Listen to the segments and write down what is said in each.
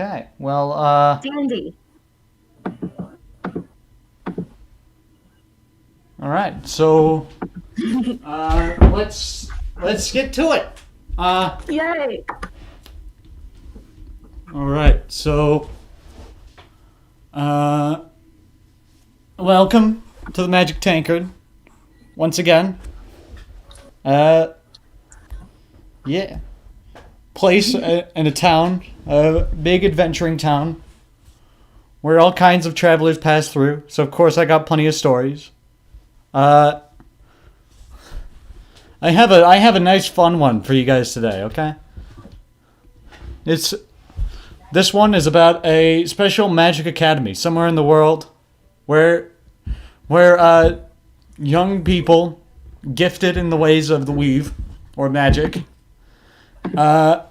Okay. Well, D&D. all right. So, let's get to it. Yay! All right. So, welcome to the Magic Tankard once again. Yeah. Place in a town, a big adventuring town, where all kinds of travelers pass through. So of course I got plenty of stories. I have a nice fun one for you guys today. Okay. This one is about a special magic academy somewhere in the world, where young people gifted in the ways of the weave or magic are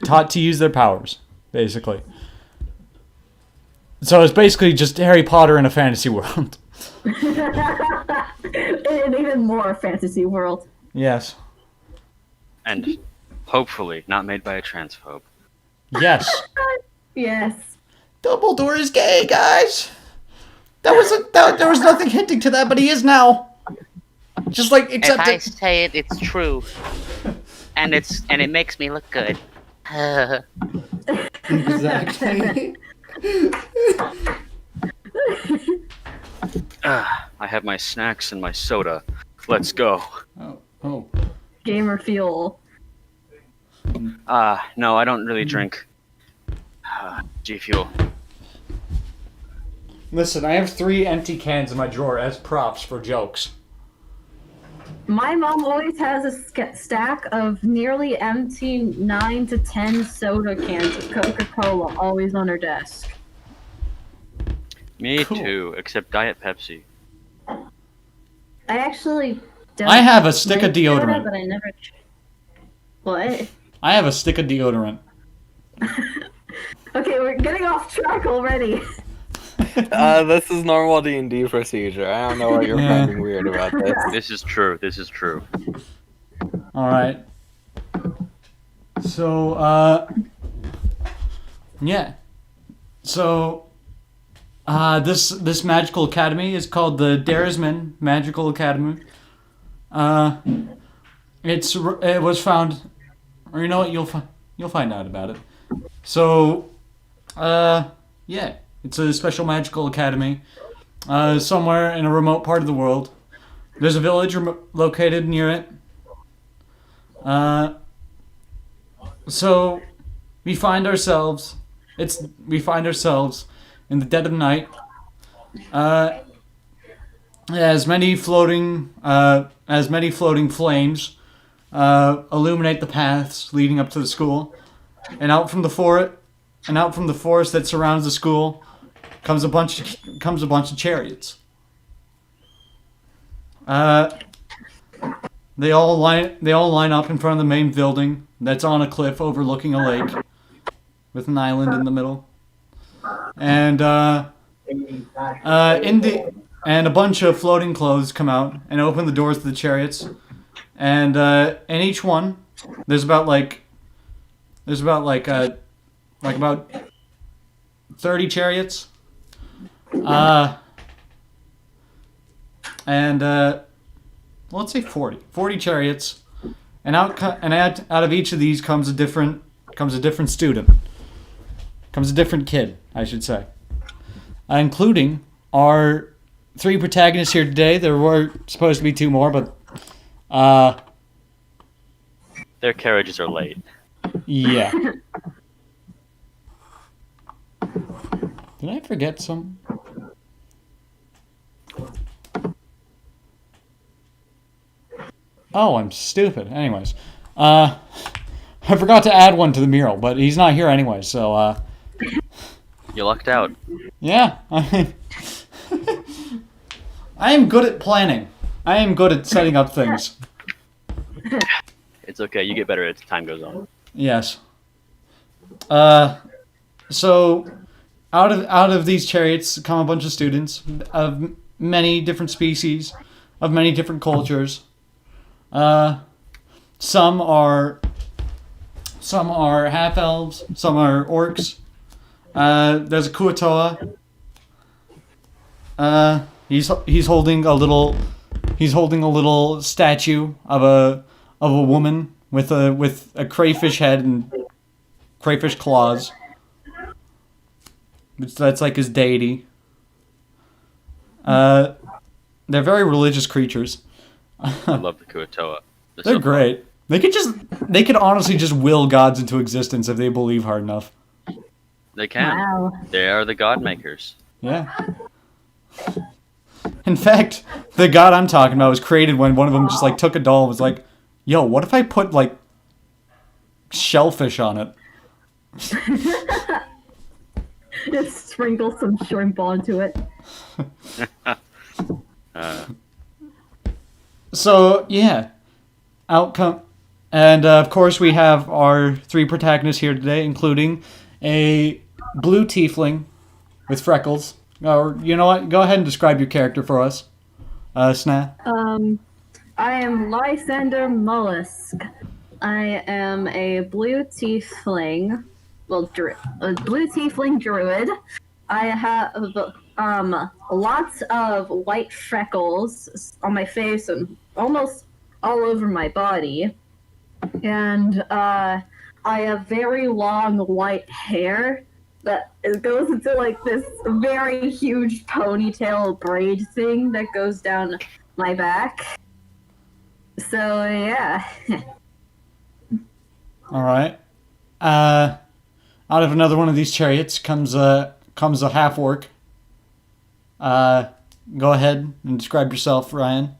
taught to use their powers, basically. So it's basically just Harry Potter in a fantasy world. In an even more fantasy world. Yes. And hopefully not made by a transphobe. Yes. Yes. Dumbledore is gay, guys. There was nothing hinting to that, but he is now. Just like If except I say it, it's true. And it makes me look good. exactly. I have my snacks and my soda. Let's go. Oh. Gamer fuel. No, I don't really drink G Fuel. Listen, I have 3 empty cans in my drawer as props for jokes. My mom always has a stack of nearly empty 9 to 10 soda cans of Coca-Cola always on her desk. Me Cool. too, except Diet Pepsi. I actually don't. I have a stick of drink soda, deodorant. but I never. What? I have a stick of deodorant. Okay, we're getting off track already. This is normal D&D procedure. I don't know what you're Yeah. finding weird about this. This is true. This is true. All right. So, yeah. So, this magical academy is called the Derrisman Magical Academy. It was found, or you know what, you'll find out about it. So, yeah, it's a special magical academy, somewhere in a remote part of the world. There's a village located near it. So we find ourselves in the dead of night, as many floating flames illuminate the paths leading up to the school, and out from the forest that surrounds the school comes a bunch of chariots. They all line up in front of the main building that's on a cliff overlooking a lake with an island in the middle. And and a bunch of floating clothes come out and open the doors to the chariots. And in each one there's about 30 chariots. And let's say 40 chariots, and out of each of these comes a different student, comes a different kid, I should say, including our 3 protagonists here today. There were supposed to be 2 more, but Their carriages are late. yeah. Did I forget some? Oh, I'm stupid. Anyways, I forgot to add one to the mural, but he's not here anyway, so You lucked out. yeah. I am good at planning. I am good at setting up things. It's okay. You get better as time goes on. Yes. So out of these chariots come a bunch of students of many different species, of many different cultures. Some are some are half elves, some are orcs. There's a Kuatoa. He's holding a little statue of a woman with a crayfish head and crayfish claws. That's like his deity. They're very religious creatures. I love the Kuatoa. They're great. They could honestly just will gods into existence if they believe hard enough. They can. Wow. They are the god makers. Yeah. In fact, the god I'm talking about was created when one of them just like took a doll and was like, "Yo, what if I put like shellfish on it?" Just sprinkle some shrimp onto it. So yeah, outcome, and of course we have our 3 protagonists here today, including a blue tiefling with freckles. Or you know what? Go ahead and describe your character for us, Sna. I am Lysander Mollusk. I am a blue tiefling. Well, a blue tiefling druid. I have lots of white freckles on my face and almost all over my body. And I have very long white hair that it goes into like this very huge ponytail braid thing that goes down my back. So yeah. All right. Out of another one of these chariots comes a half orc. Go ahead and describe yourself, Ryan.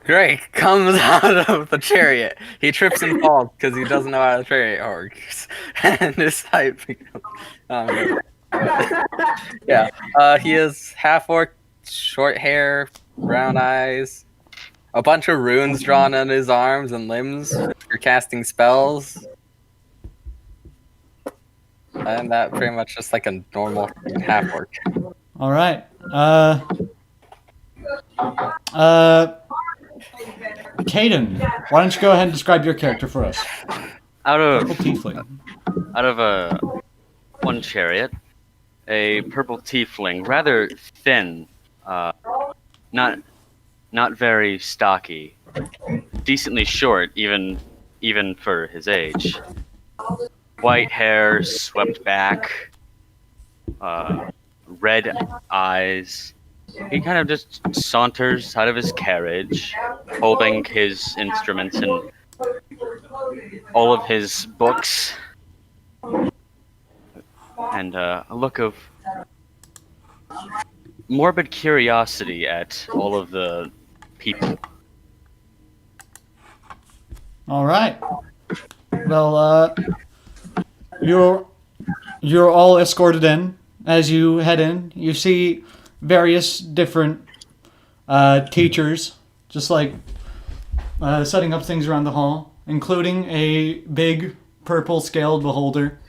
Great comes out of the chariot. He trips and falls because he doesn't know how the chariot works, and his height becomes. Yeah. He is half orc, short hair, brown eyes, a bunch of runes drawn on his arms and limbs for casting spells. And that pretty much just like a normal half orc. All right. Caden, why don't you go ahead and describe your character for us? Out Purple of tiefling. one chariot, a purple tiefling, rather thin, not very stocky, decently short, even for his age. White hair swept back, red eyes. He kind of just saunters out of his carriage, holding his instruments and all of his books, and a look of morbid curiosity at all of the people. All right. Well, you're all escorted in. As you head in, you see various different teachers, just like setting up things around the hall, including a big purple scaled beholder,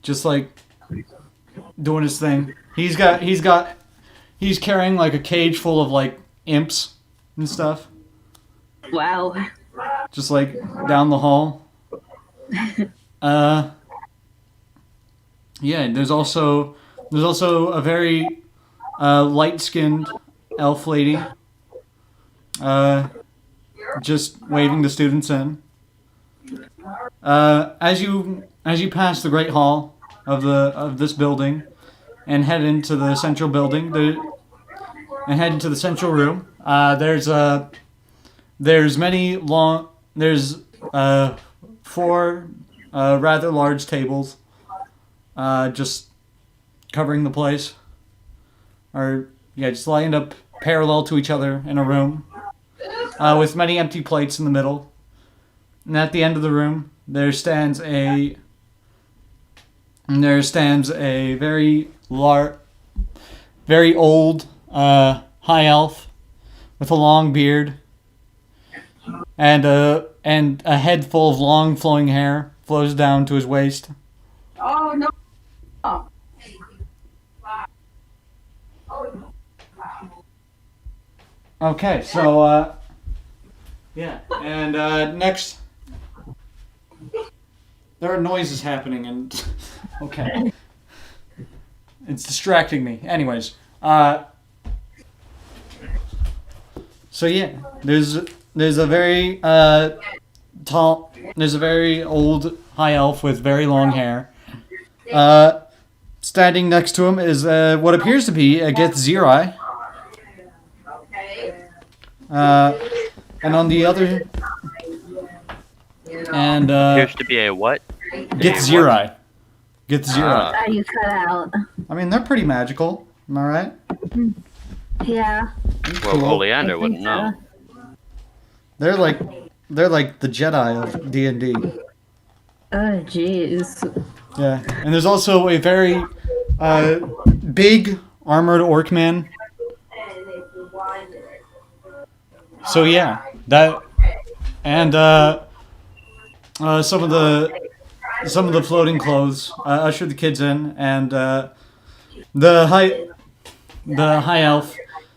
just like doing his thing. He's carrying like a cage full of like imps and stuff, Wow. just like down the hall. Yeah, there's also a very light-skinned elf lady, just waving the students in. As you pass the great hall of this building, and head into the central building, and head into the central room. There's 4 rather large tables, just covering the place. Just lined up parallel to each other in a room, with many empty plates in the middle. And at the end of the room, there stands a very old high elf with a long beard and a head full of long flowing hair flows down to his waist. Oh no. Oh. Okay, so next There are noises happening, and okay, it's distracting me. Anyways, so yeah, there's a very tall, there's a very old high elf with very long hair. Standing next to him is what appears to be a Githzerai. And on the other, and Appears to be a what? Githzerai. Githzerai. You cut out. I mean, they're pretty magical. Am I right? Yeah. Well, Cool. Oleander wouldn't know. They're like the Jedi of D&D. Oh, jeez. Yeah, and there's also a very big armored orc man. So yeah, that and some of the floating clothes usher the kids in, and the high elf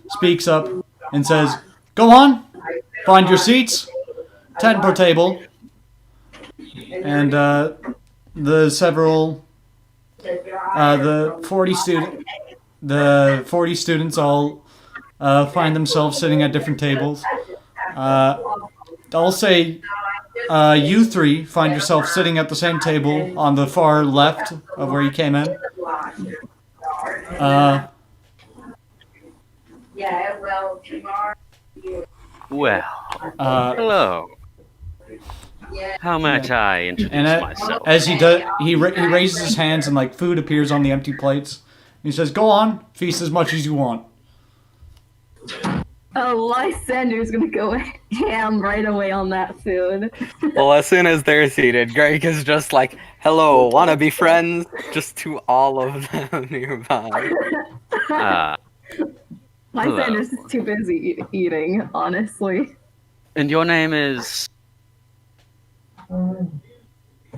speaks up and says, "Go on, find your seats, 10 per table." And the 40 students all find themselves sitting at different tables. I'll say you three find yourself sitting at the same table on the far left of where you came in. Well, hello. How might I introduce And myself? as he does, he raises his hands and like food appears on the empty plates. He says, "Go on, feast as much as you want." Oh, Lysander's gonna go ham right away on that food. Well, as soon as they're seated, Greg is just like, "Hello, wanna be friends?" Just to all of them nearby. Lysander's is too busy eating, honestly. And your name is?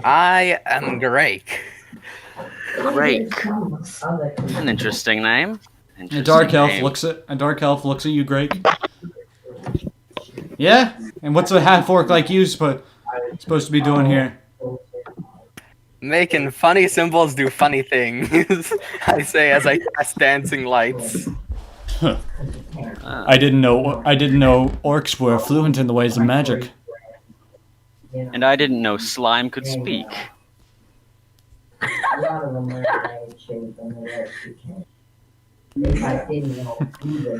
I am Drake. Drake. An interesting name. A dark elf looks at you, Greg. Yeah, and what's a half orc like you supposed to be doing here? Making funny symbols do funny things. I say as I cast dancing lights. I didn't know orcs were fluent in the ways of magic. And I didn't know slime could speak.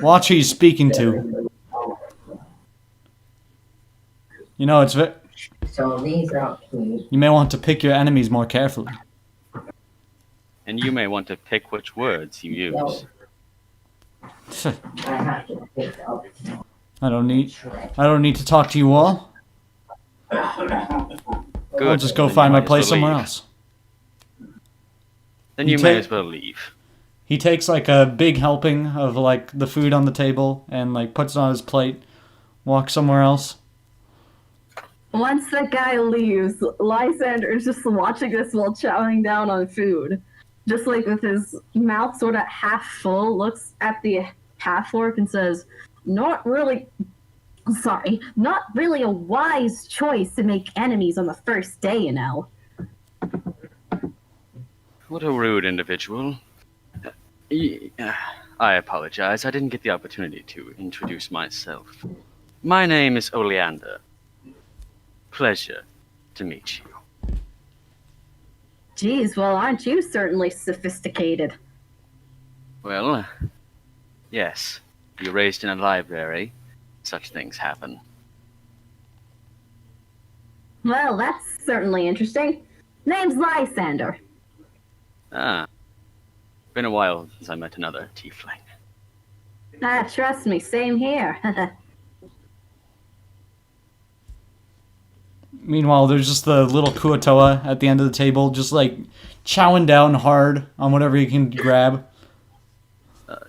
Watch who he's speaking to. You know, you may want to pick your enemies more carefully. And you may want to pick which words you use. I don't need to talk to you all. Good. I'll just go Then find you my might as place well somewhere leave. else. Then You you may take- as well leave. He takes like a big helping of like the food on the table and like puts it on his plate, walks somewhere else. Once that guy leaves, Lysander is just watching this while chowing down on food. Just like with his mouth sort of half full, looks at the half orc and says, not really a wise choice to make enemies on the first day, you know. What a rude individual. I apologize. I didn't get the opportunity to introduce myself. My name is Oleander. Pleasure to meet you. Geez, well, aren't you certainly sophisticated? Well, yes. You're raised in a library. Such things happen. Well, that's certainly interesting. Name's Lysander. Been a while since I met another tiefling. Trust me, same here. Meanwhile, there's just the little Kuatoa at the end of the table, just like chowing down hard on whatever he can grab.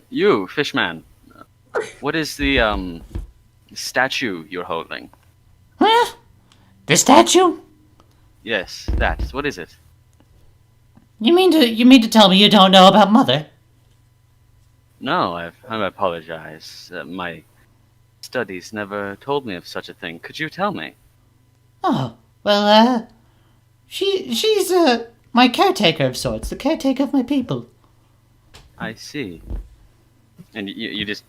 You, Fishman. What is the statue you're holding? Huh? The statue? Yes, that. What is it? You mean to tell me you don't know about Mother? No, I apologize. My studies never told me of such a thing. Could you tell me? Oh, well, She's my caretaker of sorts, the caretaker of my people. I see. And you just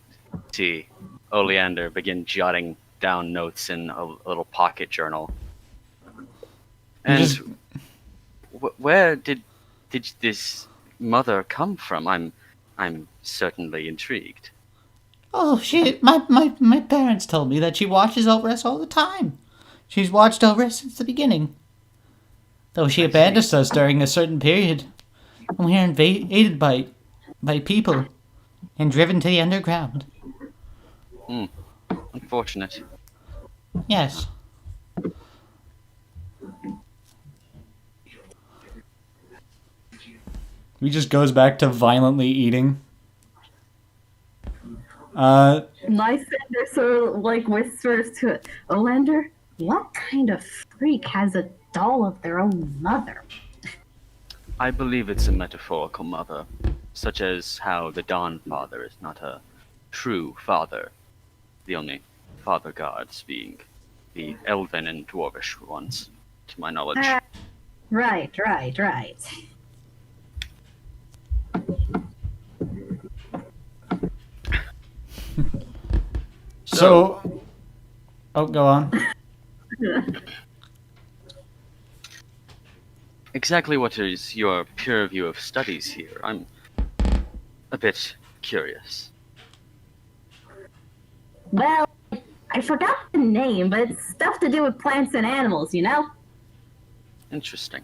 see Oleander begin jotting down notes in a little pocket journal. And just- where did this mother come from? I'm certainly intrigued. Oh, my parents told me that she watches over us all the time. She's watched over us since the beginning. Though she abandoned us during a certain period, when we were invaded by people and driven to the underground. Unfortunate. Yes. He just goes back to violently eating. Lysander sort of like whispers to it, Olander, what kind of freak has a doll of their own mother? I believe it's a metaphorical mother, such as how the Dawn Father is not a true father, the only father gods being the elven and dwarvish ones, to my knowledge. Right. So, oh, go on. Exactly what is your purview of studies here? I'm a bit curious. Well, I forgot the name, but it's stuff to do with plants and animals, you know? Interesting.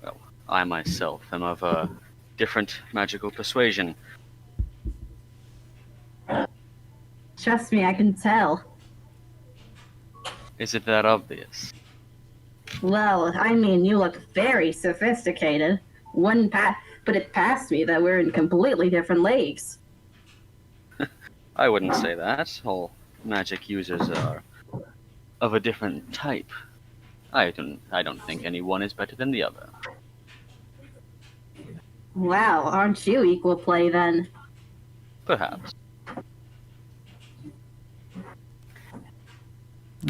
Well, I myself am of a different magical persuasion. Trust me, I can tell. Is it that obvious? Well, I mean, you look very sophisticated. Wouldn't put it past me that we're in completely different leagues. I wouldn't say that. All magic users are of a different type. I don't think any one is better than the other. Wow, aren't you equal play then? Perhaps.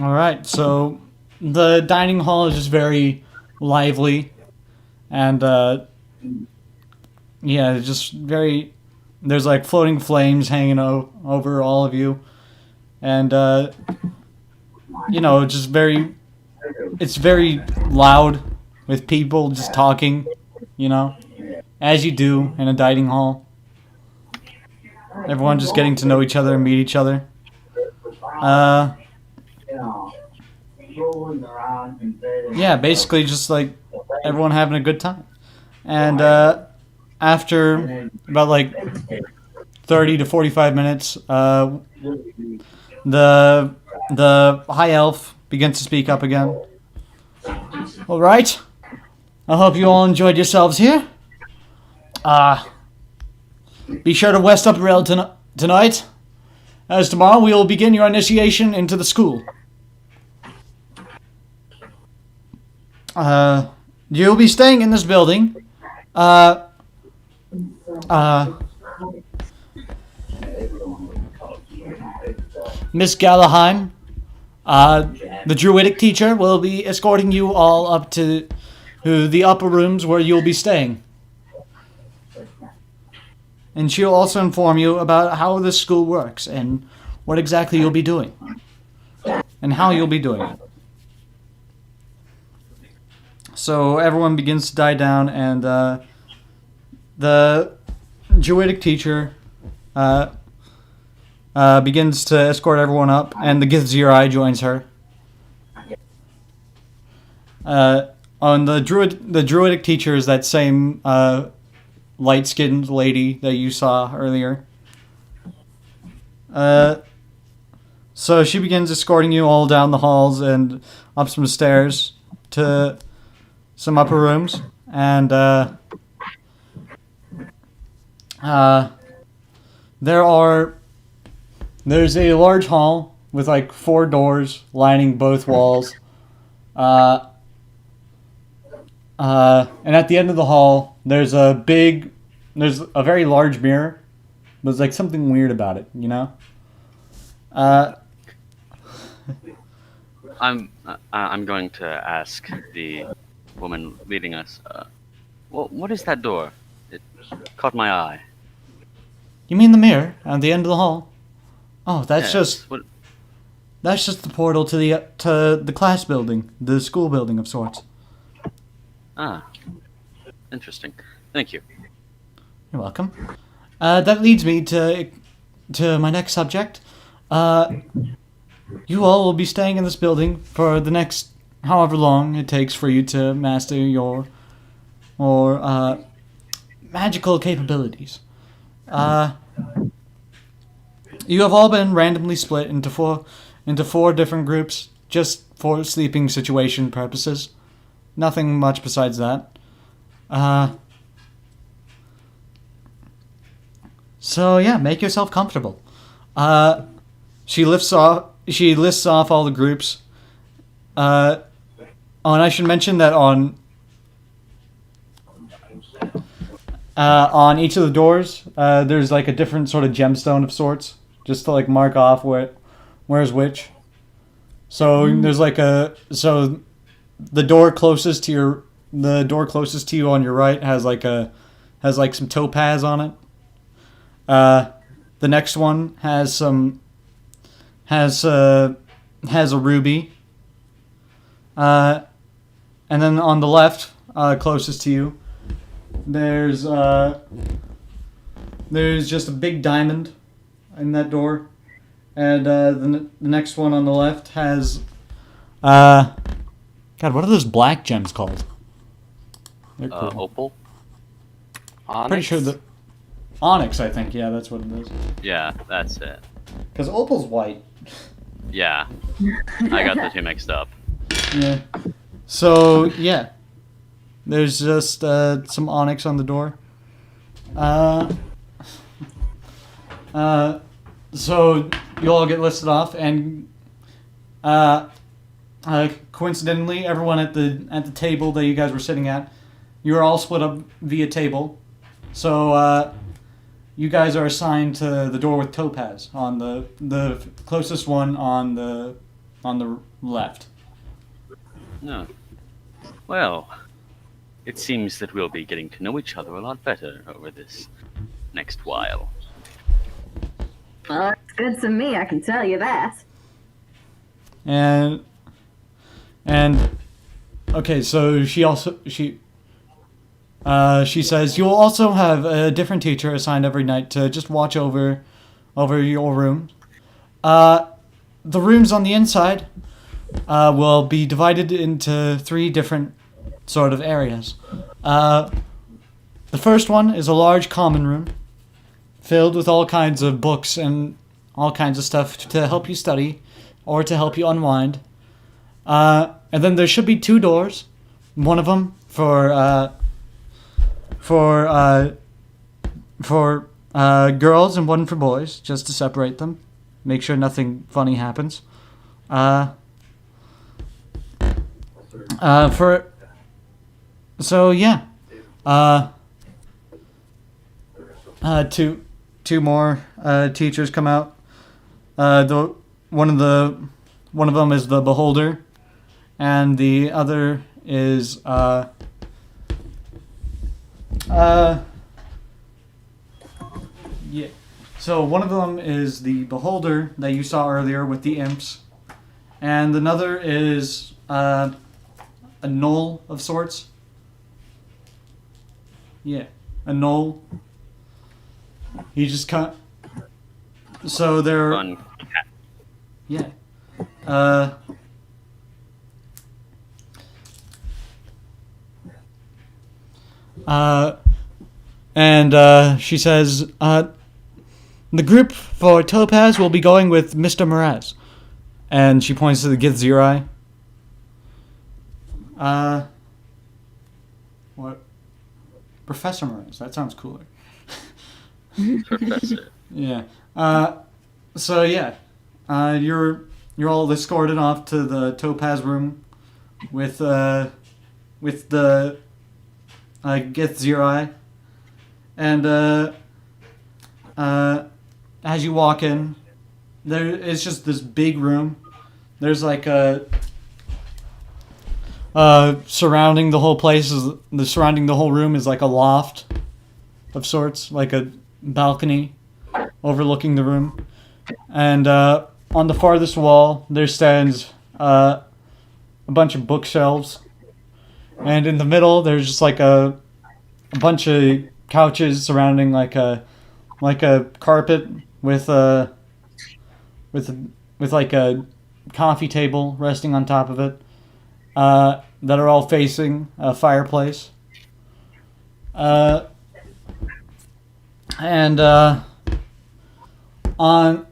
All right, so the dining hall is just very lively, and yeah, it's just very. There's like floating flames hanging over all of you, and you know, just very. It's very loud with people just talking, you know, as you do in a dining hall. Everyone just getting to know each other and meet each other. Yeah, basically just like everyone having a good time. And after about like 30 to 45 minutes, the high elf begins to speak up again. All right. I hope you all enjoyed yourselves here. Be sure to rest up well tonight, as tomorrow we will begin your initiation into the school. You'll be staying in this building. Miss Galahheim, the druidic teacher, will be escorting you all up to the upper rooms where you'll be staying. And she'll also inform you about how this school works and what exactly you'll be doing. And how you'll be doing it. So everyone begins to die down, and the druidic teacher begins to escort everyone up, and the Githzerai joins her. On the druidic teacher is that same light-skinned lady that you saw earlier. So she begins escorting you all down the halls and up some stairs to some upper rooms, and there's a large hall with like 4 doors lining both walls. And at the end of the hall, there's a very large mirror. There's like something weird about it, you know? I'm going to ask the woman leading us. What is that door? It caught my eye. You mean the mirror at the end of the hall? Oh, that's Yes, just the portal to the class building, the school building of sorts. Interesting. Thank you. You're welcome. That leads me to my next subject. You all will be staying in this building for the next however long it takes for you to master your magical capabilities. You have all been randomly split into four different groups, just for sleeping situation purposes. Nothing much besides that. So yeah, make yourself comfortable. She lists off all the groups. Oh, and I should mention that on each of the doors, there's like a different sort of gemstone of sorts, just to like mark off where's which. So there's like the door closest to you on your right has like some topaz on it. The next one has a ruby. And then on the left, closest to you, there's just a big diamond in that door, and the next one on the left has God, what are those black gems called? They're cool. Opal? Onyx? Pretty sure the onyx, I think. Yeah, that's what it is. Yeah, that's it. Because opal's white. Yeah. I got the two mixed up. Yeah. So yeah, there's just some onyx on the door. So you all get listed off, and coincidentally, everyone at the table that you guys were sitting at, you were all split up via table. So you guys are assigned to the door with topaz on the closest one on the left. No. Well, it seems that we'll be getting to know each other a lot better over this next while. Well, it's good to me, I can tell you that. And okay, so she says you'll also have a different teacher assigned every night to just watch over your room. The rooms on the inside will be divided into 3 different sort of areas. The first one is a large common room filled with all kinds of books and all kinds of stuff to help you study or to help you unwind. And then there should be 2 doors, one of them for girls and one for boys, just to separate them, make sure nothing funny happens. Two more teachers come out. One of them is the beholder, and the other is yeah. So one of them is the beholder that you saw earlier with the imps, and another is a gnoll of sorts. Yeah, a gnoll. He just cut. So they're Fun. yeah. She says, the group for Topaz will be going with Mr. Mraz. And she points to the Githzerai. What? Professor Mraz. That sounds cooler. Professor. Yeah. So yeah, you're all escorted off to the Topaz room with the Githzerai, and as you walk in, it's just this big room. There's like surrounding the whole place surrounding the whole room is like a loft of sorts, like a balcony overlooking the room. And on the farthest wall there stands a bunch of bookshelves, and in the middle there's just like a bunch of couches surrounding like a carpet with like a coffee table resting on top of it, that are all facing a fireplace. And on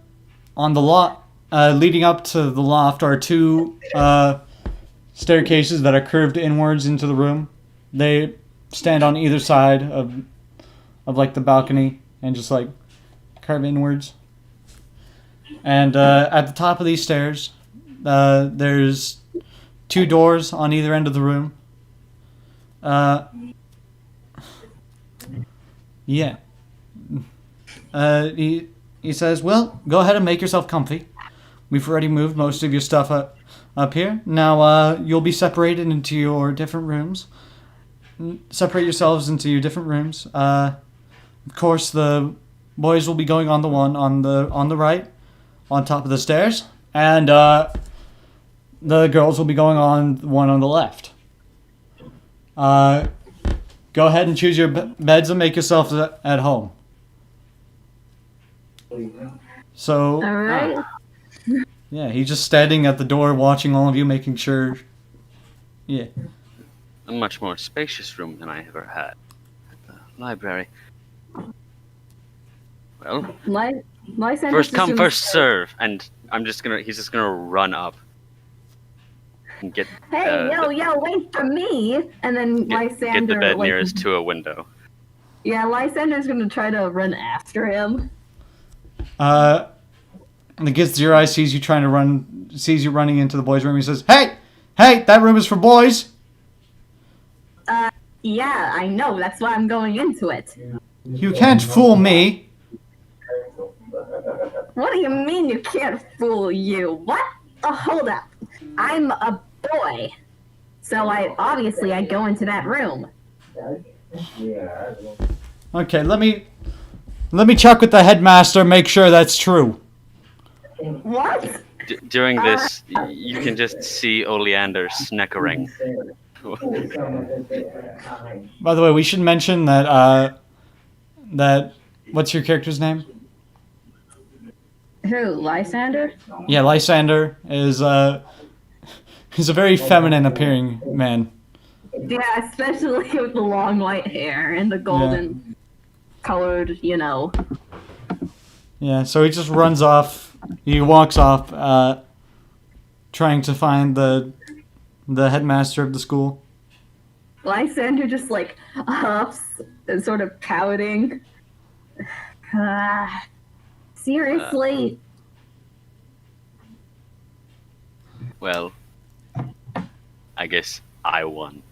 the lot leading up to the loft are two staircases that are curved inwards into the room. They stand on either side of like the balcony and just like curve inwards. And at the top of these stairs, there's two doors on either end of the room. Yeah. He says, well, go ahead and make yourself comfy. We've already moved most of your stuff up here. Now you'll be separated into your different rooms. Separate yourselves into your different rooms. Of course, the boys will be going on the one on the right, on top of the stairs, and the girls will be going on the one on the left. Go ahead and choose your beds and make yourselves at home. So, All right. yeah, he's just standing at the door watching all of you, making sure. Yeah. A much more spacious room than I ever had at the library. Well, Lysander first come, just- first serve, and he's just gonna run up and get Hey, yo, wait for me! And then Lysander, get the bed like, nearest to a window. yeah, Lysander's gonna try to run after him. And the gets your eye sees you running into the boys' room. He says, "Hey, that room is for boys." Yeah, I know, that's why I'm going into it. You can't fool me. What do you mean you can't fool you? What? Oh, hold up. I'm a boy. So I go into that room. Okay, let me check with the headmaster, make sure that's true. What? During this, you can just see Oleander snickering. By the way, we should mention that what's your character's name? Who, Lysander? Yeah, Lysander is he's a very feminine appearing man. Yeah, especially with the long white hair and the golden colored, Yeah, so he just runs off. He walks off, trying to find the headmaster of the school. Lysander just like huffs and sort of pouting. Seriously. Well, I guess I won.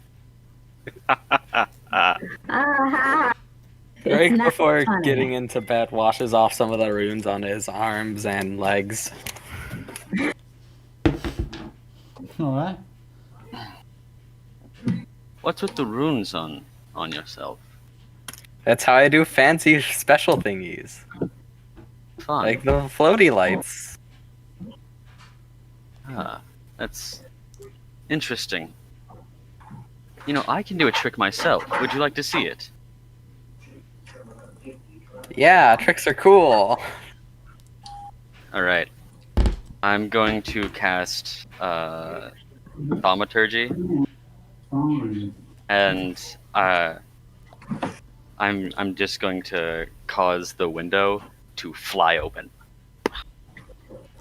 Drake, not before funny. getting into bed, washes off some of the runes on his arms and legs. All right. What's with the runes on yourself? That's how I do fancy special thingies. Fun. Like the floaty lights. That's interesting. I can do a trick myself. Would you like to see it? Yeah, tricks are cool. Alright. I'm going to cast Thaumaturgy. And I'm just going to cause the window to fly open.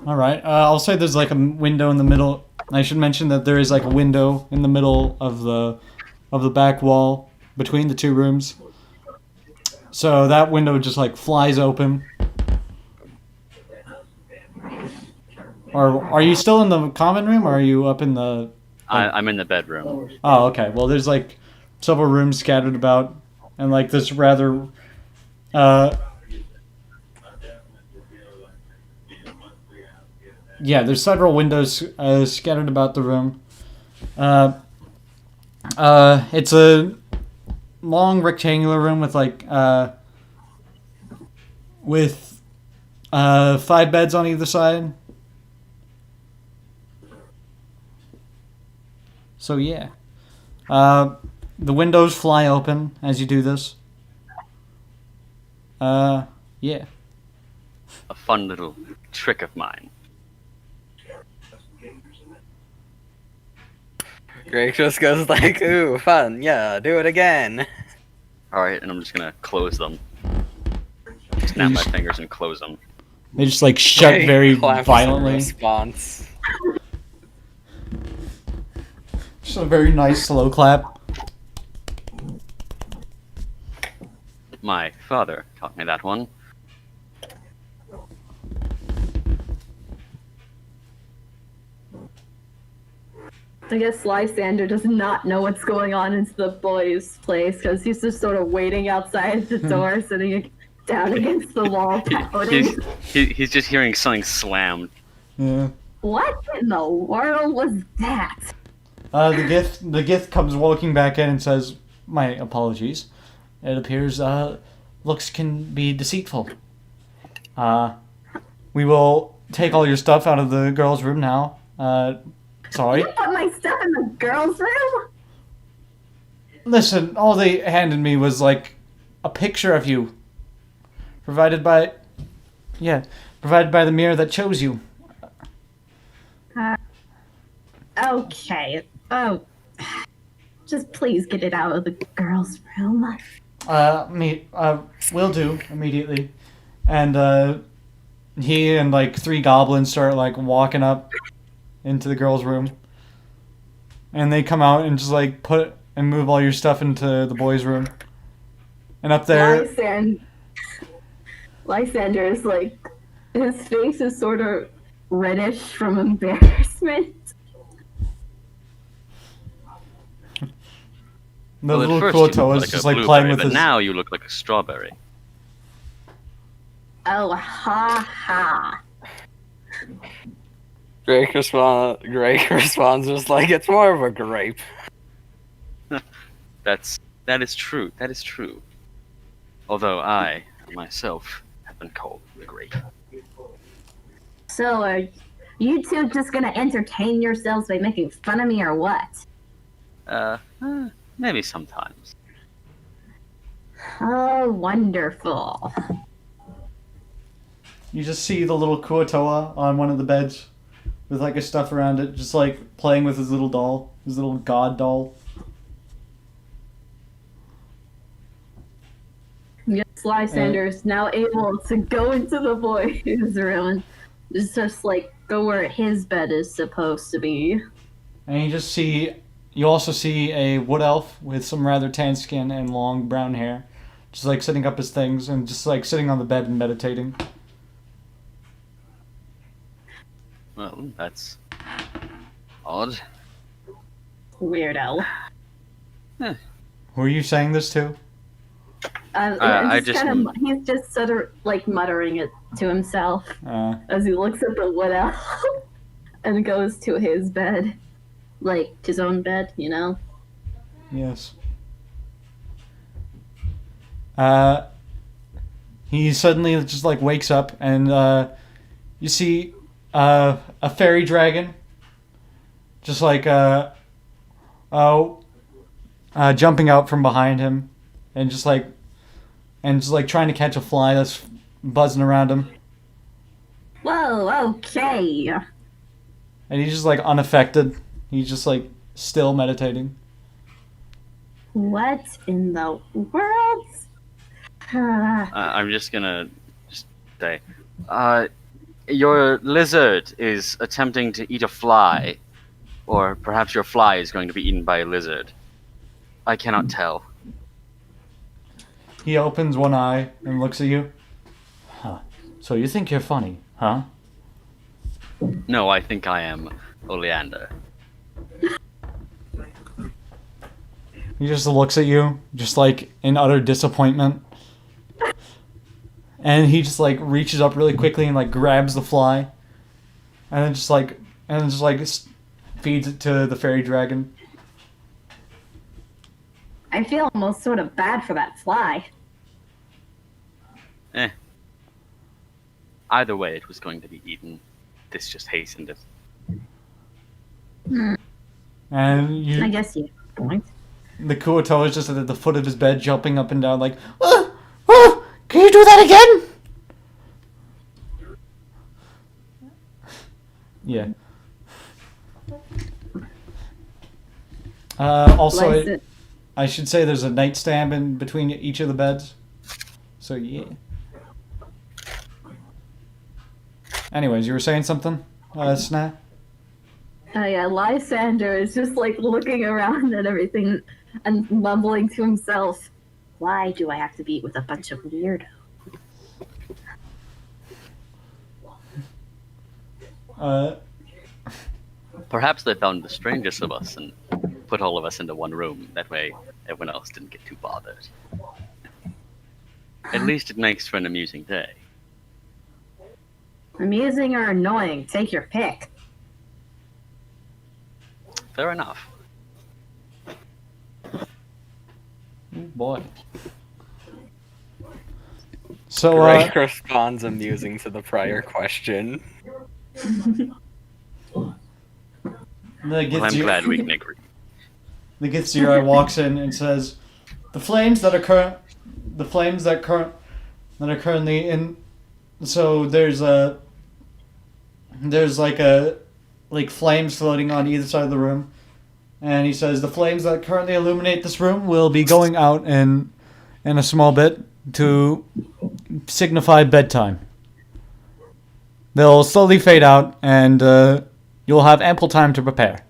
All right. I'll say there's like a window in the middle. I should mention that there is like a window in the middle of the back wall between the two rooms. So that window just like flies open. Or are you still in the common room, or are you up in the? I'm in the bedroom. Oh, okay. Well, there's like several rooms scattered about, and like this rather. Yeah, there's several windows scattered about the room. It's a long rectangular room with with 5 beds on either side. So yeah. The windows fly open as you do this. Yeah. A fun little trick of mine. Greg just goes like, ooh, fun, yeah, do it again. Alright, and I'm just gonna close them. Snap my fingers and close them. They just like shut Greg very claps in violently. response. Just a very nice slow clap. My father taught me that one. I guess Lysander does not know what's going on in the boys' place because he's just sort of waiting outside the door, sitting down against the wall, pouting. He's just hearing something slammed. Yeah. What in the world was that? The Gith comes walking back in and says, "My apologies. It appears looks can be deceitful. We will take all your stuff out of the girls' room now. Sorry. You put my stuff in the girls' room? Listen, all they handed me was like a picture of you, provided by the mirror that chose you." Okay. Oh. Just please get it out of the girls' room. Will do immediately. And he and like 3 goblins start like walking up into the girls' room. And they come out and just like put and move all your stuff into the boys' room. And up there, Lysander is like, his face is sort of reddish from embarrassment. the Well, at little first you Kuoto looked is like just a like blueberry, playing with but his. now you look like a strawberry. Oh, ha ha. Greg responds just like, it's more of a grape. That is true. That is true. Although I myself have been called the Great. So, are you two just gonna entertain yourselves by making fun of me or what? Maybe sometimes. Oh, wonderful. You just see the little Kuotoa on one of the beds with like a stuff around it, just like playing with his little doll, his little god doll. Yes, Lysander is now able to go into the boys' room and just like go where his bed is supposed to be. And you also see a wood elf with some rather tan skin and long brown hair, just like setting up his things and just like sitting on the bed and meditating. Well, that's odd. Weirdo. Who are you saying this to? He's just sort of like muttering it to himself as he looks at the wood elf and goes to his bed. Like, his own bed, you know? Yes. He suddenly just like wakes up and you see a fairy dragon just like jumping out from behind him and just like trying to catch a fly that's buzzing around him. Whoa, okay. And he's just like unaffected. He's just like still meditating. What in the world? I'm just gonna say, your lizard is attempting to eat a fly, or perhaps your fly is going to be eaten by a lizard. I cannot tell. He opens one eye and looks at you. Huh. So you think you're funny, huh? No, I think I am Oleander. He just looks at you, just like in utter disappointment. And he just like reaches up really quickly and like grabs the fly. And then just like feeds it to the fairy dragon. I feel almost sort of bad for that fly. Either way, it was going to be eaten. This just hastened it. And I guess you have a point. the Kuoto is just at the foot of his bed, jumping up and down like, can you do that again? Yeah. Also, I should say there's a nightstand in between each of the beds. So, yeah. Anyways, you were saying something, Snap? Yeah, Lysander is just like looking around at everything and mumbling to himself, "Why do I have to be with a bunch of weirdos?" Perhaps they found the strangest of us and put all of us into one room. That way, everyone else didn't get too bothered. At least it makes for an amusing day. Amusing or annoying, take your pick. Fair enough. Boy. So, Greg responds amusing to the prior question. Well, I'm glad we can agree. The Githzerai walks in and says, "The flames that are currently in. So there's flames floating on either side of the room." And he says, "The flames that currently illuminate this room will be going out in a small bit to signify bedtime. They'll slowly fade out, and you'll have ample time to prepare."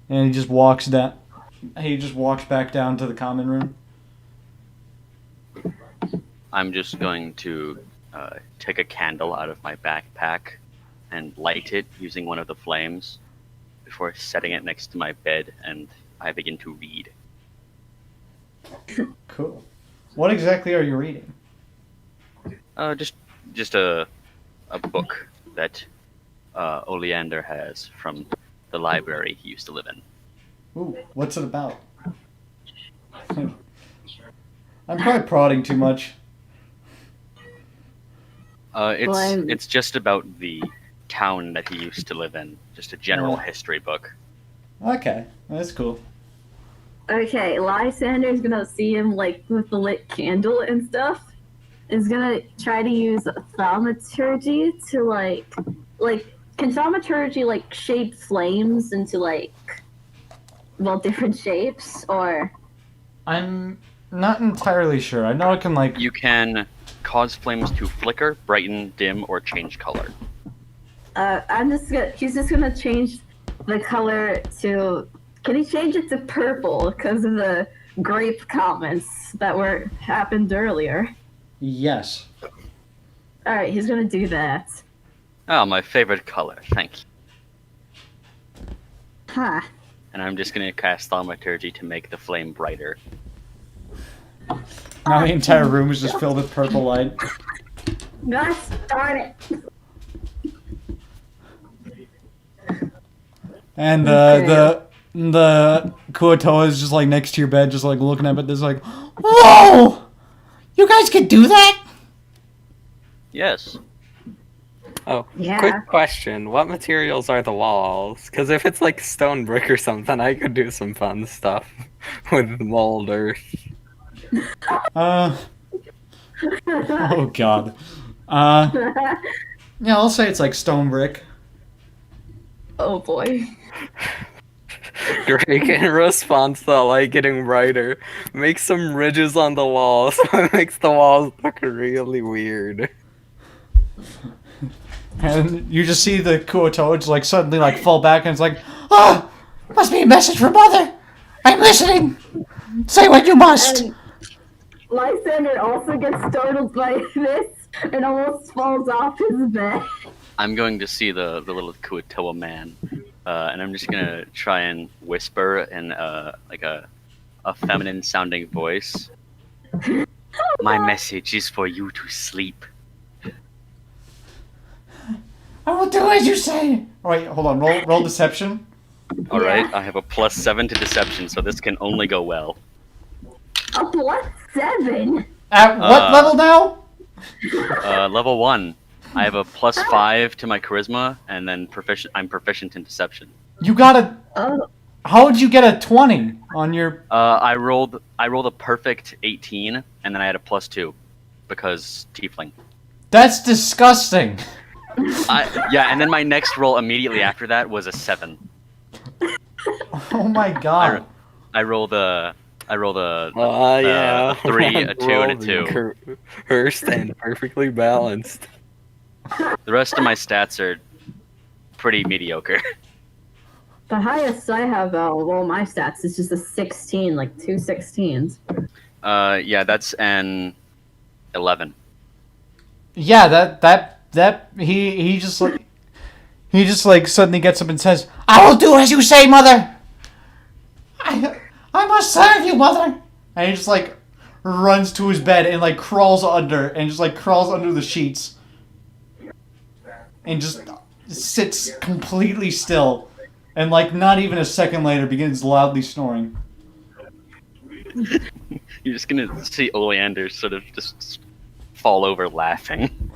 And he just walks down. He just walks back down to the common room. I'm just going to take a candle out of my backpack and light it using one of the flames before setting it next to my bed, and I begin to read. Cool. What exactly are you reading? Just a book that Oleander has from the library he used to live in. Ooh, what's it about? I'm probably prodding too much. It's just about the town that he used to live in. Just a general history book. Okay, that's cool. Okay, Lysander's gonna see him like with the lit candle and stuff. Is gonna try to use thaumaturgy to like can thaumaturgy like shape flames into different shapes, or? I'm not entirely sure. I know it can like. You can cause flames to flicker, brighten, dim, or change color. He's just gonna change the color to. Can he change it to purple because of the grape comments that happened earlier? Yes. All right, he's gonna do that. Oh, my favorite color. Thank you. Huh. And I'm just gonna cast thaumaturgy to make the flame brighter. Now the entire room is just filled with purple light. Gosh darn it. And the Kuotoa is just like next to your bed, just like looking up at this, like, Whoa! You guys could do that? Yes. Oh, Yeah. quick question. What materials are the walls? Because if it's like stone brick or something, I could do some fun stuff with mold or... oh god. Yeah, I'll say it's like stone brick. Oh boy. Drake, in response to the light getting brighter, make some ridges on the walls so it makes the walls look really weird. And you just see the Kuotoa just like suddenly like fall back, and it's like, "Ah, must be a message from Mother. I'm listening. Say what you must." And Lysander also gets startled by this and almost falls off his bed. I'm going to see the little Kuotoa man, and I'm just gonna try and whisper in like a feminine sounding voice. My message is for you to sleep. I will do as you say. Oh, wait, hold on. Roll deception. All right, Yeah. I have a +7 to deception, so this can only go well. A +7. At what level now? Level 1, I have a +5 to my charisma, and then I'm proficient in deception. You got a. Oh, How'd you get a 20 on your? I rolled a perfect 18, and then I had a +2 because tiefling. That's disgusting. Yeah, and then my next roll immediately after that was a 7. Oh my god. I rolled a Yeah. 3, a 2, and a 2. Cursed and perfectly balanced. The rest of my stats are pretty mediocre. the highest I have out of all my stats is just a 16, like 2 16s. Yeah, that's an 11. Yeah, that he just like suddenly gets up and says, "I will do as you say, mother. I must serve you, mother." And he just like runs to his bed and like crawls under the sheets and just sits completely still, and like not even a second later begins loudly snoring. You're just gonna see Oleander sort of just fall over laughing.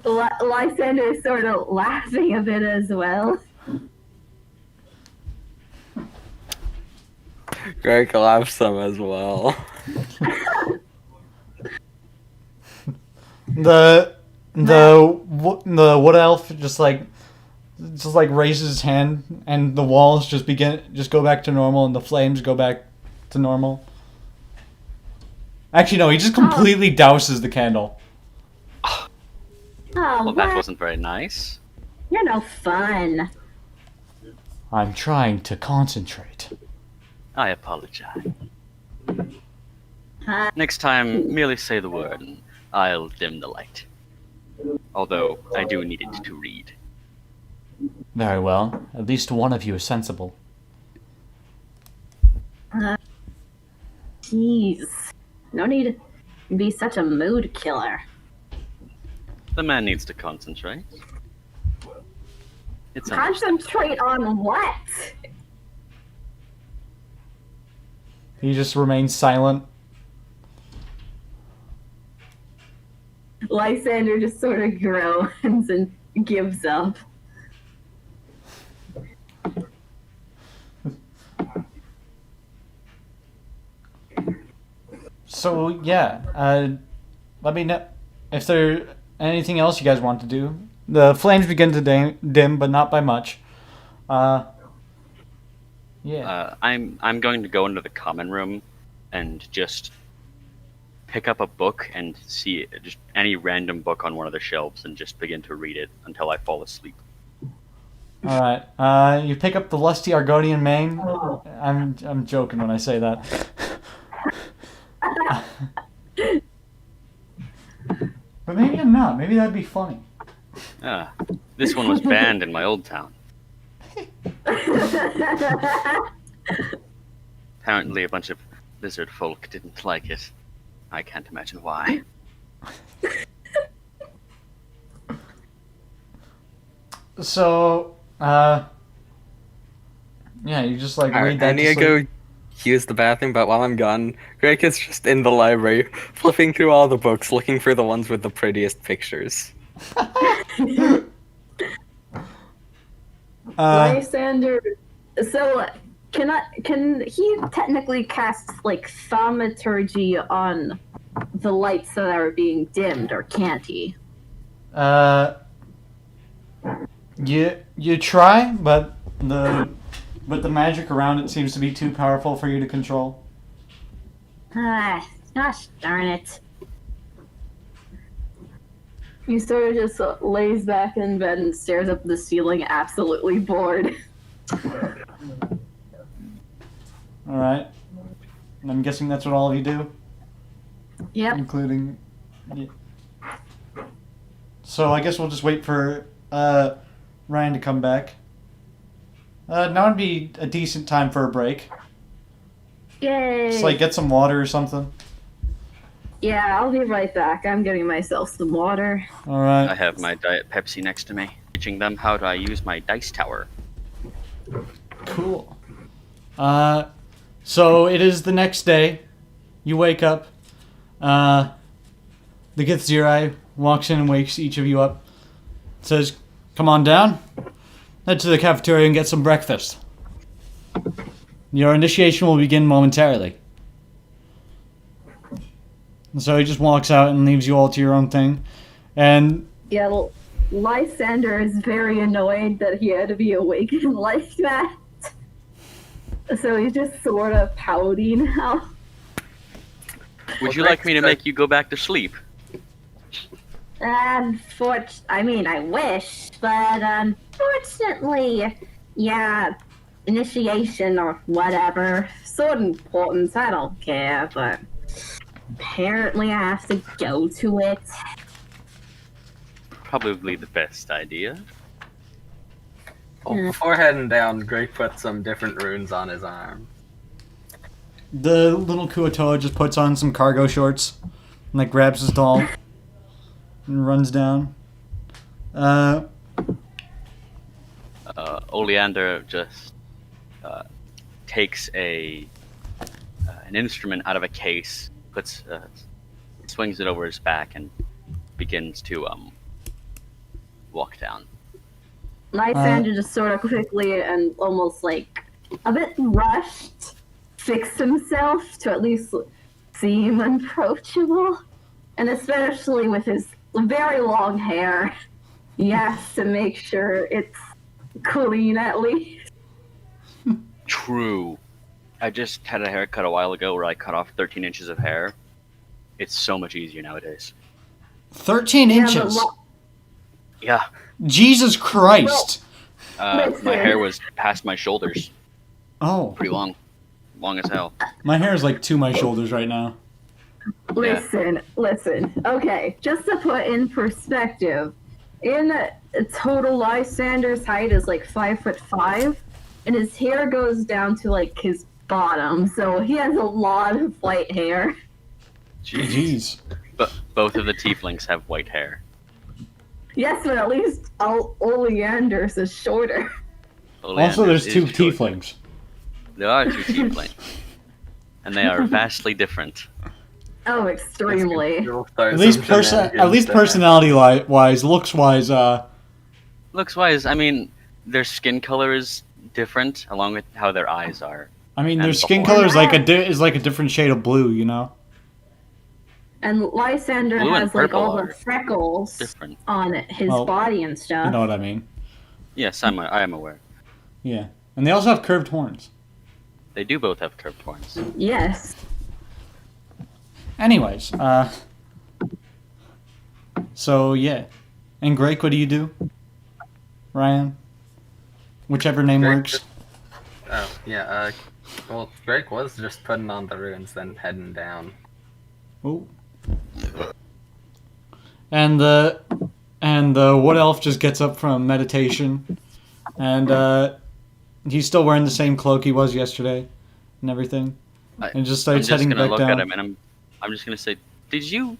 Lysander is sort of laughing a bit as well. Greg laughs some as well. The wood elf just like raises his hand, and the walls just go back to normal, and the flames go back to normal. Actually, no, he just completely douses the candle. Oh, Well, that what? wasn't very nice. You're no fun. I'm trying to concentrate. I apologize. Huh? Next time, merely say the word, and I'll dim the light. Although, I do need it to read. Very well. At least one of you is sensible. Jeez. No need to be such a mood killer. The man needs to concentrate. It's understandable. Concentrate on what? He just remains silent. Lysander just sort of groans and gives up. So yeah, let me know if there anything else you guys want to do. The flames begin to dim, but not by much. Yeah. I'm going to go into the common room and just pick up a book and see just any random book on one of the shelves and just begin to read it until I fall asleep. All right. You pick up the Lusty Argonian Mane. I'm joking when I say that. But maybe I'm not. Maybe that'd be funny. This one was banned in my old town. Apparently a bunch of lizard folk didn't like it. I can't imagine why. So, yeah, you just like read that. I need to go use the bathroom, but while I'm gone, Greg is just in the library, flipping through all the books, looking for the ones with the prettiest pictures. Lysander. So, can he technically cast like thaumaturgy on the lights that are being dimmed, or can't he? You try, but the magic around it seems to be too powerful for you to control. Gosh darn it. He sort of just lays back in bed and stares up at the ceiling, absolutely bored. All right. And I'm guessing that's what all of you do, Yep. including. Yeah. So I guess we'll just wait for Ryan to come back. Now would be a decent time for a break. Yay! Just like get some water or something. Yeah, I'll be right back. I'm getting myself some water. All right. I have my Diet Pepsi next to me, teaching them how to use my dice tower. Cool. So it is the next day. You wake up. The Githzerai walks in and wakes each of you up. Says, "Come on down. Head to the cafeteria and get some breakfast. Your initiation will begin momentarily." And so he just walks out and leaves you all to your own thing. And Yeah, well, Lysander is very annoyed that he had to be awakened like that. So he's just sort of pouting now. Would you like me to make you go back to sleep? I wish, but unfortunately, yeah, initiation or whatever, sort of important, I don't care, but apparently I have to go to it. Probably the best idea. Well, before heading down, Greg put some different runes on his arm. the little Kuatoa just puts on some cargo shorts and like grabs his doll and runs down. Oleander just takes an instrument out of a case, swings it over his back, and begins to walk down. Lysander just sort of quickly and almost like a bit rushed fixed himself to at least seem approachable. And especially with his very long hair, he has to make sure it's clean at least. True. I just had a haircut a while ago where I cut off 13 inches of hair. It's so much easier nowadays. 13 inches? Yeah. Jesus Christ! My hair was past my shoulders. Oh. Pretty long. Long as hell. My hair is like to my shoulders right now. Listen. Okay, just to put in perspective, in total, Lysander's height is like 5'5", and his hair goes down to like his bottom, so he has a lot of white hair. Jeez. But both of the tieflings have white hair. Yes, but at least Oleander's is shorter. Also, there's two short. tieflings. There are two tieflings. And they are vastly different. Oh, extremely. At least personality-wise, looks-wise, Looks-wise, I mean, their skin color is different, along with how their eyes are. I mean, their And skin the color is like a different shade of blue, you know? And Lysander Blue and has like purple all the are freckles different. on his Well, body and stuff. You know what I mean? Yes, I am aware. Yeah. And they also have curved horns. They do both have curved horns. Yes. Anyways, so yeah. And Greg, what do you do? Ryan? Whichever name Greg works. Oh, yeah, well, Greg was just putting on the runes, then heading down. Oh. And the wood elf just gets up from meditation, and he's still wearing the same cloak he was yesterday, and everything, and just starts heading back I'm just gonna look down. at him and I'm just gonna say, did you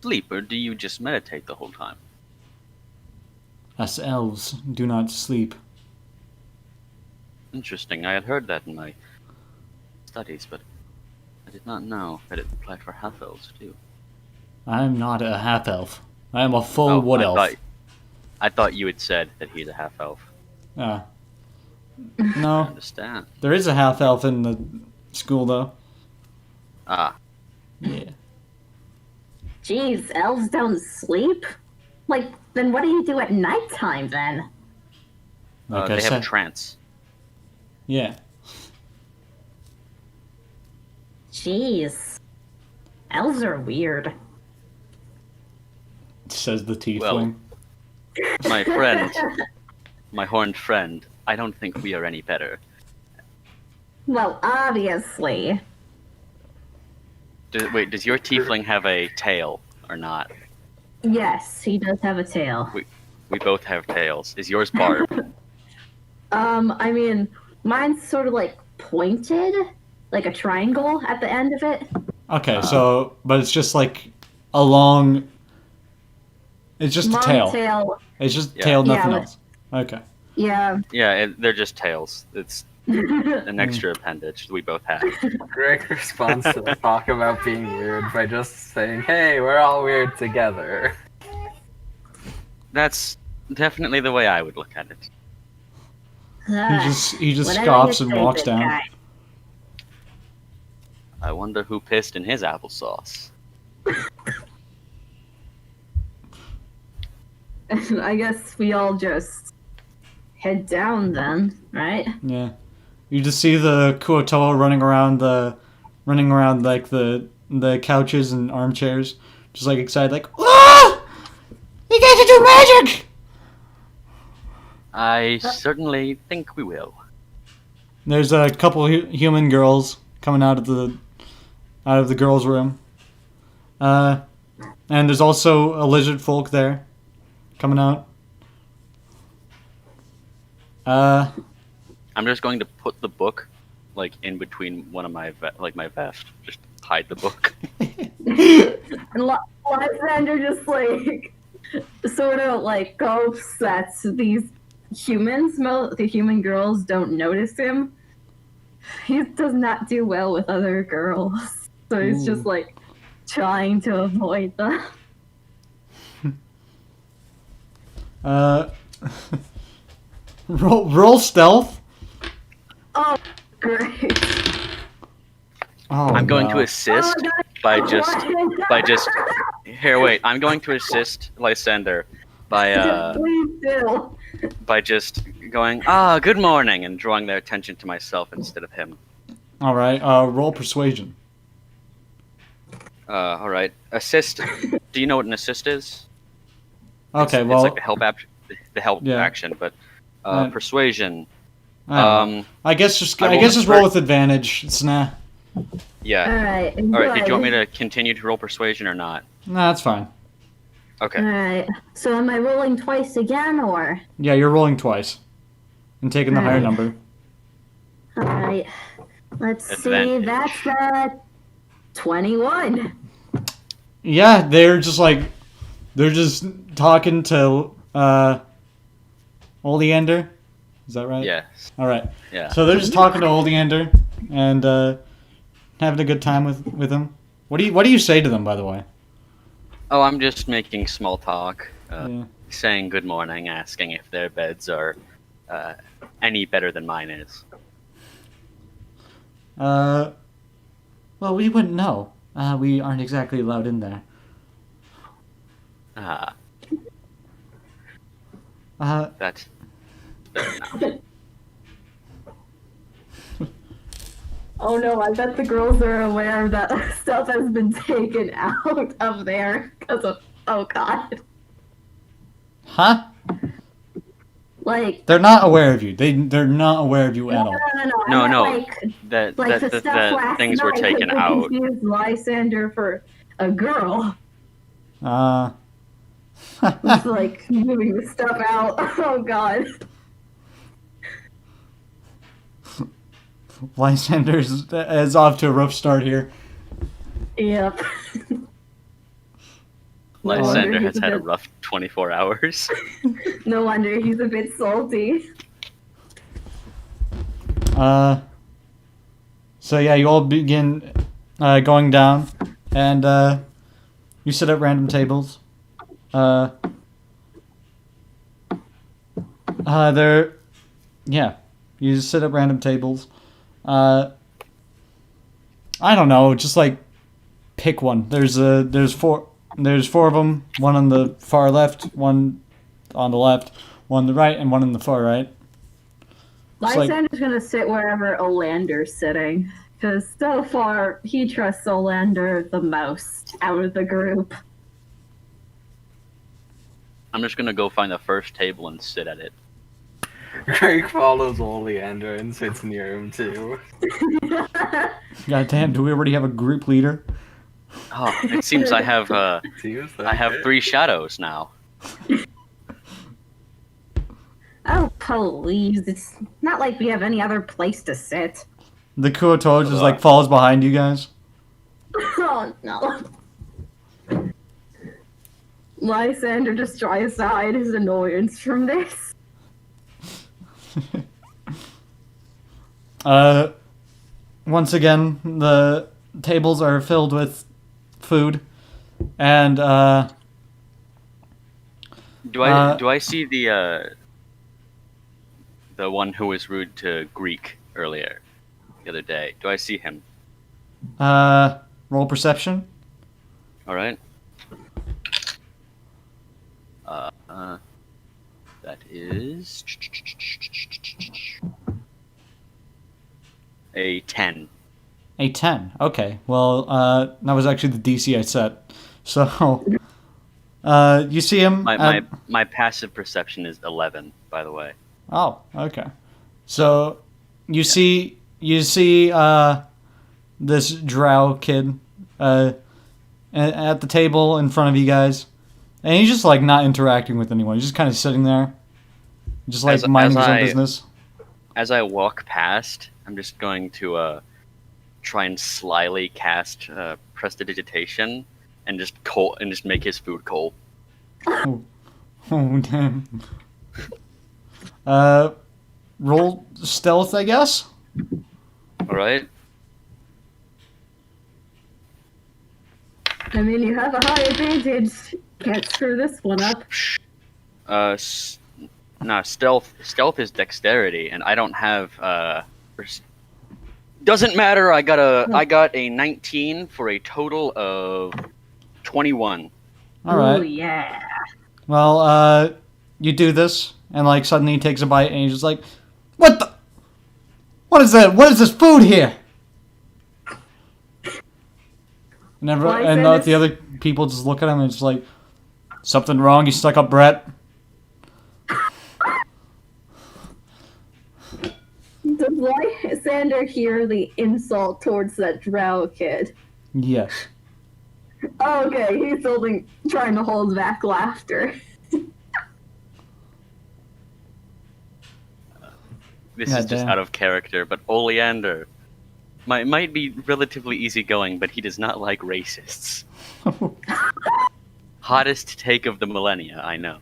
sleep or do you just meditate the whole time? Us elves do not sleep. Interesting. I had heard that in my studies, but I did not know that it applied for half elves too. I am not a half elf. I am a full wood elf. I thought you had said that he's a half elf. I I no, understand. there is a half elf in the school though. Ah, Yeah. Jeez, elves don't sleep? Like, then what do you do at nighttime then? Like I they have a said. trance. Yeah. Jeez. Elves are weird. Says the tiefling. Well, my friend, my horned friend, I don't think we are any better. Well, obviously. Wait, does your tiefling have a tail or not? Yes, he does have a tail. We both have tails. Is yours barbed? I mean, mine's sort of like pointed, like a triangle at the end of it. Okay, so but it's just like a long. It's just Long a tail. tail. It's just Yeah. tail, Yeah, nothing with- else. Okay. Yeah. Yeah, they're just tails. It's an extra appendage we both have. Greg responds to the talk about being weird by just saying, "Hey, we're all weird together." That's definitely the way I would look at it. He just Whatever scoffs you and say, walks big down. guy. I wonder who pissed in his applesauce. I guess we all just head down then, right? Yeah. You just see the Kuotoa running around like the couches and armchairs, just like excited, like, ah! You get to do magic! I certainly think we will. There's a couple human girls coming out of the girls' room. And there's also a lizard folk there coming out. I'm just going to put the book like in between one of my my vest. Just hide the book. And Lysander just like sort of like hopes that these the human girls don't notice him. He does not do well with other girls, so he's just like trying to avoid them. Roll stealth. Oh, great! Oh, I'm going wow. to assist by just here. Wait, I'm going to assist Lysander by Please do. by just going good morning and drawing their attention to myself instead of him. All right. Roll persuasion. All right, assist. Do you know what an assist is? Okay. It's well, like the help Yeah. action, but Right. persuasion. I don't know. I guess just I rolled just a roll thir- with advantage. It's nah. Yeah. Alright. All right. Did you want me to continue to roll persuasion or not? Nah, that's fine. Okay. Alright. So am I rolling twice again, or? Yeah, you're rolling twice and taking the higher Right. number. Alright. Let's see. Advantage. That's 21. Yeah, they're just talking to Oleander. Is that right? Yes. All right. Yeah. So they're just talking to Oleander and having a good time with him. What do you say to them, by the way? Oh, I'm just making small talk, Yeah. saying good morning, asking if their beds are any better than mine is. Well, we wouldn't know. We aren't exactly allowed in there. Ah, that's Oh no, I bet the girls are aware that stuff has been taken out of there because of. Oh god. Huh? Like. They're not aware of you. They're not aware of you at all. No, I meant, no. Like, that like that the that, stuff that last things were night taken that out. confused Lysander for a girl. It's like moving the stuff out. Oh god. Lysander is off to a rough start here. Yep. Lysander he's has a had a bit- rough 24 hours. No wonder he's a bit salty. So yeah, you all begin going down, and you sit at random tables. You just sit at random tables. I don't know, just like pick one. There's four of them. One on the far left, one on the left, one on the right, and one on the far right. It's like- Lysander's gonna sit wherever Olander's sitting, because so far he trusts Olander the most out of the group. I'm just gonna go find the first table and sit at it. Greg follows Oleander and sits near him too. God damn, do we already have a group leader? Oh, it seems I have Seems I have like it. 3 shadows now. Oh, please. It's not like we have any other place to sit. The Kuotoa just like falls behind you guys. Oh, no. Lysander just tries to hide his annoyance from this. Once again, the tables are filled with food, and Do I see the one who was rude to Greek earlier the other day? Do I see him? roll perception. All right. That is a 10. A 10. Okay. Well, that was actually the DC I set. So, you see him. My passive perception is 11, by the way. Oh, okay. So, you see this drow kid at the table in front of you guys, and he's just like not interacting with anyone. He's just kind of sitting there, just like minding his own business. As I walk past, I'm just going to try and slyly cast prestidigitation and just make his food cold. Oh, damn. Roll stealth, I guess. All right. I mean, you have a high advantage. Can't screw this one up. Stealth is dexterity, and I don't have doesn't matter. I got a 19 for a total of 21. All right. Oh yeah. Well, you do this, and like suddenly he takes a bite, and he's just like, "What the? What is that? What is this food here?" And the other people just look at him and it's like, "Something wrong, you stuck up brat?" Does Lysander hear the insult towards that drow kid? Yes. Oh, okay, he's trying to hold back laughter. This is just out of character, but Oleander might be relatively easygoing, but he does not like racists. Hottest take of the millennia, I know.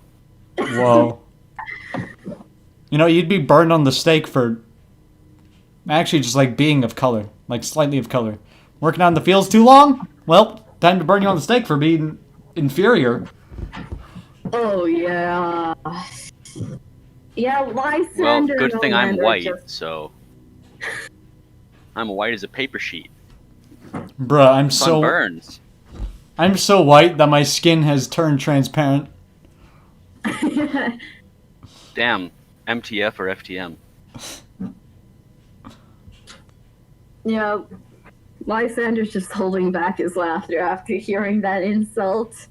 Whoa. You know, you'd be burned on the stake for actually just like being of color, like slightly of color. Working out in the fields too long? Well, time to burn you on the stake for being inferior. Oh, yeah. Yeah, Lysander. Well, good thing I'm white, so I'm white as a paper sheet. Bruh, Burns. I'm so white that my skin has turned transparent. Damn, MTF or FTM. Yeah, Lysander's just holding back his laughter after hearing that insult.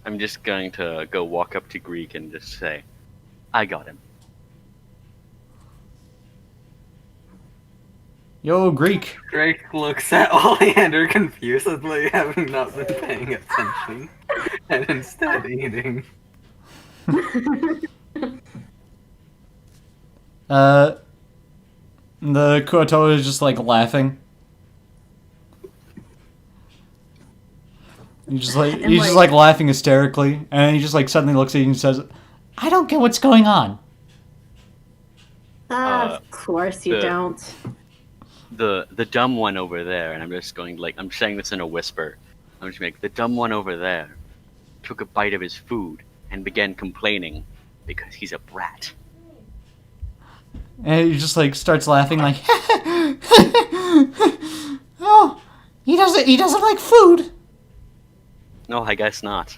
I'm just going to go walk up to Greek and just say, I got him. Yo, Greek. Drake looks at Oleander confusedly, having not been paying attention, and instead eating. The Kuoto is just like laughing. He's just like laughing hysterically, and then he just like suddenly looks at you and says, "I don't get what's going on." Of course you don't. The dumb one over there, and I'm just going like, I'm saying this in a whisper. I'm just like, the dumb one over there took a bite of his food and began complaining because he's a brat. And he just like starts laughing like, "Oh, he doesn't like food." No, I guess not.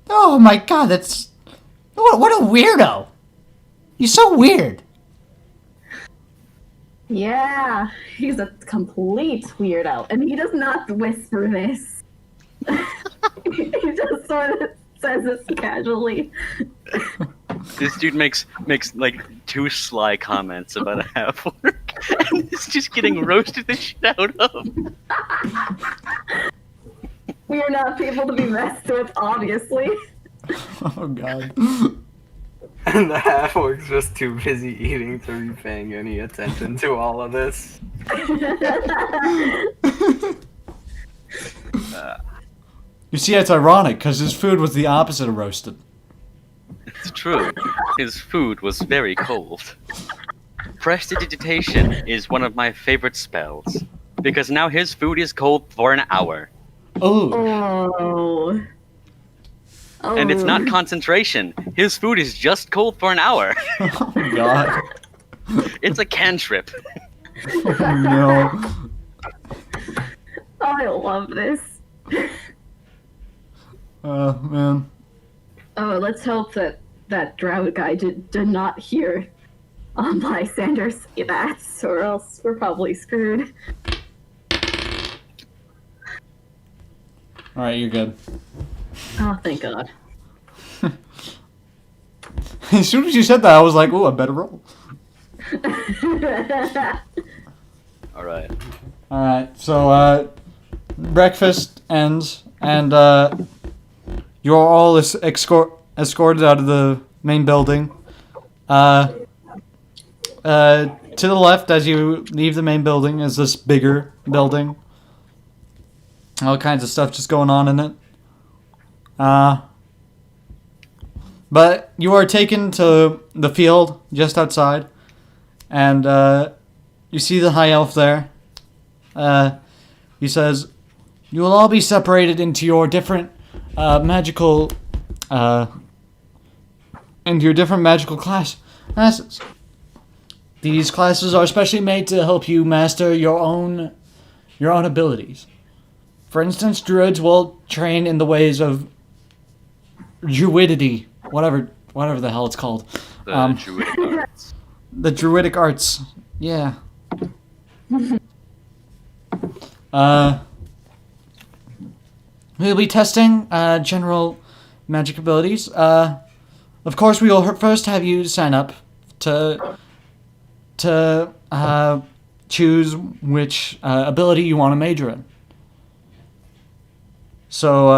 Oh my god, that's what a weirdo. He's so weird. Yeah, he's a complete weirdo, and he does not whisper this. He just sort of says this casually. This dude makes like 2 sly comments about a half-orc, and he's just getting roasted the shit out of. We are not people to be messed with, obviously. "Oh god." And the half-orc's just too busy eating to be paying any attention to all of this. You see, it's ironic because his food was the opposite of roasted. It's true. his food was very cold. Prestidigitation is one of my favorite spells, because now his food is cold for an hour. Oh. Oh. Oh. And it's not concentration. His food is just cold for an hour. Oh God. It's a cantrip. Oh no. I love this. Man. Oh, let's hope that drow guy did not hear Lysander say that, or else we're probably screwed. All right, you're good. Oh, thank God. As soon as you said that, I was like, "Ooh, I better roll." All right. All right, so breakfast ends, and you're all escorted out of the main building. To the left, as you leave the main building, is this bigger building. All kinds of stuff just going on in it. But you are taken to the field just outside, and you see the high elf there. He says, "You will all be separated into your different magical classes. These classes are especially made to help you master your own abilities. For instance, druids will train in the ways of druidity, whatever the hell it's called. The druidic arts. The druidic arts, yeah. We'll be testing general magic abilities. Of course, we will first have you sign up to choose which ability you want to major in. So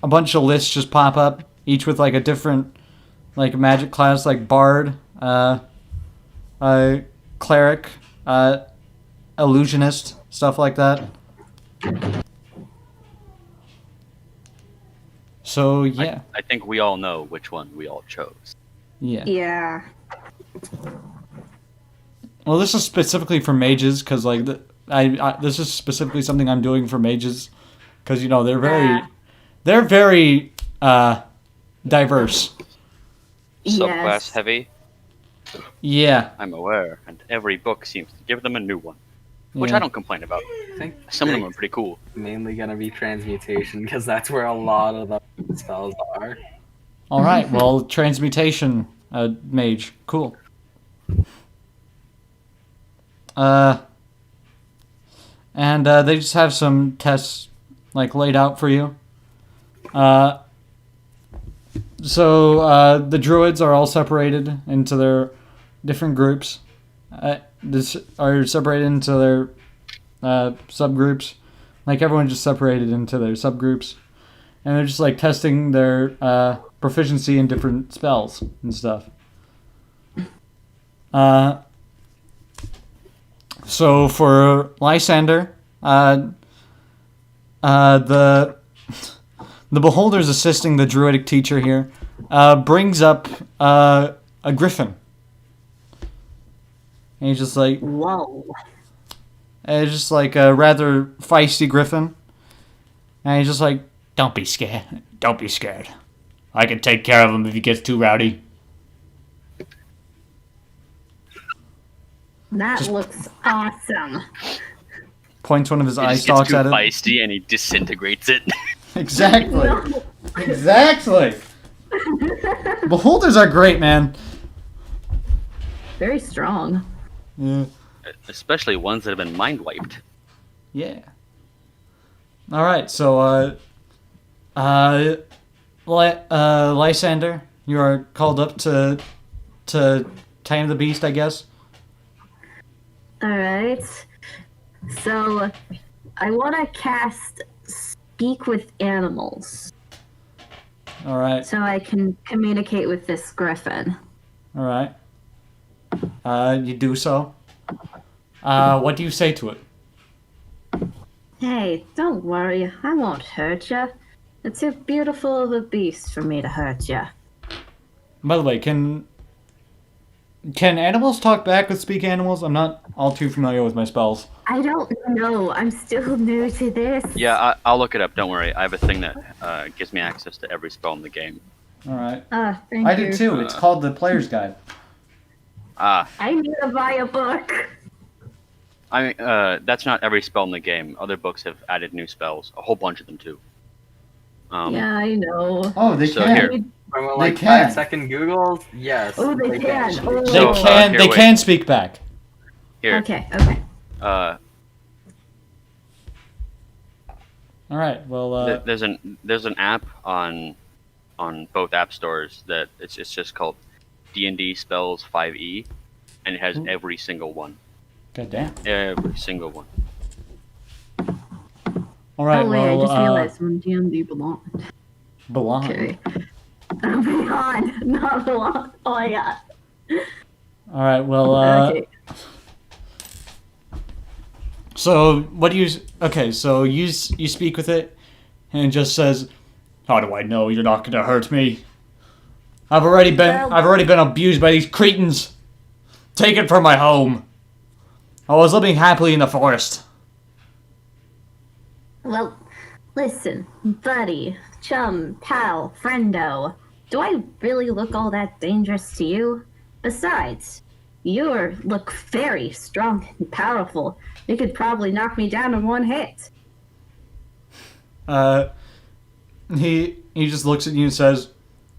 a bunch of lists just pop up, each with like a different like magic class, like bard, cleric, illusionist, stuff like that. So yeah, I think we all know which one we all chose. yeah. Yeah. Well, this is specifically for mages, because like this is specifically something I'm doing for mages, because you know they're very diverse. Subclass heavy, Yeah, I'm aware, and every book seems to give them a new one, which Yeah. I don't complain about. I think Some of them are pretty cool. mainly gonna be transmutation because that's where a lot of the spells are. All right. Well, transmutation mage, cool. And they just have some tests like laid out for you. So the druids are all separated into their different groups. This are separated into their subgroups. Like everyone just separated into their subgroups, and they're just like testing their proficiency in different spells and stuff. So for Lysander, the beholders assisting the druidic teacher here brings up a griffin. And he's just like, Whoa. it's just like a rather feisty griffin. And he's just like, Don't be scared. Don't be scared. I can take care of him if he gets too rowdy. That looks awesome. points one of his He eye just gets stalks too at it. feisty and he disintegrates it. Exactly. Exactly. Beholders are great, man. Very strong. Yeah. Especially ones that have been mind wiped. Yeah. All right, so Lysander, you are called up to tame the beast, I guess. Alright. So, I want to cast Speak with Animals All right. so I can communicate with this griffin. All right. You do so. What do you say to it? Hey, don't worry. I won't hurt you. It's too beautiful of a beast for me to hurt you. By the way, can Can animals talk back with speak animals? I'm not all too familiar with my spells. I don't know. I'm still new to this. Yeah, I'll look it up. Don't worry. I have a thing that gives me access to every spell in the game. All right. Thank I you. do too. It's called the Player's Guide. Ah, I need to buy a book. I mean, that's not every spell in the game. Other books have added new spells, a whole bunch of them too. Yeah, I know. Oh, they So can. here. From They like can. 5-second Googles, yes. Oh, they can. Oh. They So, can. here, They wait. can speak back. Here, Okay. uh, All right. Well, there's an app on both app stores that it's just called D&D Spells 5e, and it has every single one. goddamn. Every single one. All right. Oh wait, I well, just realized when DMD belonged. belong. Okay. Beyond, not belong. Oh my god. All right. Well, Okay. so what do you? Okay. So you speak with it, and it just says, "How do I know you're not going to hurt me? I've already been abused by these cretins. Taken from my home. I was living happily in the forest." Well, listen, buddy, chum, pal, friendo. Do I really look all that dangerous to you? Besides, you look very strong and powerful. You could probably knock me down in one hit. He just looks at you and says,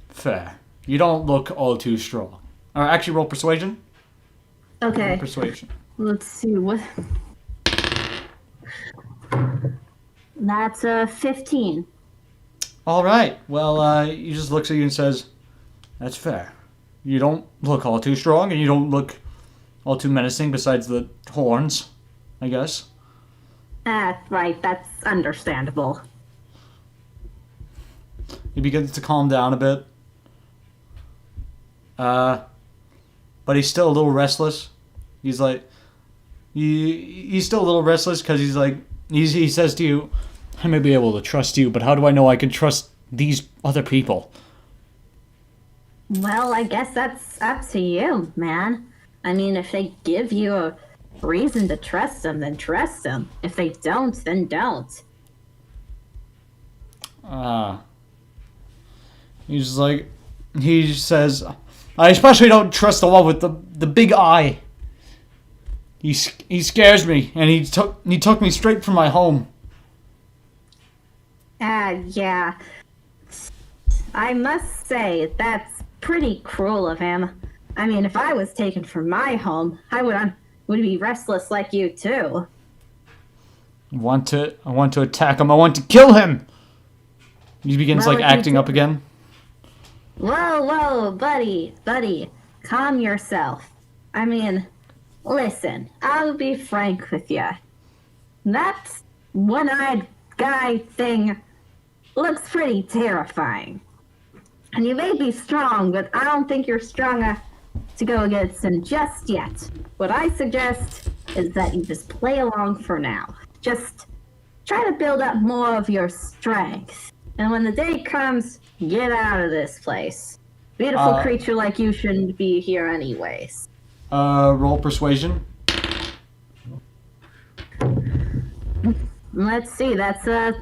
"Fair. You don't look all too strong." Or actually, roll persuasion. Okay, Roll persuasion. let's see what. That's a 15. All right. Well, he just looks at you and says, "That's fair. You don't look all too strong, and you don't look all too menacing. Besides the horns, I guess." Right, that's understandable. He begins to calm down a bit. But he's still a little restless. He's like, he's still a little restless because he's like, he says to you, "I may be able to trust you, but how do I know I can trust these other people?" Well, I guess that's up to you, man. I mean, if they give you a reason to trust them, then trust them. If they don't, then don't. He's just like, he says, "I especially don't trust the one with the big eye. He scares me, and he took me straight from my home." Yeah. I must say, that's pretty cruel of him. I mean, if I was taken from my home, I would be restless like you too. I want to attack him. I want to kill him. He begins Well, like if you acting up do- again. Whoa, buddy, calm yourself. I mean, listen, I'll be frank with you. That one-eyed guy thing looks pretty terrifying. And you may be strong, but I don't think you're strong enough to go against him just yet. What I suggest is that you just play along for now. Just try to build up more of your strength. And when the day comes, get out of this place. Beautiful creature like you shouldn't be here anyways. Roll persuasion. Let's see, that's a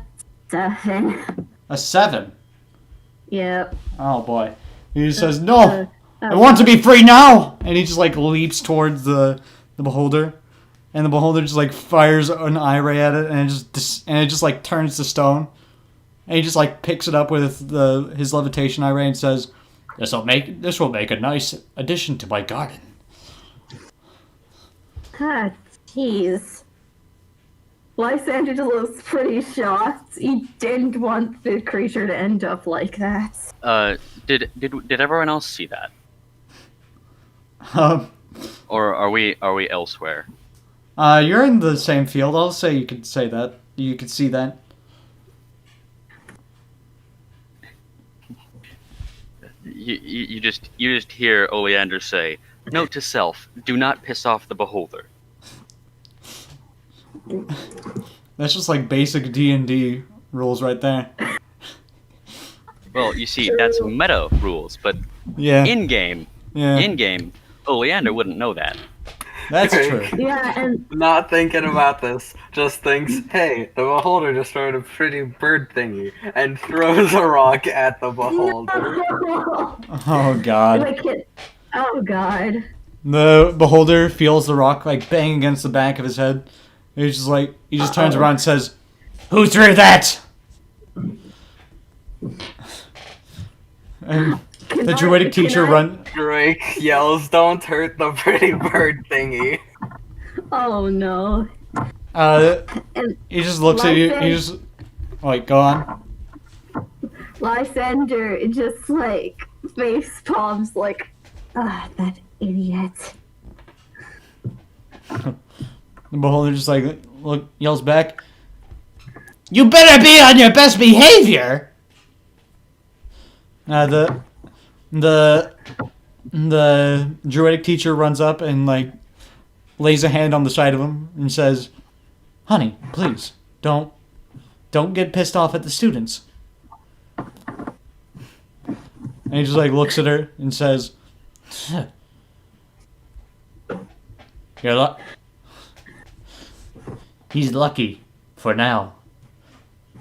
7. A 7. Yep. Oh boy. He just says, "No, I want to be free now!" And he just like leaps towards the beholder, and the beholder just like fires an eye ray at it, and it just like turns to stone. And he just like picks it up with his levitation eye ray and says, This will make a nice addition to my garden." Jeez. Lysander looks pretty shocked. He didn't want the creature to end up like that. Did everyone else see that, Um, or are we elsewhere? you're in the same field. I'll say you could say that. You could see that. You just hear Oleander say, "Note to self: do not piss off the beholder." That's just like basic D&D rules right there. Well, you see, that's meta rules, but Yeah. in game, Yeah. Oleander wouldn't know that. That's true. Yeah, and Not thinking about this, just thinks, hey, the beholder just found a pretty bird thingy, and throws a rock at the beholder. Oh god. Like, oh god. The beholder feels the rock like bang against the back of his head. He's just like he just turns around and says, "Who threw that?" And the druidic teacher run. Drake yells, don't hurt the pretty bird thingy. Oh no. And He just looks at you. He just like go on. Lysander just like face palms like, ah, that idiot. The beholder just like look yells back. You better be on your best behavior. The druidic teacher runs up and like lays a hand on the side of him and says, "Honey, please don't get pissed off at the students." And he just like looks at her and says, "You're he's lucky for now."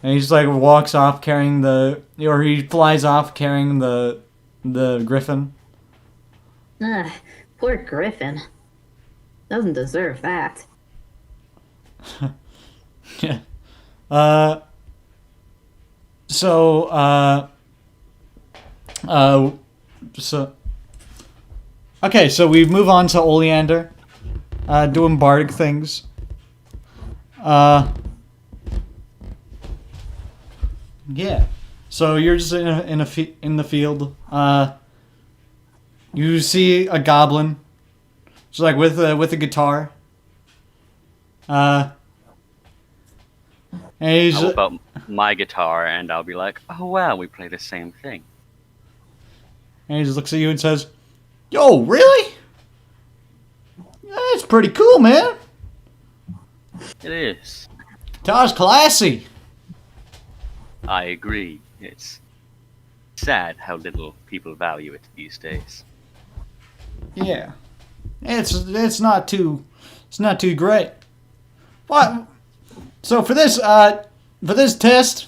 And he just like walks off carrying or he flies off carrying the griffin. Ugh, poor Griffin. Doesn't deserve that. Yeah. Okay, so we move on to Oleander, doing bardic things. Yeah. So you're just in the field. You see a goblin, just like with a guitar. And he's How about my guitar? And I'll be like, oh wow, we play the same thing. And he just looks at you and says, "Yo, really? That's pretty cool, man. It is. Guitar's classy." I agree. It's sad how little people value it these days. Yeah, it's not too great. What? So for this test,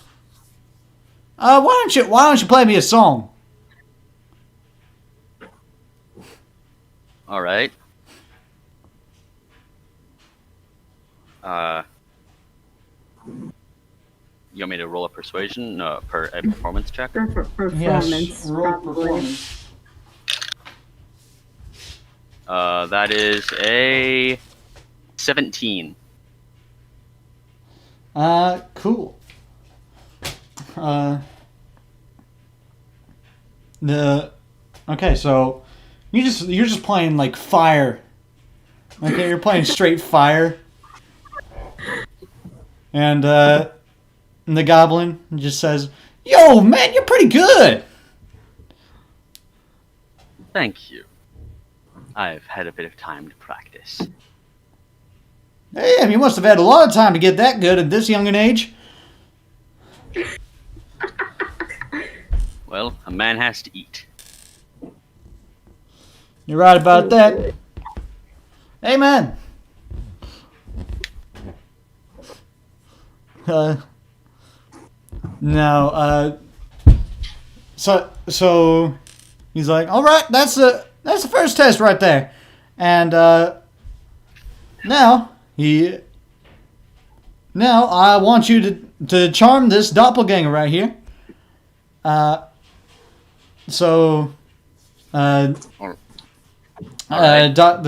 why don't you play me a song? All right. You want me to roll a persuasion? No, a performance check? Performance, probably. That is a 17. Cool. Okay, so you're just playing like fire. Okay, you're playing straight fire. And the goblin just says, "Yo, man, you're pretty good." Thank you. I've had a bit of time to practice. Damn, you must have had a lot of time to get that good at this young an age. Well, a man has to eat. You're right about that. Amen. So he's like, "All right, that's the first test right there," and now I want you to charm this doppelganger right here. The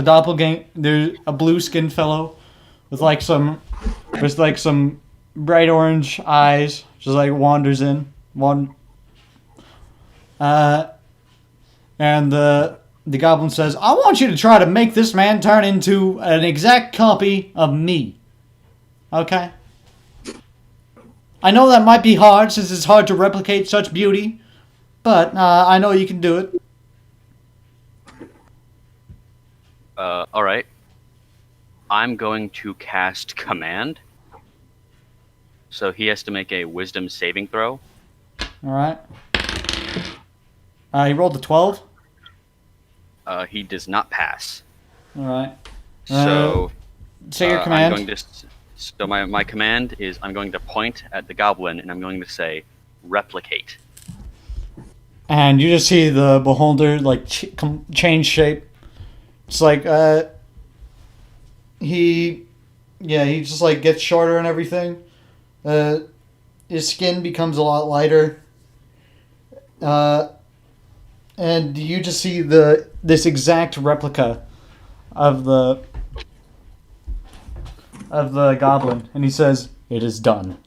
doppelganger, there's a blue-skinned fellow with some bright orange eyes, just like wanders in. And the goblin says, "I want you to try to make this man turn into an exact copy of me." Okay? I know that might be hard, since it's hard to replicate such beauty, but I know you can do it. Alright. I'm going to cast Command. So he has to make a Wisdom saving throw. All right. He rolled a 12. He does not pass. All right. So Say your I'm command. going to. So my command is I'm going to point at the goblin and I'm going to say replicate. And you just see the beholder like change shape. It's like he just like gets shorter and everything. His skin becomes a lot lighter. And you just see this exact replica of the goblin, and he says, "It is done."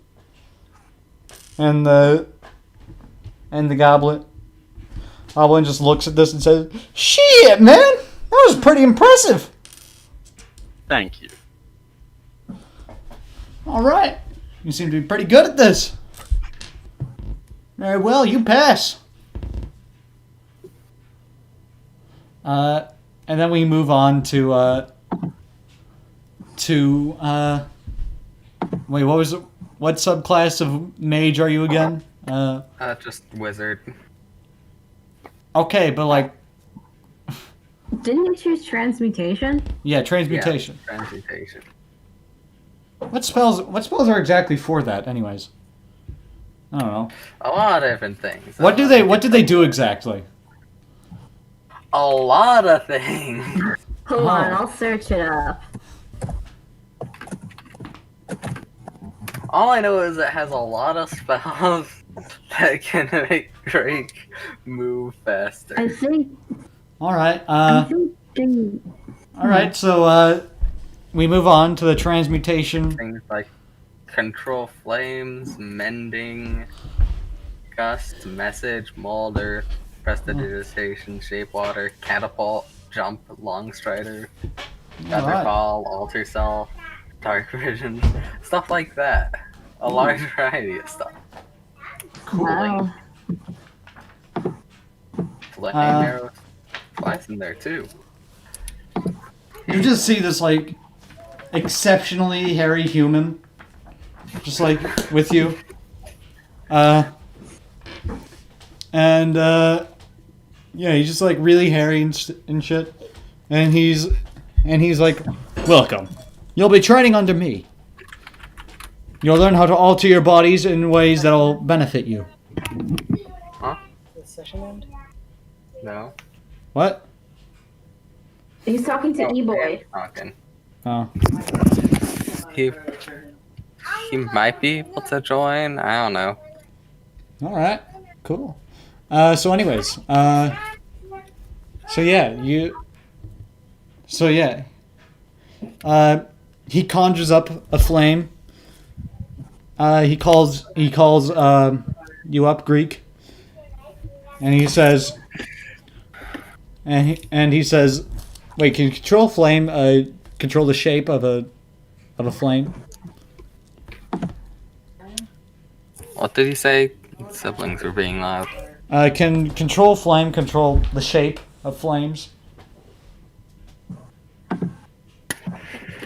And the goblin just looks at this and says, "Shit, man, that was pretty impressive." Thank you. All right, you seem to be pretty good at this. Very well, you pass. And then we move on to wait, what subclass of mage are you again? Just wizard. Okay, but like, Didn't you choose transmutation? yeah, transmutation. Yeah, transmutation. What spells are exactly for that, anyways? I don't know. A lot of different things. What do they do exactly? A lot of things. Hold on, Oh. I'll search it up. All I know is it has a lot of spells that can make Drake move faster. I think. All right. I think they- All right. So we move on to the transmutation. Things like control flames, mending, gust, message, molder, prestidigitation, shape water, catapult, jump, long strider, feather Alright. fall, alter self, dark vision, stuff like that. A large variety of stuff. Cool. Wow. Flame Uh, arrows, flies in there too. You just see this like exceptionally hairy human, just like with you, and yeah, he's just like really hairy and shit, and he's like, "Welcome. You'll be training under me. You'll learn how to alter your bodies in ways that'll benefit you." Huh? The session end? No? What? He's talking to E-Boy. Talking. Oh. He might be able to join. I don't know. All right. Cool. So anyways, so yeah, he conjures up a flame. He calls you up, Greek, and he says, he says, wait, can you control flame? Control the shape of a flame. What did he say? Siblings were being loud. Can control flame control the shape of flames?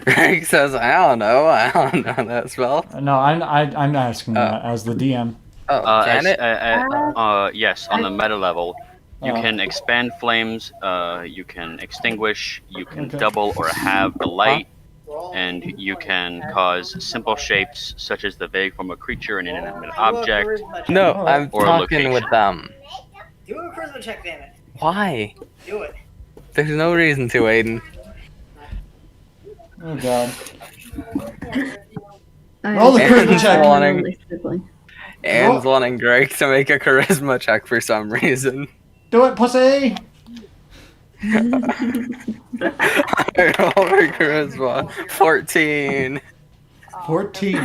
Greg says, I don't know that spell. No, I'm asking that as the DM. Oh, can it? Yes, on the meta level, you Uh. can expand flames, you can extinguish, you can Okay. double or halve the light, and you can cause simple shapes such as the vague form of creature and inanimate object. No, Oh, I'm or talking with them. Do a charisma check, damn it. Why? Do it. There's no reason to, Aiden. Oh god. I Roll the am charisma check. my sibling. Anne's wanting Greg to make a charisma check for some reason. Do it, pussy! I roll for charisma. 14. 14.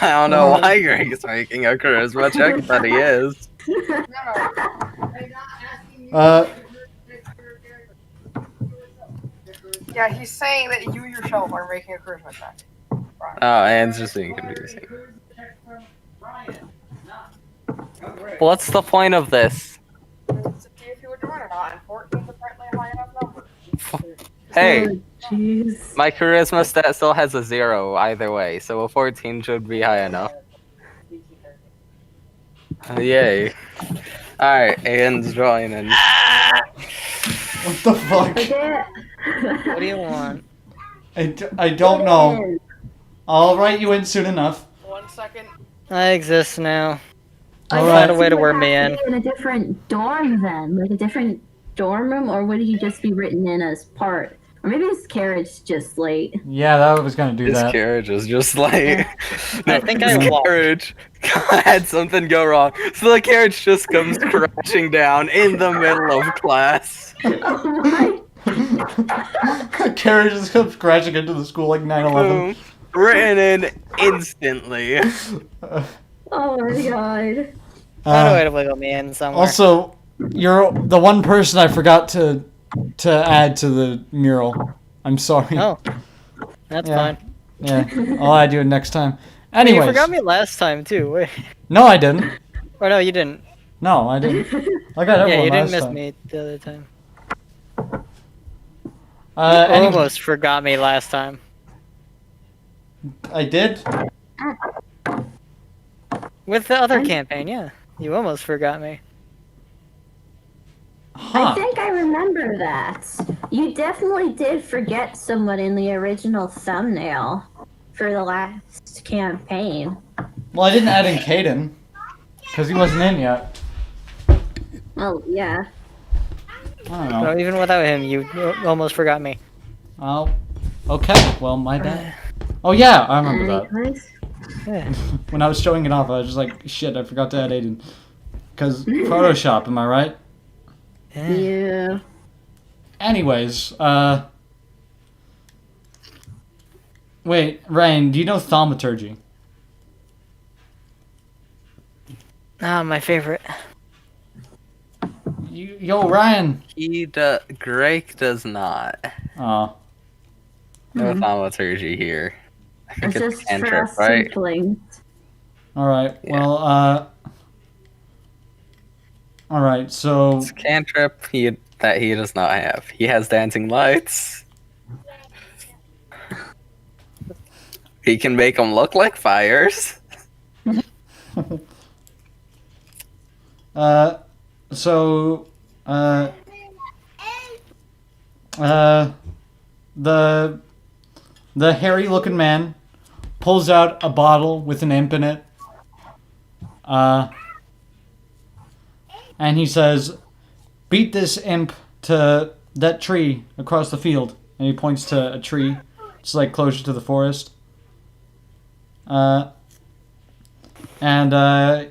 I don't know why Greg's making a charisma check, but he is. Yeah, he's saying that you yourself are making a charisma check. Oh, Anne's just being confusing. What's the point of this? To see if you would join or not, and 14 is apparently a high enough number. Hey, Oh, jeez. my charisma stat still has a 0 either way, so a 14 should be high enough. Yay. Alright, Ian's joining. What the fuck? Okay. What do you want? I don't know. I'll write you in soon enough. 1 second. I exist now. I Alright. guess Find a way you to would worm have me to in. be in a different dorm then, like a different dorm room, or would he just be written in as part? Or maybe his carriage just late. Yeah, that was gonna do His that. carriage is just like. I think his I walked. carriage had something go wrong, so the carriage just comes crashing down in the middle of class. Oh my! Carriage just comes crashing into the school like 9/11. Boom. Written in instantly. Oh my god! Find a way Uh, to wiggle me in somewhere. also, you're the one person I forgot to add to the mural. I'm sorry. Oh, that's Yeah. fine. Yeah, I'll add you next time. You Anyways, forgot me last time too. Wait. no, I didn't. Or no, you didn't. No, I didn't. I got everyone Yeah, you didn't last miss time. me the other time. Any- Almost forgot me last time. I did. With the other campaign, yeah. You almost forgot me. Huh. I think I remember that. You definitely did forget someone in the original thumbnail for the last campaign. Well, I didn't add in Caden because he wasn't in yet. Oh yeah. I don't know. No, even without him, you almost forgot me. Oh, okay. Well, my bad. Oh yeah, I remember that. Anyways. Yeah. When I was showing it off, I was just like, shit, I forgot to add Aiden. Because Photoshop, am I right? Yeah. Anyways, wait, Ryan, do you know thaumaturgy? Ah, my favorite. Yo, Ryan. Greg does not. Oh, No thaumaturgy here. I think It's it's just cantrip, for us right? siblings. all right. Yeah. Well, all right. So, It's cantrip that he does not have. He has dancing lights. He can make them look like fires. so, the hairy-looking man pulls out a bottle with an imp in it. And he says, "Beat this imp to that tree across the field." And he points to a tree, just like closer to the forest. And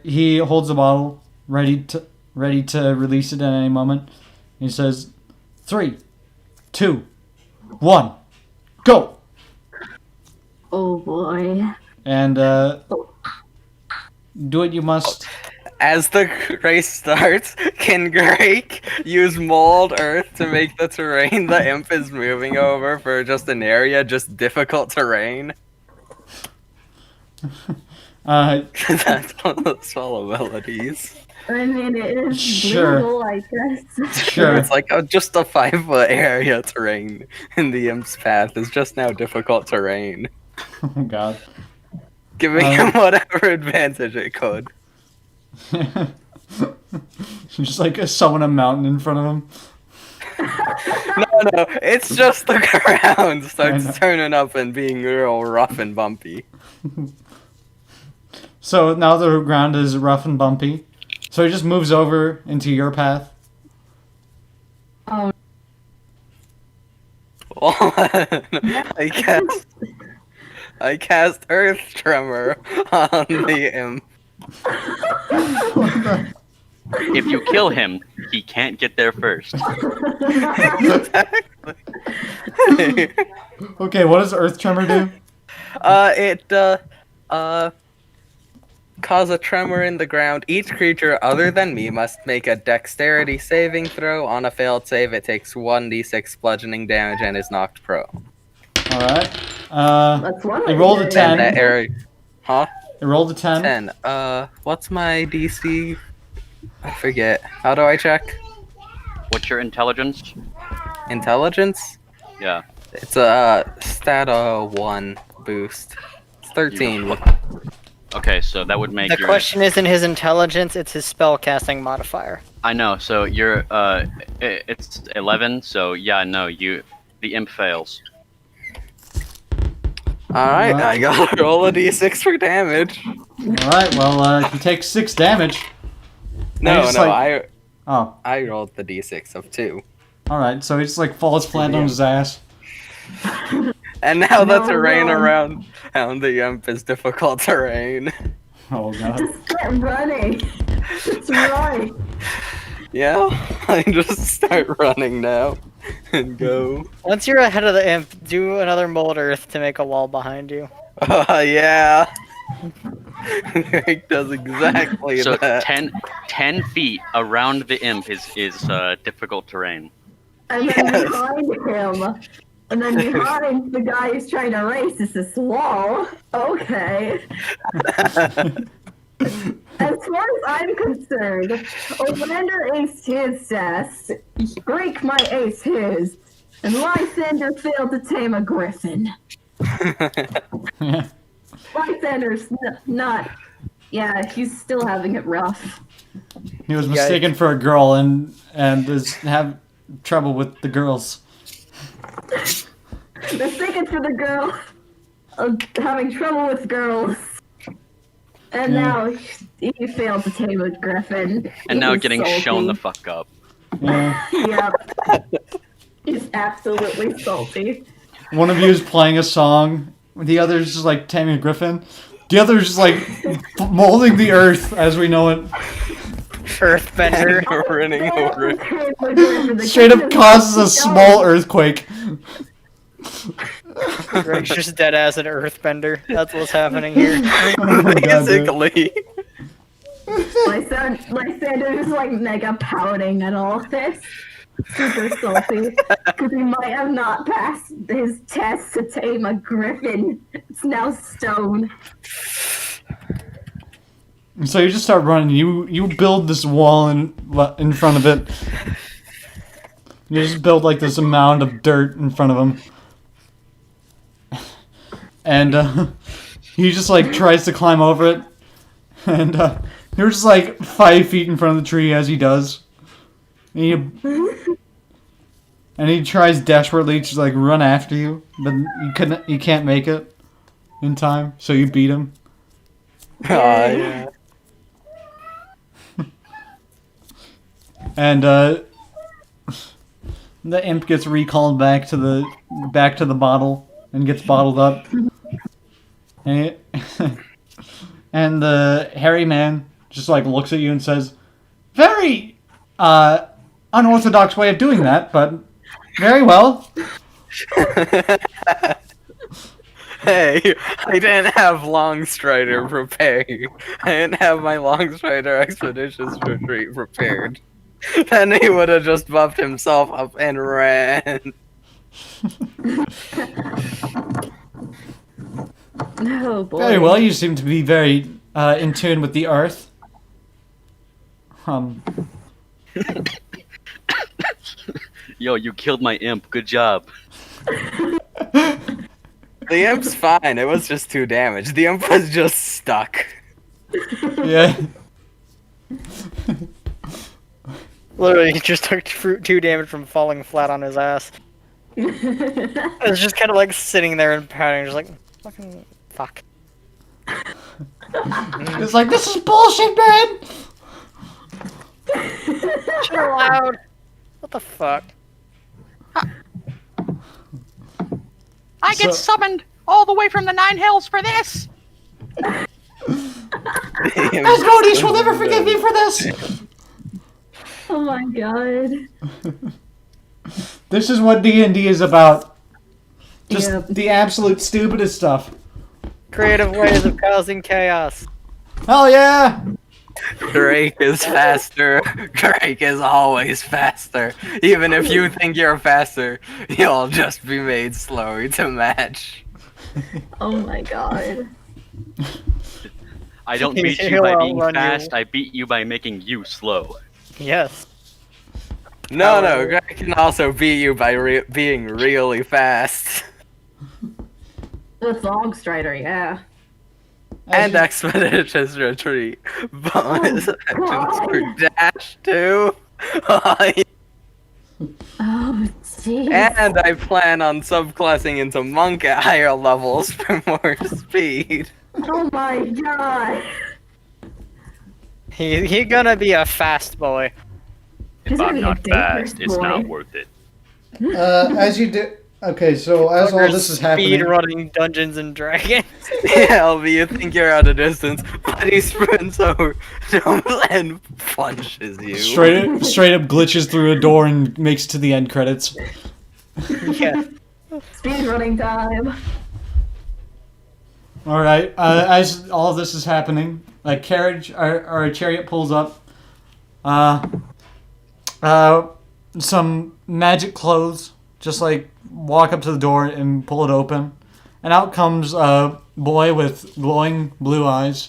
he holds the bottle, ready to release it at any moment. He says, 3, 2, 1, go! Oh boy. And do what you must. As the race starts, can Greg use mold earth to make the terrain the imp is moving over for just an area just difficult terrain? That's one of the spell abilities. I mean, it is Sure. doable, I guess. Sure. It's like just a 5-foot area terrain in the imp's path is just now difficult terrain, Oh god. giving him whatever advantage it could. Just like summon a mountain in front of him. No, it's just the ground I starts know. turning up and being real rough and bumpy. So now the ground is rough and bumpy. So he just moves over into your path. Oh, I cast Earth Tremor on the imp. If you kill him, he can't get there first. Exactly. Okay, what does Earth Tremor do? It cause a tremor in the ground. Each creature other than me must make a dexterity saving throw. On a failed save, it takes 1d6 bludgeoning damage and is knocked prone. Alright. that's one I way to rolled do a it. 10. And that area, huh? I rolled a 10. 10. What's my DC? I forget. How do I check? What's your intelligence? Intelligence? Yeah. It's a stat 1 boost. It's 13 with Okay, so that would make The your... question isn't his intelligence, it's his spellcasting modifier. I know, so you're, it's 11, so yeah, no, the imp fails. Alright, I gotta roll a d6 for damage. Alright, well, he takes 6 damage. No, just, no, like- Oh, I rolled the d6 of 2. alright, so he just like falls flat on his ass. And now the No, terrain no. around the imp is difficult terrain. Oh god. Get running. It's right. Yeah, I just start running now and go. Once you're ahead of the imp, do another mold earth to make a wall behind you. Yeah. It does exactly So that. 10 feet around the imp is difficult terrain. And then Yes. behind him. And then behind the guy who's trying to race is this wall. Okay. As far as I'm concerned, Olander aced his test, Greek might ace his, and Lysander failed to tame a griffin. Lysander's not. Yeah, he's still having it rough. He was mistaken for a girl and is have trouble with the girls. Mistaken for the girl, having trouble with girls. And now he failed to tame a griffin. And now He's getting shown the salty. fuck up. Yeah. Yep. He's absolutely salty. One of you is playing a song, the other's just like taming a griffin. The other's just like molding the earth as we know it. Earthbender. Running over it. Straight up causes a small earthquake. Greg's just dead as an earthbender. That's what's happening here. Oh my god, dude. Basically. Lysander is like mega pouting at all this. Super salty. Because he might have not passed his test to tame a griffin. It's now stone. So you just start running. You build this wall in front of it. You just build like this mound of dirt in front of him. And he just like tries to climb over it. And you're just like 5 feet in front of the tree as he does. And he tries desperately to like run after you, but you can't make it in time, so you beat him. Yeah. And the imp gets recalled back to the bottle and gets bottled up. And, and the hairy man just like looks at you and says, "Very unorthodox way of doing that, but very well." Hey, I didn't have Longstrider prepared. I didn't have my Longstrider Expeditions Retreat prepared. Then he would have just buffed himself up and ran. Oh boy. Very well. You seem to be very in tune with the earth. Yo, you killed my imp. Good job. The imp's fine, it was just 2 damage. The imp was just stuck. Yeah. Literally, he just took 2 damage from falling flat on his ass. It was just kind of like sitting there and pouting, just like, fucking fuck. It's like, this is bullshit, man. Chill out. What the fuck? I get So- summoned all the way from the Nine Hills for this. Asmodeus will never forgive me for this. Oh my god. This is what D&D is about. Just Yep. the absolute stupidest stuff. Creative ways of causing chaos. Hell yeah! Drake is faster. Drake is always faster. Even if you think you're faster, you'll just be made slower to match. Oh my god. I don't He'll beat you by being outrun you. fast, I beat you by making you slow. Yes. No, Drake can also beat you by being really fast. With Longstrider, yeah. And expeditious retreat. Bonus actions for dash too. Oh, jeez. And I plan on subclassing into monk at higher levels for more speed. Oh my god. He gonna be a fast boy. If He's gonna I'm be a not dangerous fast, it's boy. not worth it. As you do. Okay, so as all this is happening. Speed running Dungeons and Dragons. Yeah, Elby, you think you're at a distance, but he sprints over and punches you. Straight up glitches through a door and makes it to the end credits. Yeah. Speed running time. All right. As all of this is happening, a carriage or a chariot pulls up. Some magic clothes just like walk up to the door and pull it open, and out comes a boy with glowing blue eyes.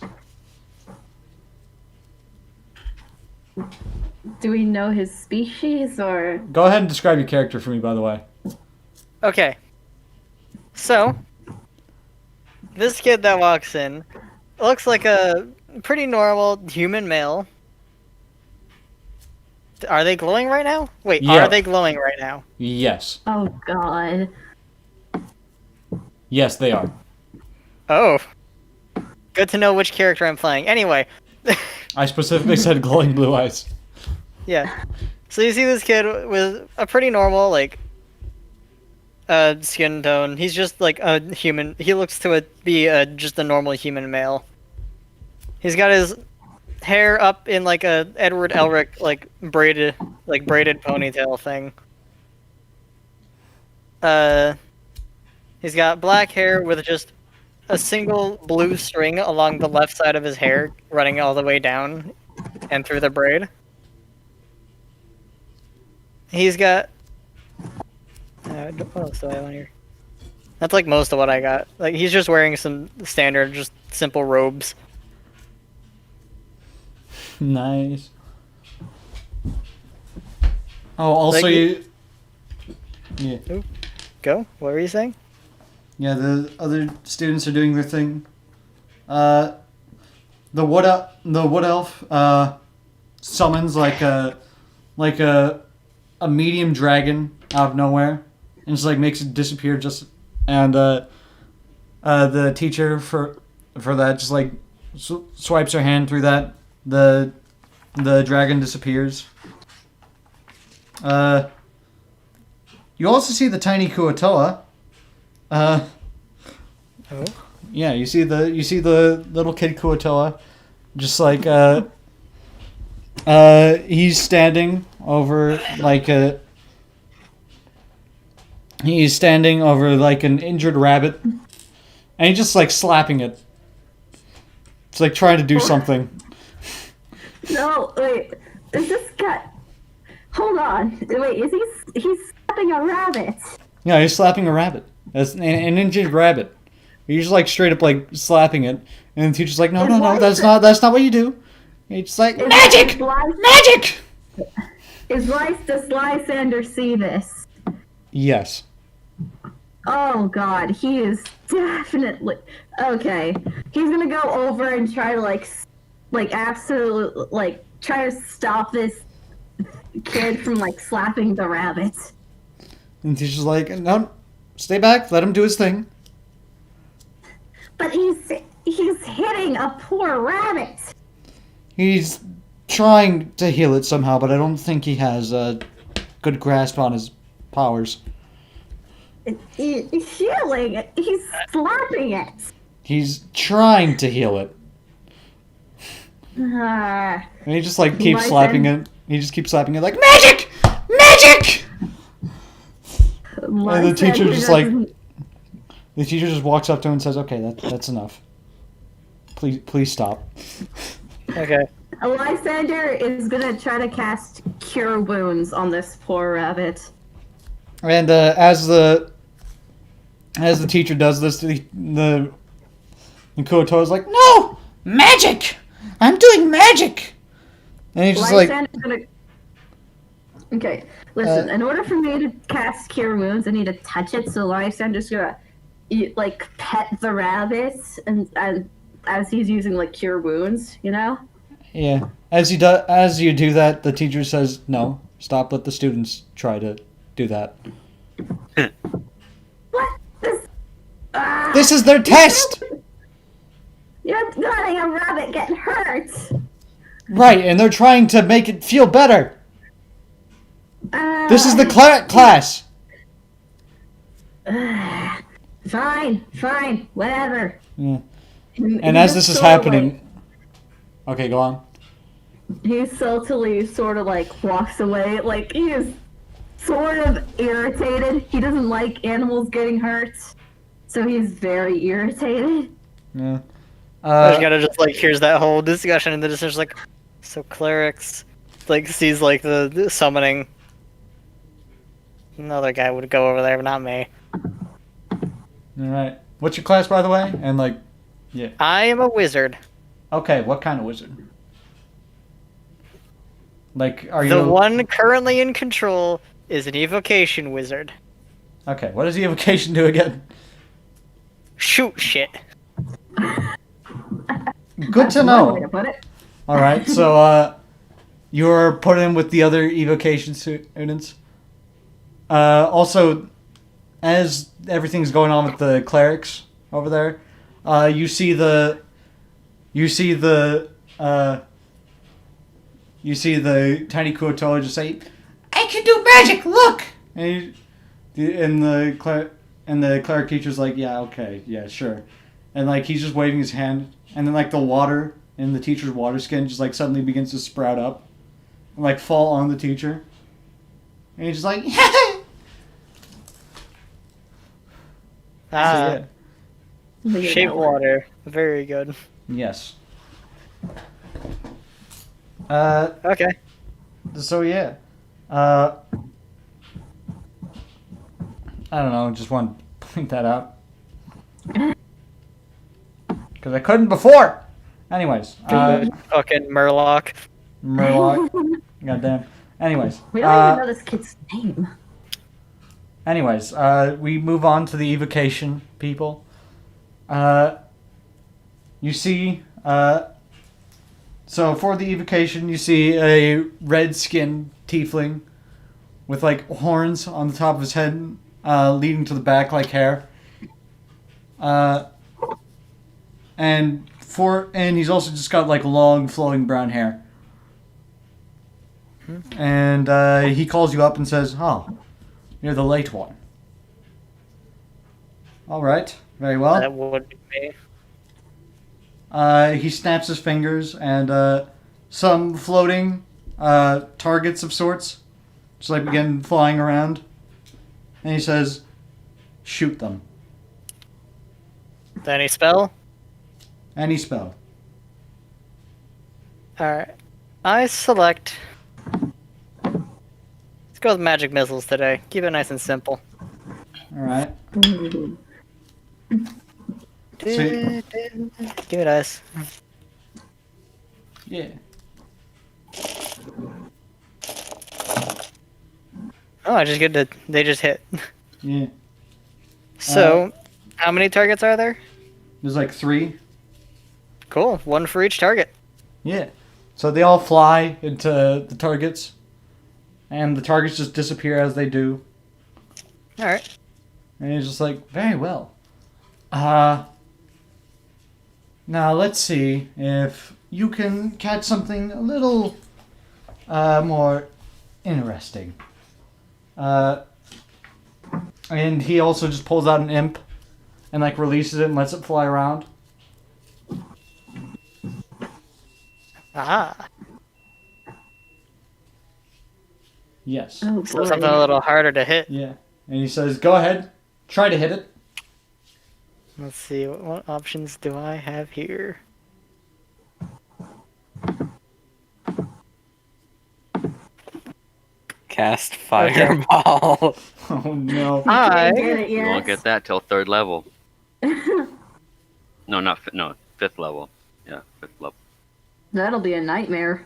Do we know his species or? Go ahead and describe your character for me, by the way. Okay. So, this kid that walks in looks like a pretty normal human male. Are they glowing right now? Wait, Yeah. are they glowing right now? Yes. Oh god. Yes, they are. Oh. Good to know which character I'm playing. Anyway. I specifically said glowing blue eyes. Yeah. So you see this kid with a pretty normal, like, skin tone. He's just like a human. He looks to be just a normal human male. He's got his hair up in like a Edward Elric braided ponytail thing. He's got black hair with just a single blue string along the left side of his hair running all the way down and through the braid. He's got what else do I have on here? That's like most of what I got. Like he's just wearing some standard, just simple robes. Nice. Oh, also Like, Yeah. Go. What were you saying? Yeah, the other students are doing their thing. The wood elf summons like a medium dragon out of nowhere and just like makes it disappear and the teacher for that just like swipes her hand through that. The dragon disappears. You also see the tiny Kuatoa. Oh. Yeah, you see the little kid Kuatoa, just like he's standing over an injured rabbit, and he's just like slapping it. It's like trying to do something. No, wait. Is this guy? Hold on. Wait, he's slapping a rabbit? Yeah, he's slapping a rabbit. That's an injured rabbit. He's just like straight up like slapping it, and the teacher's like, no, that's not what you do. And he's just like, magic, magic. Does Lysander see this? Yes. Oh god, he is definitely okay. He's gonna go over and try to absolutely try to stop this kid from slapping the rabbit. And the teacher's like, no, stay back, let him do his thing. But he's hitting a poor rabbit. He's trying to heal it somehow, but I don't think he has a good grasp on his powers. He's healing it. He's slapping it. He's trying to heal it. And he just keeps slapping it. He just keeps slapping it like, magic! Magic! And the teacher just walks up to him and says, okay, that's enough. Please stop. Okay. Lysander is gonna try to cast Cure Wounds on this poor rabbit. And as the teacher does this, the Kuoto's like, no! Magic! I'm doing magic! And he's just Lysander's Okay, listen, in order for me to cast Cure Wounds, I need to touch it, so Lysander's gonna pet the rabbit, and as he's using like cure wounds, you know. Yeah. As you do that, the teacher says, "No, stop. Let the students try to do that. What? This is their test." You're letting a rabbit get hurt. Right, and they're trying to make it feel better. This is the class. Fine, whatever. Yeah. And And as this is happening, okay, go on. He sultily sort of like walks away, like he is sort of irritated. He doesn't like animals getting hurt, so he's very irritated. Yeah. I just gotta just like here's that whole discussion, and then it's just like, so clerics, like sees like the summoning. Another guy would go over there, but not me. All right. What's your class, by the way? And like, yeah. I am a wizard. Okay, what kind of wizard? Like, are you The one currently in control is an evocation wizard. Okay? What does the evocation do again? Shoot shit. Good to One way to know. put it. All right, so you're put in with the other evocation students. Also, as everything's going on with the clerics over there, you see the tiny Kuotoa just say, "I can do magic. Look!" And the cleric teacher's like, "Yeah, okay, yeah, sure," and like he's just waving his hand, and then like the water in the teacher's water skin just like suddenly begins to sprout up, and like fall on the teacher, and he's just like, Ah, So, yeah. shape water. Very good. Yes. Okay. So yeah, I don't know. Just want to point that out because I couldn't before. Anyways, Fucking Murloc. Murloc. Goddamn. Anyways, We don't even know this kid's name. anyways, we move on to the evocation people. You see, so for the evocation, you see a red-skinned tiefling with like horns on the top of his head, leading to the back like hair. And he's also just got like long flowing brown hair. And he calls you up and says, "Oh, you're the late one." All right, very well. That would be me. He snaps his fingers, and some floating targets of sorts just like begin flying around. And he says, "Shoot them." Any spell? Any spell. Alright. I select. Let's go with magic missiles today. Keep it nice and simple. All right. See- Give it ice. Yeah. Oh, I just get to. They just hit. Yeah. So, how many targets are there? There's like 3. Cool. One for each target. Yeah. So they all fly into the targets, and the targets just disappear as they do. Alright. And he's just like, "Very well. Now let's see if you can catch something a little more interesting." And he also just pulls out an imp and like releases it and lets it fly around. Ah. Yes. Oh, So something a little harder to hit. Yeah. And he says, "Go ahead, try to hit it." Let's see. What options do I have here? Cast fireball. Oh no. I Get it, You won't yes. get that till 3rd level. No, 5th level. Yeah, 5th level. That'll be a nightmare.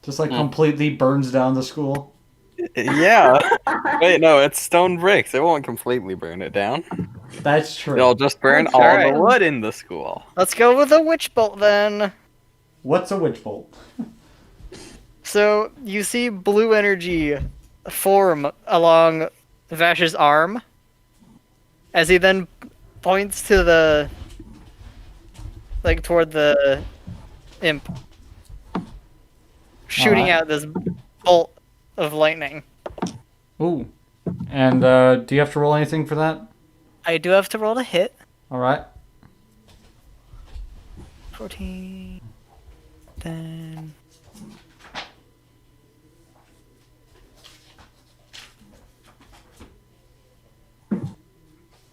Just like completely burns down the school. Yeah. Wait, no, it's stone bricks. It won't completely burn it down. That's true. It'll just burn That's all right. the wood in the school. Let's go with a witch bolt then. What's a witch bolt? So you see blue energy form along Vash's arm as he then points to the toward the imp, shooting Alright. out this bolt of lightning. Ooh. And do you have to roll anything for that? I do have to roll to hit. All right. 14. Then.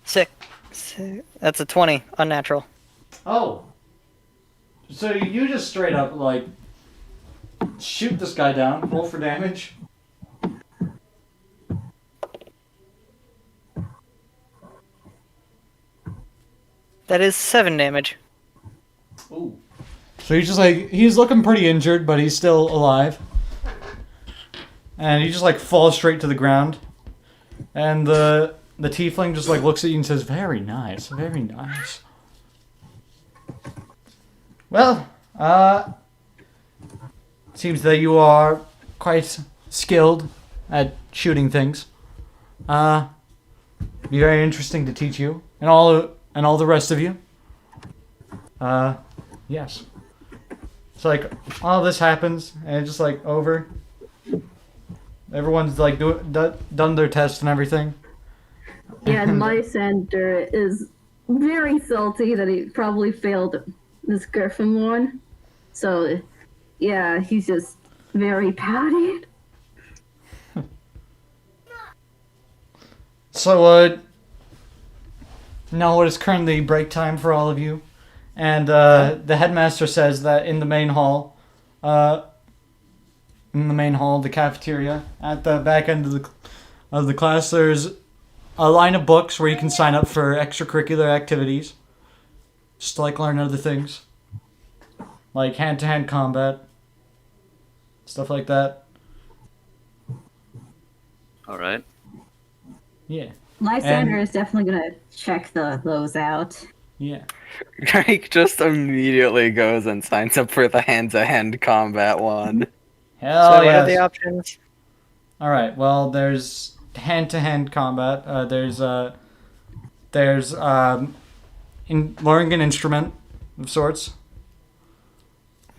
Six. That's a 20. Unnatural. Oh. So you just straight up like shoot this guy down, roll for damage. That is 7 damage. Ooh. So he's just like he's looking pretty injured, but he's still alive. And he just like falls straight to the ground. And the tiefling just like looks at you and says, "Very nice, very nice." Well, seems that you are quite skilled at shooting things. Be very interesting to teach you and all the rest of you. Yes. So like all this happens and it's just like over. Everyone's like done their test and everything. Yeah, and Lysander is very salty that he probably failed this Griffin one. So, yeah, he's just very pouty. So, now it is currently break time for all of you. And the headmaster says that in the main hall, the cafeteria, at the back end of the class, there's a line of books where you can sign up for extracurricular activities. Just to, like, learn other things. Like hand-to-hand combat. Stuff like that. Alright. Yeah. Lysander And- is definitely gonna check those out. Yeah. Drake just immediately goes and signs up for the hand-to-hand combat one. Hell So what are the yes. options? Alright, well, there's hand-to-hand combat. There's learning an instrument of sorts.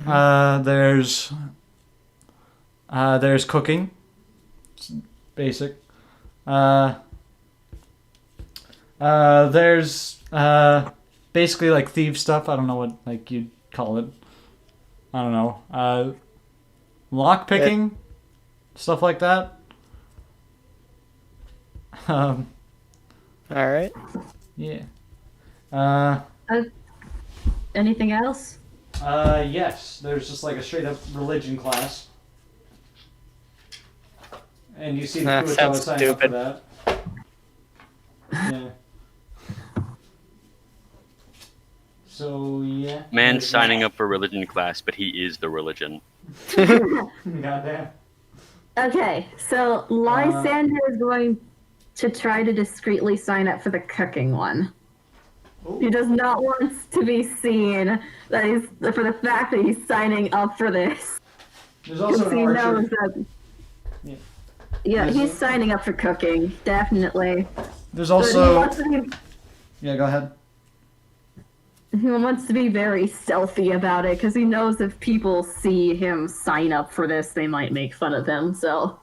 There's cooking. It's basic. There's basically like thief stuff. I don't know what like you'd call it. I don't know. Lock picking, stuff like that. All right. Yeah. Anything else? Yes. There's just like a straight up religion class. And you see the That Kuotawa sounds sign up for stupid. that. Yeah. So, yeah. Man signing up for religion class, but he is the religion. Goddamn. Okay, so Lysander is going to try to discreetly sign up for the cooking one. He does not want to be seen that he's for the fact that he's signing up for this. There's also Because an he knows archer. that. Yeah. Yeah, There's he's a- signing up for cooking, definitely. There's But also. he Yeah, go ahead. wants to be very stealthy about it because he knows if people see him sign up for this, they might make fun of him. So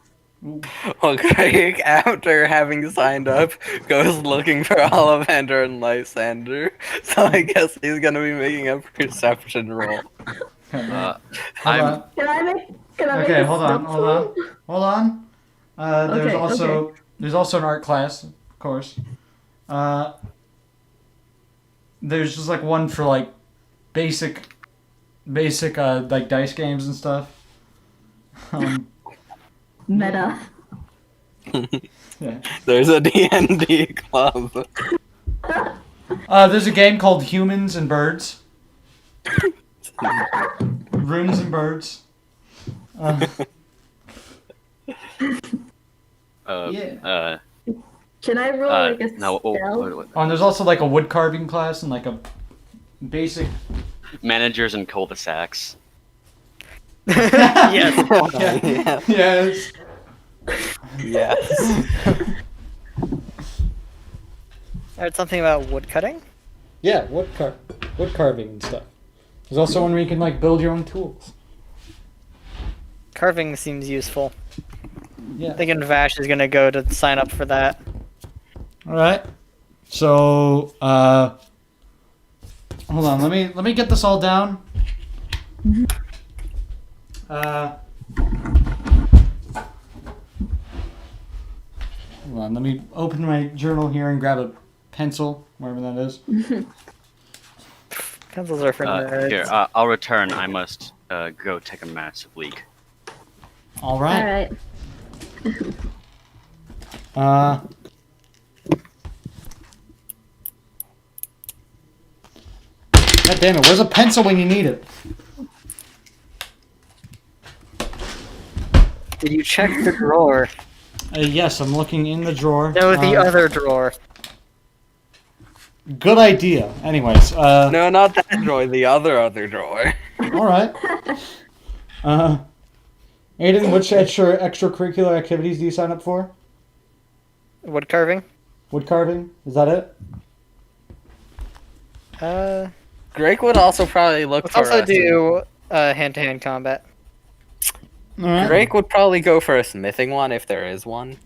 Well, Craig, after having signed up, goes looking for Ollivander and Lysander. So I guess he's gonna be making a perception roll. Hold I'm- on. can I make? Okay, a hold on, stealth hold on. roll? Hold on. There's also an art class, of course. There's just like one for like basic like dice games and stuff. Meta. Yeah. There's a D&D club. There's a game called Humans and Birds. Rooms and Birds. Yeah. Can I roll like a No. spell? Oh, and there's also like a wood carving class and like a basic. Managers and cul-de-sacs. Yes. Yes. Yes. I heard something about wood cutting. Yeah, wood carving and stuff. There's also one where you can like build your own tools. Carving seems useful. Yeah. I think Vash is gonna go to sign up for that. All right. So, hold on. Let me get this all down. Hold on. Let me open my journal here and grab a pencil, wherever that is. Pencils are for nerds. Here, I'll return. I must go take a massive leak. All right. Alright. God damn it! Where's a pencil when you need it? Did you check the drawer? Yes, I'm looking in the drawer. No, the other drawer. Good idea. Anyways, No, not that drawer. The other drawer. all right. Aiden, which extracurricular activities do you sign up for? Wood carving? Wood carving? Is that it? Greg would also probably look Let's for also us. do hand-to-hand combat. All right. Drake would probably go for a smithing one if there is one.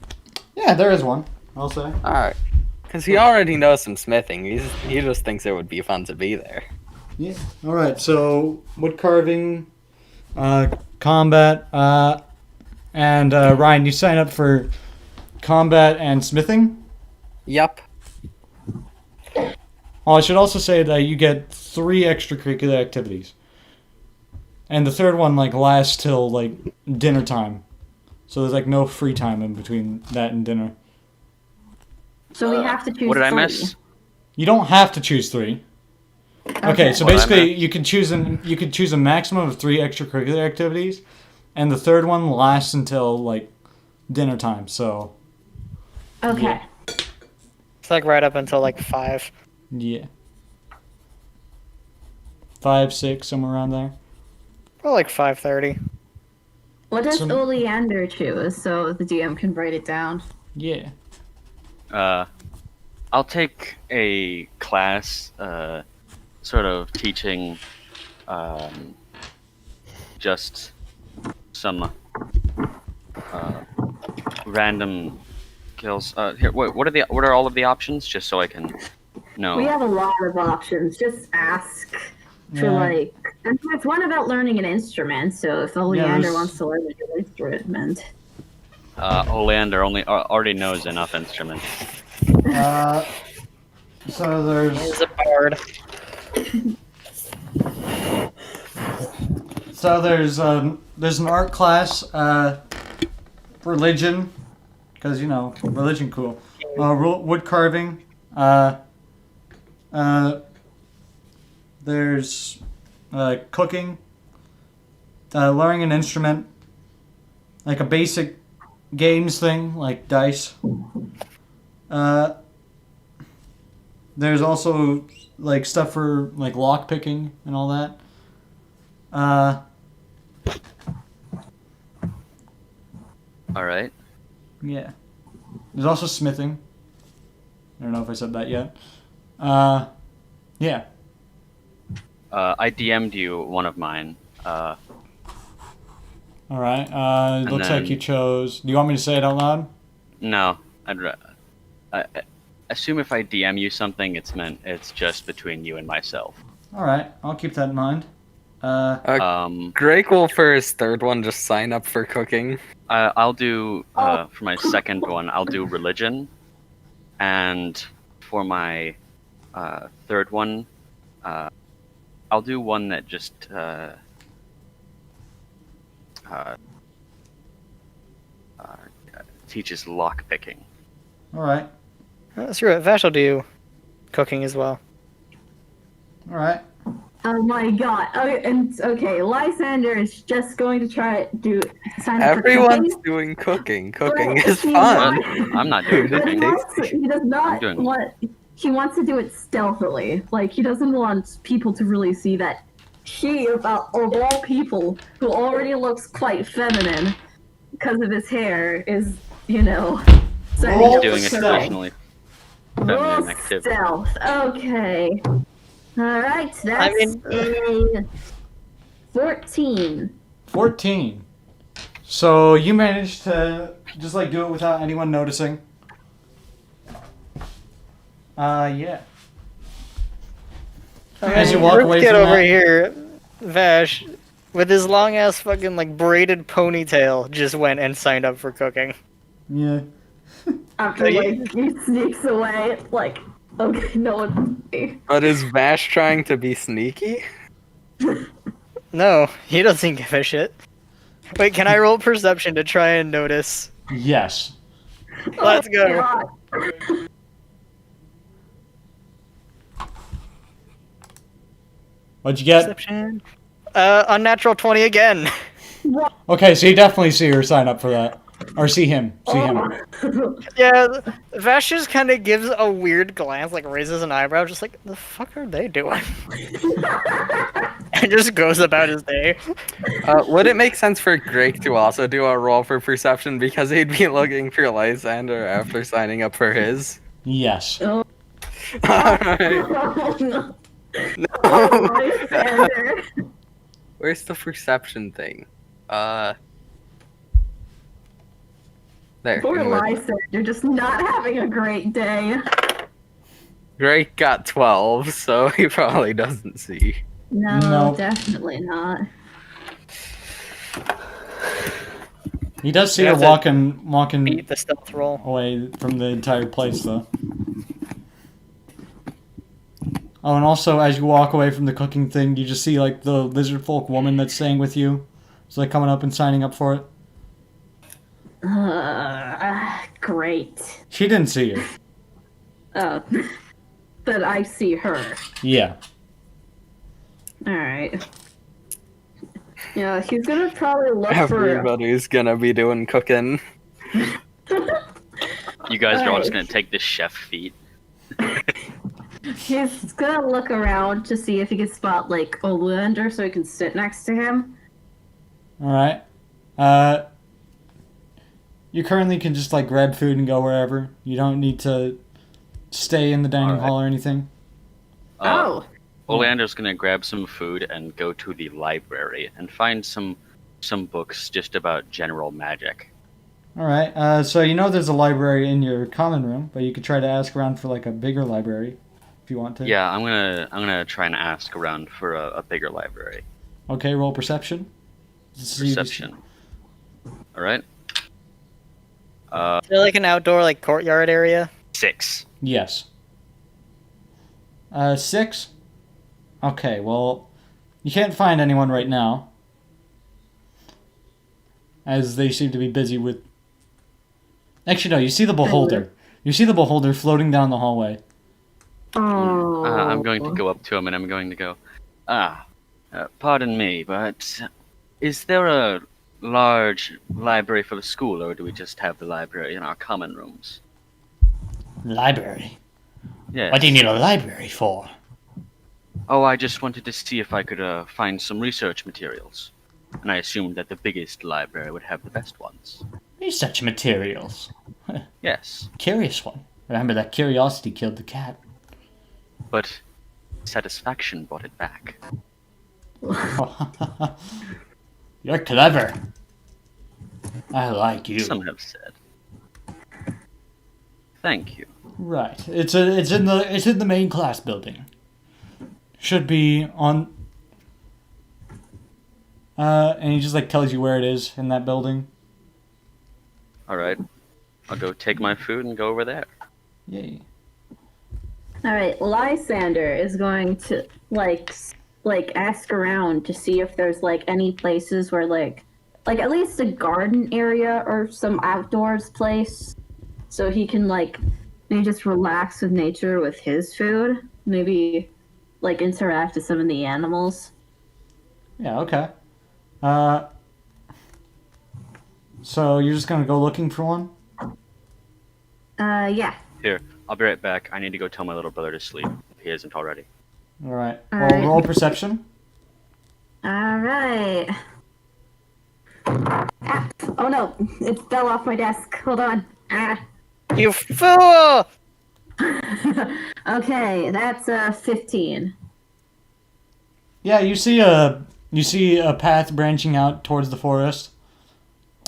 Yeah, there is one. I'll say. Alright. Because he already knows some smithing. He just thinks it would be fun to be there. Yeah. All right. So wood carving, combat, and Ryan, you sign up for combat and smithing. Yup. Oh, I should also say that you get 3 extracurricular activities, and the third one like lasts till like dinner time. So there's like no free time in between that and dinner. So we have to choose. What did I 3. miss? You don't have to choose 3. Okay, so What I basically you can choose a maximum of 3 extracurricular activities, and the third one lasts until like dinner time. So Okay. It's like right up until like 5. yeah, 5, 6, somewhere around there. Or like 5:30. What does Some- Oleander choose so the DM can write it down? Yeah. I'll take a class, sort of teaching, just some, random skills. Here, what are all of the options? Just so I can know. We have a lot of options. Just ask for Yeah. like. And there's one about learning an instrument. So if Oleander there's- wants to learn an instrument, Oleander already knows enough instruments. So there's He's a bard. there's an art class, religion, because religion cool. Wood carving. There's cooking. Learning an instrument, like a basic games thing, like dice. There's also like stuff for like lock picking and all that. All right. Yeah. There's also smithing. I don't know if I said that yet. Yeah. I DM'd you one of mine. All right. It looks then- like you chose. Do you want me to say it out loud? No, I assume if I DM you something, it's just between you and myself. All right. I'll keep that in mind. Greg will for his third one just sign up for cooking. I'll do for my second one. I'll do religion, and for my third one, I'll do one that just teaches lock picking. All right. Screw it. Vash will do cooking as well. All right. Oh my god. Okay, Lysander is just going to try to sign up for Everyone's cooking. doing cooking. Cooking But is he fun. wants- I'm not doing But anything. he does not doing- want. He wants to do it stealthily. Like he doesn't want people to really see that he, of all people, who already looks quite feminine because of his hair, is signing Roll up Doing for it cooking. traditionally Roll feminine activity. stealth. Okay. All right. That's mean- a 14. 14. So you managed to just like do it without anyone noticing. Yeah. As you walk Let's away get from over that, here, Vash, with his long ass fucking like braided ponytail, just went and signed up for cooking. yeah. After he sneaks away, like, okay, no one. But is Vash trying to be sneaky? No, he doesn't give a shit. Wait, can I roll perception to try and notice? Yes. Let's go. God. What'd you get? Perception. Unnatural 20 again. Okay, so you definitely see her sign up for that. Or see him. See him. Yeah, Vash just kind of gives a weird glance, like raises an eyebrow, just like, the fuck are they doing? And just goes about his day. Would it make sense for Drake to also do a roll for perception because he'd be looking for Lysander after signing up for his? Yes. Oh, Alright. oh, no. No. Lysander. Where's the perception thing? There. Poor inward. Lysander, just not having a great day. Drake got 12, so he probably doesn't see. No, Nope. definitely not. He does see You her have to walking Beat the stealth roll. away from the entire place, though. Oh, and also, as you walk away from the cooking thing, you just see, like, the lizard folk woman that's staying with you. It's, like, coming up and signing up for it. Great. She didn't see you. Oh. But I see her. Yeah. Alright. Yeah, he's gonna probably look for. Everybody's gonna be doing cooking. You guys are all just gonna take the chef feat. He's gonna look around to see if he can spot, like, Oleander so he can sit next to him. Alright. You currently can just, like, grab food and go wherever. You don't need to stay in the dining Alright. hall or anything. Oh. Oleander's gonna grab some food and go to the library and find some books just about general magic. Alright, so you know there's a library in your common room, but you could try to ask around for, like, a bigger library if you want to. Yeah, I'm gonna try and ask around for a bigger library. Okay, roll perception. Perception. All right. Is there like an outdoor like courtyard area? 6. Yes. 6? Okay, well, you can't find anyone right now. As they seem to be busy with... Actually, no, you see the beholder. You see the beholder floating down the hallway. Oh. I'm going to go up to him and I'm going to go, pardon me, but is there a large library for the school, or do we just have the library in our common rooms? Library? Yes. What do you need a library for? Oh, I just wanted to see if I could find some research materials. And I assumed that the biggest library would have the best ones. Research materials. Yes, Curious one. Remember that curiosity killed the cat. but satisfaction brought it back. You're clever. I like you. Some have said. Thank you. Right. It's in the main class building. Should be on... and he just, like, tells you where it is in that building. Alright. I'll go take my food and go over there. Yay. Alright, Lysander is going to, like ask around to see if there's, like, any places where, like at least a garden area or some outdoors place. So he can, like, maybe just relax with nature with his food. Maybe like interact with some of the animals. Yeah, okay. So you're just gonna go looking for one? Yeah. Here, I'll be right back. I need to go tell my little brother to sleep if he isn't already. Alright. All Well, right. roll perception. All right. Ah, oh no, it fell off my desk. Hold on. Ah. You fool! Okay, that's 15. Yeah, you see a path branching out towards the forest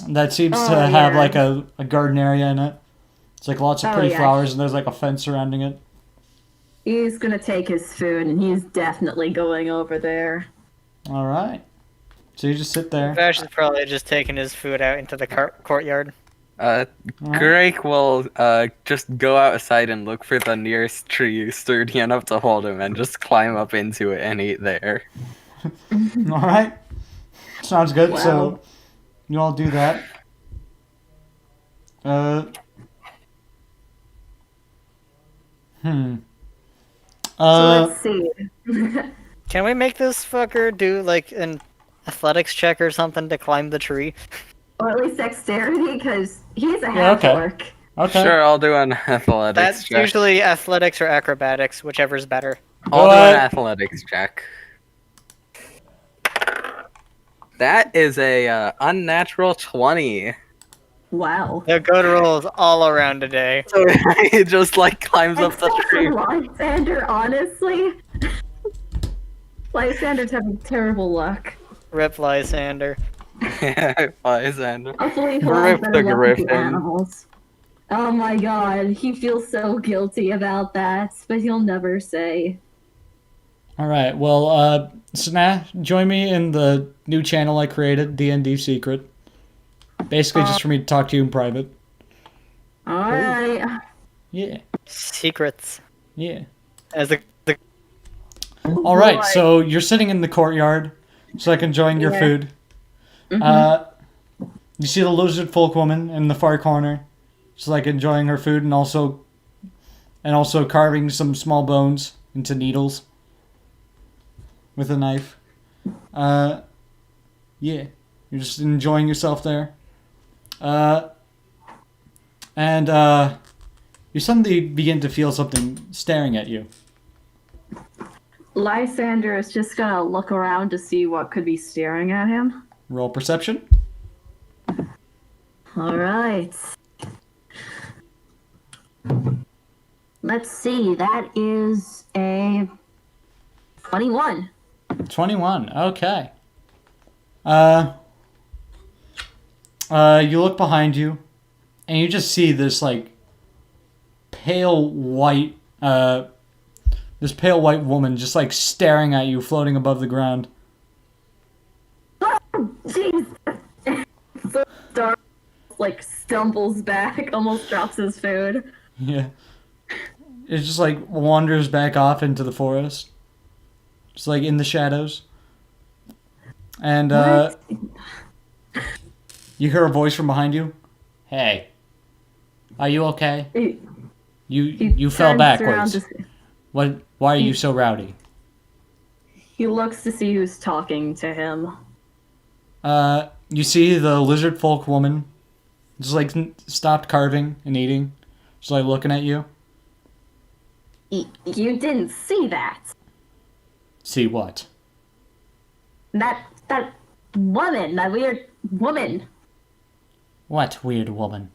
that seems Oh, to have yeah. like a garden area in it. It's like lots of Oh, pretty yeah. flowers and there's like a fence surrounding it. He's gonna take his food and he's definitely going over there. Alright. So you just sit there. Vash is probably just taking his food out into the courtyard. Greg will just go outside and look for the nearest tree sturdy enough to hold him and just climb up into it and eat there. Alright. Sounds good. Wow. So you all do that. So let's see. Can we make this fucker do like an athletics check or something to climb the tree? Or at least dexterity, because he's a Yeah, half okay. orc. Okay. Sure, I'll do an athletics That's check. usually athletics or acrobatics, whichever's better. I'll do What? an athletics check. That is a unnatural 20. Wow. The good rolls all around today. So he just like climbs up the Except tree. for Lysander, honestly. Lysander's having terrible luck. Rip Lysander. Lysander. Hopefully he'll Rip have the better luck with the Griffin. animals. Oh my god, he feels so guilty about that, but he'll never say. Alright, well, Snah, join me in the new channel I created, D&D Secret. Basically just for me to talk to you in private. Alright. Yeah, Secrets. yeah. As the Alright, Boy. so you're sitting in the courtyard, just like enjoying your Yeah. food. You see the lizard folk woman in the far corner, just like enjoying her food and also carving some small bones into needles with a knife. Yeah, you're just enjoying yourself there. And you suddenly begin to feel something staring at you. Lysander is just gonna look around to see what could be staring at him. Roll perception. Alright. Let's see, that is a 21. 21. Okay. You look behind you, and you just see this like pale white, this pale white woman just like staring at you, floating above the ground. Jeez! So Dark like stumbles back, almost drops his food. Yeah. It just like wanders back off into the forest, just like in the shadows. And What? you hear a voice from behind you. Hey, are you okay? He You fell turns around backwards. to- What? Why are you so rowdy? He looks to see who's talking to him. You see the lizard folk woman, just like stopped carving and eating, just like looking at you. You didn't see that. See what? That woman, that weird woman. What weird woman?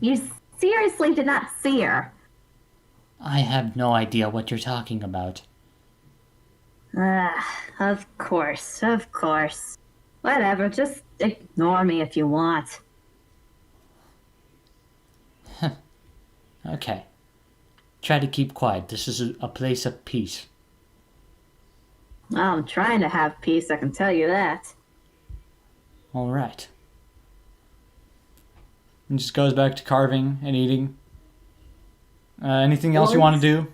You seriously did not see her. I have no idea what you're talking about. Of course, of course. Whatever, just ignore me if you want. Okay. Try to keep quiet. This is a place of peace. I'm trying to have peace, I can tell you that. All right. And just goes back to carving and eating. Anything else you want to do?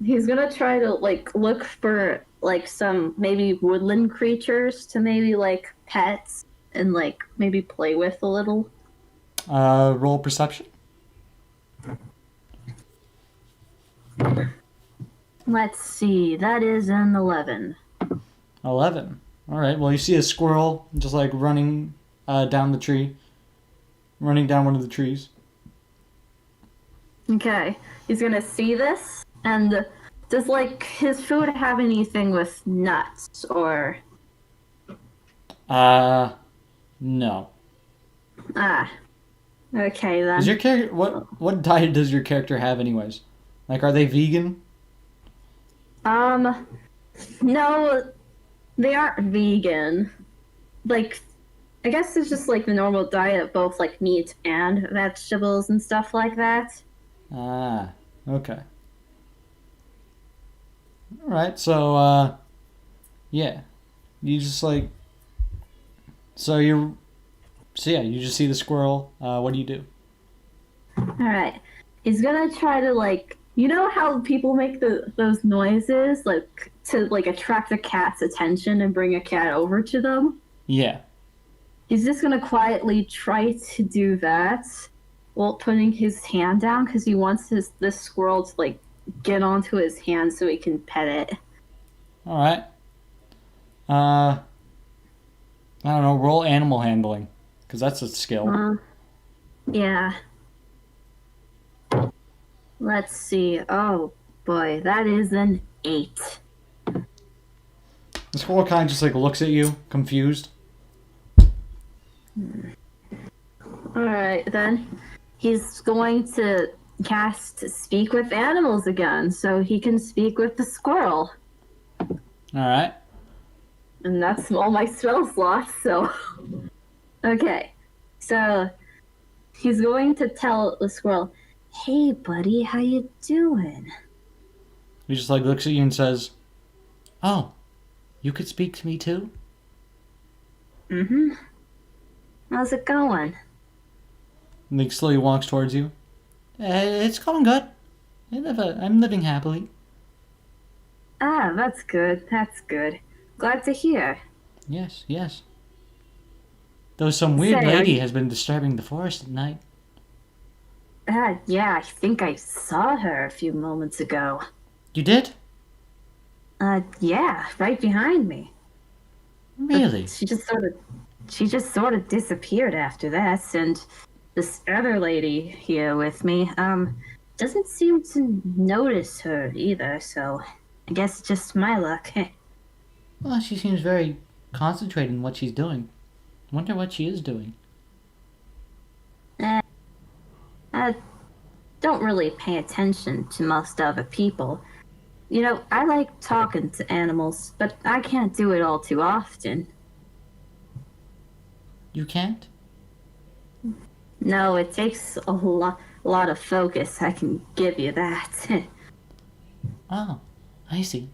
He's gonna try to, like, look for, like, some maybe woodland creatures to maybe, like, pets and, like, maybe play with a little. Roll perception. Let's see. That is an 11. 11. All right. Well, you see a squirrel just like running down the tree, running down one of the trees. Okay. He's gonna see this, and does like his food have anything with nuts or? No. Ah. Okay then. Is your character what diet does your character have anyways? Like, are they vegan? No, they aren't vegan. Like, I guess it's just like the normal diet of both like meat and vegetables and stuff like that. Ah, okay. All right. So, yeah, you just like. So you just see the squirrel. What do you do? Alright. He's gonna try to like you know how people make those noises like to like attract a cat's attention and bring a cat over to them? Yeah. He's just gonna quietly try to do that while putting his hand down because he wants this squirrel to like get onto his hand so he can pet it. All right. I don't know. Roll animal handling, because that's a skill. Yeah. Let's see. Oh boy, that is an 8. The squirrel kind of just like looks at you, confused. Alright, then he's going to cast Speak with Animals again, so he can speak with the squirrel. All right. And that's all my spell slots, so. Okay, so he's going to tell the squirrel, "Hey, buddy, how you doing?" He just like looks at you and says, "Oh, you could speak to me too?" Mm-hmm. How's it going? And he slowly walks towards you. It's going good. I'm living happily. Ah, that's good. That's good. Glad to hear. Yes, yes. Though some weird Say, lady has been disturbing the forest at night. Yeah, I think I saw her a few moments ago. You did? Yeah, right behind me. Really? She just sort of disappeared after that, and this other lady here with me, doesn't seem to notice her either, so I guess it's just my luck. Well, she seems very concentrated in what she's doing. Wonder what she is doing. I don't really pay attention to most other people. You know, I like talking to animals, but I can't do it all too often. You can't? No, it takes a lot of focus, I can give you that. Oh, I see.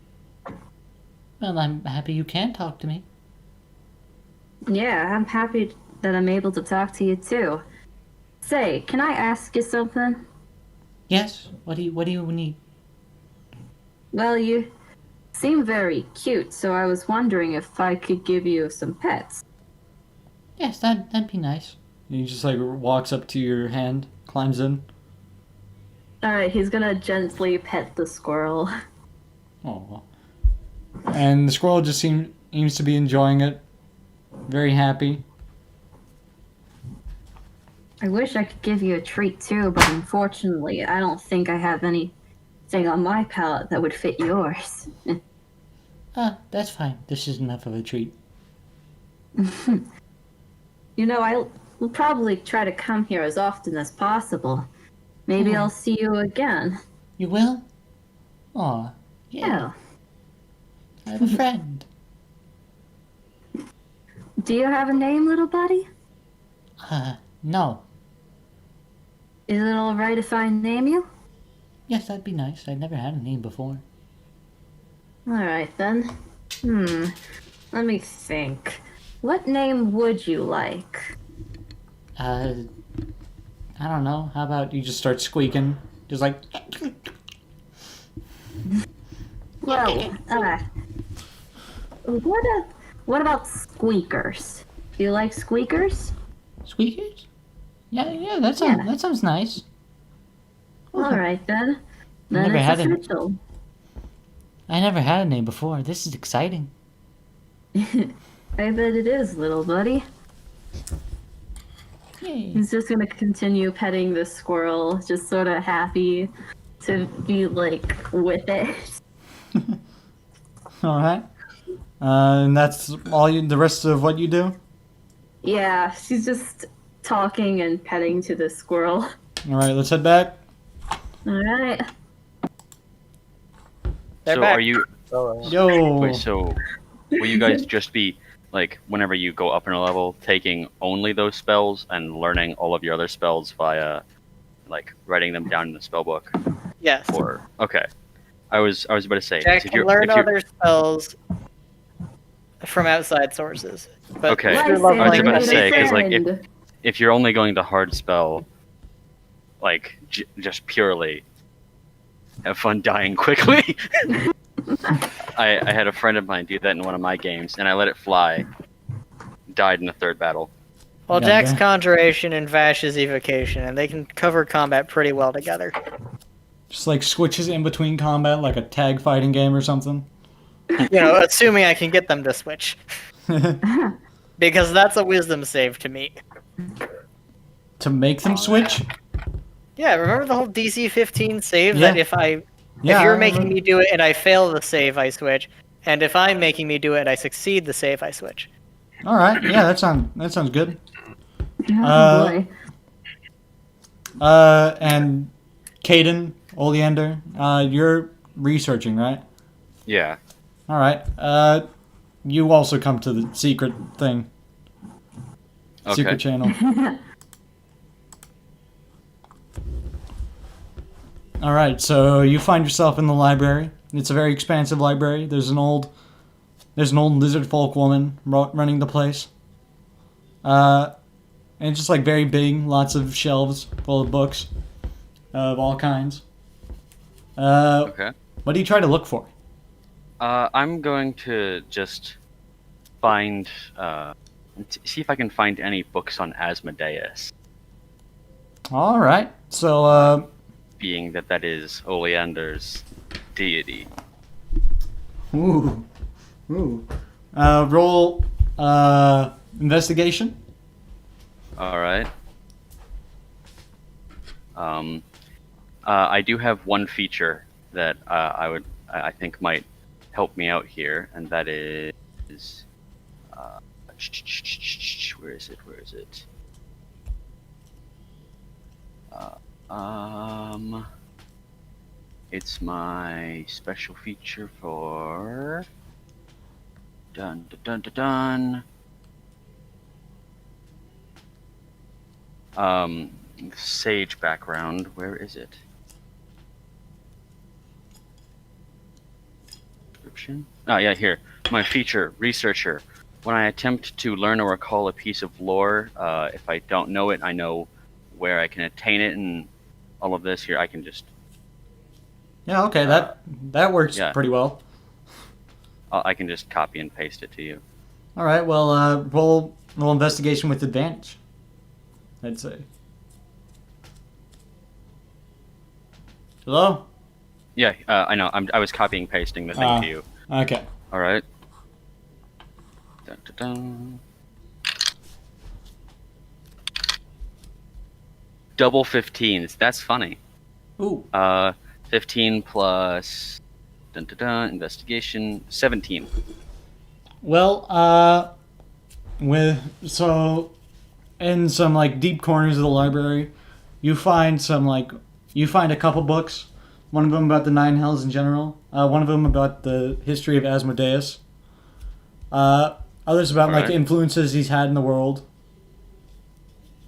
Well, I'm happy you can talk to me. Yeah, I'm happy that I'm able to talk to you too. Say, can I ask you something? Yes. What do you need? Well, you seem very cute, so I was wondering if I could give you some pets. Yes, that'd be nice. And he just like walks up to your hand, climbs in. Alright, he's gonna gently pet the squirrel. Oh. And the squirrel just seems to be enjoying it. Very happy. I wish I could give you a treat too, but unfortunately, I don't think I have anything on my palate that would fit yours. That's fine. This is enough of a treat. You know, I will probably try to come here as often as possible. Maybe I'll see you again. You will? Aw, yeah. Oh. I have a friend. Do you have a name, little buddy? No. Is it alright if I name you? Yes, that'd be nice. I've never had a name before. Alright then. Let me think. What name would you like? I don't know. How about You just start squeaking. Just like. Well, what about squeakers? Do you like squeakers? Squeakers? Yeah, that sounds nice. Alright then. Then Never it's had any. official. I never had a name before. This is exciting. I bet it is, little buddy. Yay. He's just gonna continue petting the squirrel, just sort of happy to be like with it. All right. And that's all you. The rest of what you do. Yeah, she's just talking and petting to the squirrel. All right. Let's head back. Alright. They're So back. are you? Yo. Wait, so will you guys just be like, whenever you go up in a level, taking only those spells and learning all of your other spells via, like, writing them down in the spell book? Yes. Or okay, I was about to say, Jack if can you're, learn if you're, other spells from outside sources. But Okay. if you're I was leveling about to up- say, 'cause, like, Friend. if you're only going to hard spell, like just purely have fun dying quickly. I had a friend of mine do that in one of my games, and I let it fly. Died in the third battle. Well, Yeah, Jack's yeah. Conjuration and Vash is Evocation, and they can cover combat pretty well together. Just like switches in between combat, like a tag fighting game or something. You know, assuming I can get them to switch. Because that's a wisdom save to meet. To make them switch. Yeah, remember the whole DC 15 save Yeah. that if Yeah. you're I making remember. me do it and I fail the save, I switch. And if I'm making me do it and I succeed the save, I switch. All right. Yeah, that sounds good. Oh boy. And Caden, Oleander, you're researching, right? Yeah. All right. You also come to the secret thing. Okay. Secret channel. All right. So you find yourself in the library. It's a very expansive library. There's an old lizard folk woman running the place. And it's just like very big, lots of shelves full of books of all kinds. Okay. What do you try to look for? I'm going to just find, see if I can find any books on Asmodeus, All right. So, being that is Oleander's deity. ooh. Roll investigation. All right. I do have one feature that I think might help me out here, and that is, where is it? It's my special feature for dun dun dun dun dun. Sage background. Where is it? Description. Oh yeah, here. My feature, researcher. When I attempt to learn or recall a piece of lore, if I don't know it, I know where I can attain it, and all of this here, I can just Yeah. Okay. That works yeah. pretty well. I can just copy and paste it to you. All right. Well, roll investigation with advantage. I'd say. Hello. Yeah, I know. I was copying pasting the thing to you. Okay. All right. Dun, dun, dun. Double 15s. That's funny. Ooh. 15 plus dun, dun, dun, investigation 17. Well, in some like deep corners of the library, you find a couple books. One of them about the Nine Hells in general. One of them about the history of Asmodeus. Others about like Alright. influences he's had in the world.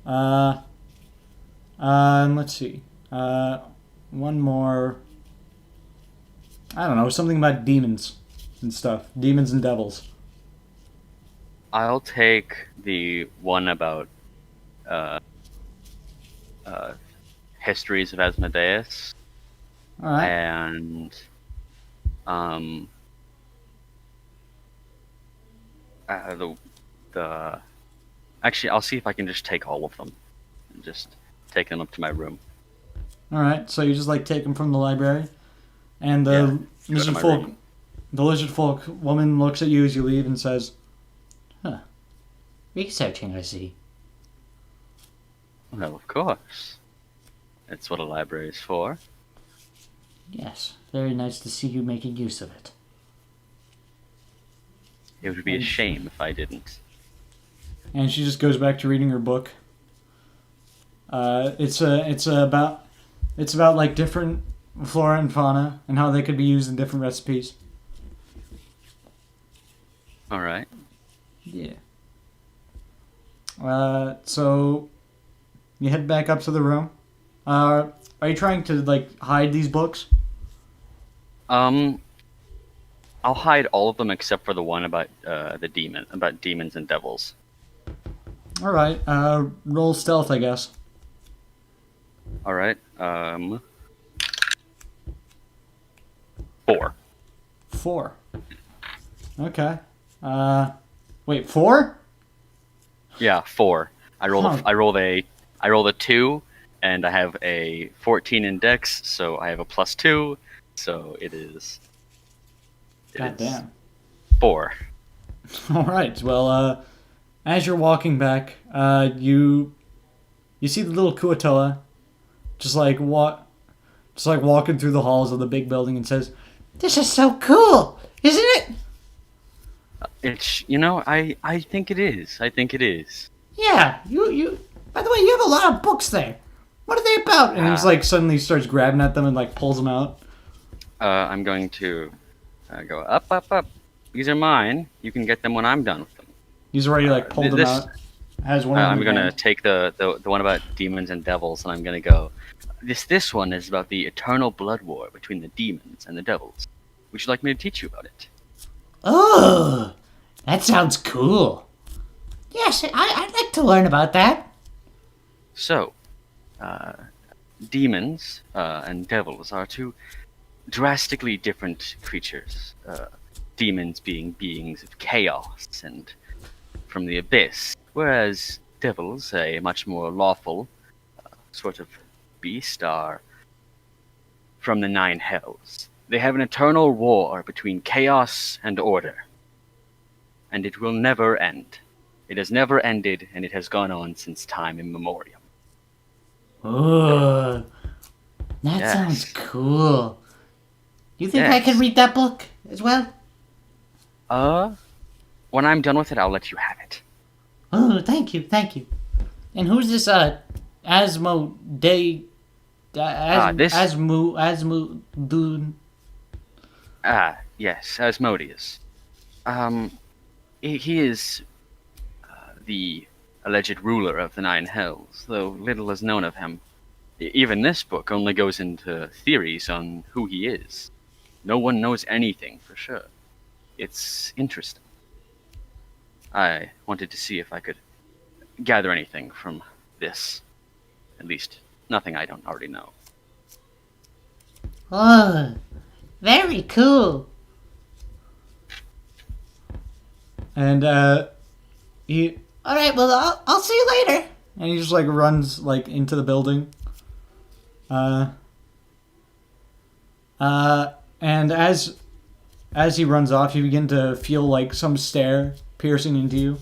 Let's see. One more. I don't know, something about demons and stuff. Demons and devils. I'll take the one about histories of Asmodeus, All right. and the actually, I'll see if I can just take all of them and just take them up to my room. All right. So you just like take them from the library, and the Yeah, go to my lizard folk room. The lizard folk woman looks at you as you leave and says, Researching, I see. Well, of course. That's what a library is for. Yes, very nice to see you making use of it. It would be a shame if I didn't. and she just goes back to reading her book. It's about like different flora and fauna and how they could be used in different recipes. All right. Yeah. So you head back up to the room. Are you trying to like hide these books? I'll hide all of them except for the one about about demons and devils. All right. Roll stealth, I guess. All right. 4. 4. Okay. Wait, 4? Yeah, 4. I rolled Huh. I rolled a 2, and I have a 14 in Dex, so I have a +2. So it is. God damn. 4. All right. Well, as you're walking back, you see the little Kuatoa just walking through the halls of the big building and says, This is so cool, isn't it? It's I think it is. I think it is. Yeah, you. By the way, you have a lot of books there. What are they about? and he's like suddenly starts grabbing at them and like pulls them out. I'm going to go up, up, up. These are mine. You can get them when I'm done with them. He's already like pulled them this- out. Has one. I'm going to take the one about demons and devils, and I'm going to go. This one is about the eternal blood war between the demons and the devils. Would you like me to teach you about it? Oh, that sounds cool. Yes, I'd like to learn about that. So, demons and devils are two drastically different creatures. Demons being beings of chaos and from the abyss, whereas devils, a much more lawful sort of beast, are from the 9 hells. They have an eternal war between chaos and order, and it will never end. It has never ended, and it has gone on since time immemorial. Oh, that Yes. sounds cool. You think I Yes. can read that book as well? When I'm done with it, I'll let you have it. Oh, thank you. And who's this Asmodee? This- Asmodee. Yes, Asmodeus. He is the alleged ruler of the 9 hells, though little is known of him. Even this book only goes into theories on who he is. No one knows anything for sure. It's interesting. I wanted to see if I could gather anything from this. At least, nothing I don't already know. Oh, very cool. And he All right, well, I'll see you later. and he just like runs like into the building. And as he runs off, you begin to feel like some stare piercing into you.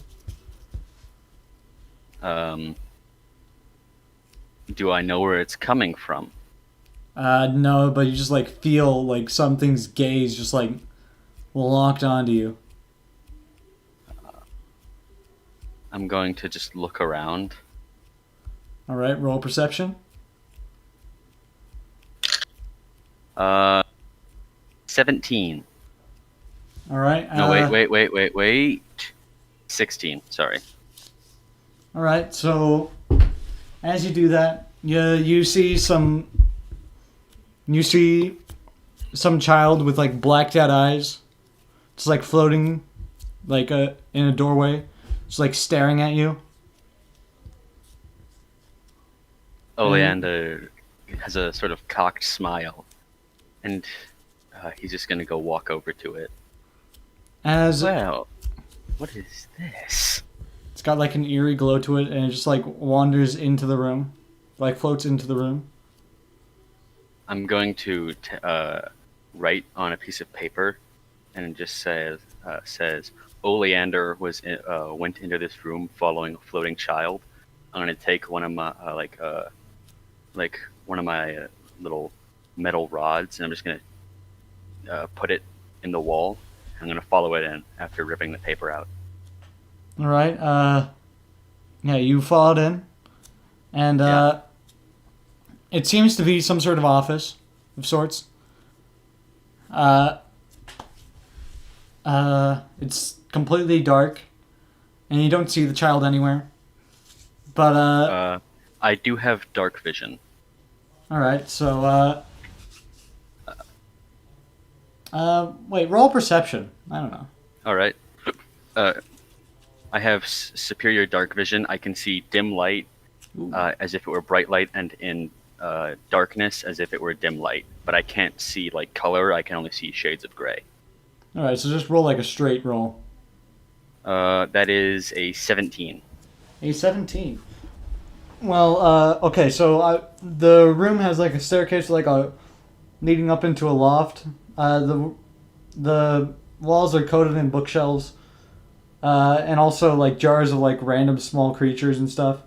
Do I know where it's coming from? No, but you just like feel like something's gaze just like locked onto you. I'm going to just look around. All right, roll perception. 17. All right. No, wait. 16, sorry. All right. So as you do that, you see some child with like blacked out eyes, just like floating, like in a doorway, just like staring at you. Oleander has a sort of cocked smile, and he's just gonna go walk over to it. As Well, what is this? it's got like an eerie glow to it, and it just like wanders into the room, like floats into the room. I'm going to write on a piece of paper and it just says Oleander went into this room following a floating child. I'm gonna take one of my one of my little metal rods, and I'm just gonna put it in the wall. I'm gonna follow it in after ripping the paper out. All right. Yeah, you followed in, and Yeah. it seems to be some sort of office of sorts. It's completely dark, and you don't see the child anywhere. But I do have dark vision. all right. So wait, roll perception. I don't know. All right. I have superior dark vision. I can see dim light as if it were bright light, and in darkness as if it were dim light. But I can't see like color. I can only see shades of gray. All right. So just roll like a straight roll. That is a 17. A 17. Well, okay, so the room has like a staircase, leading up into a loft. The walls are coated in bookshelves, and also like jars of like random small creatures and stuff.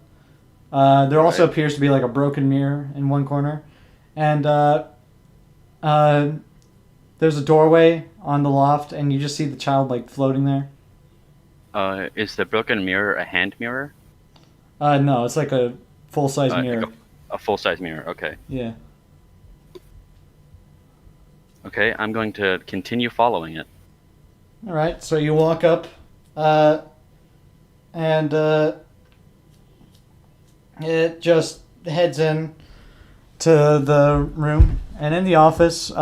There also appears to be like a broken mirror in one corner, and there's a doorway on the loft, and you just see the child like floating there. Is the broken mirror a hand mirror? No, it's like a full-size Like mirror. a full-size mirror. Okay. Yeah. Okay, I'm going to continue following it. All right, so you walk up, and it just heads in to the room, and in the office,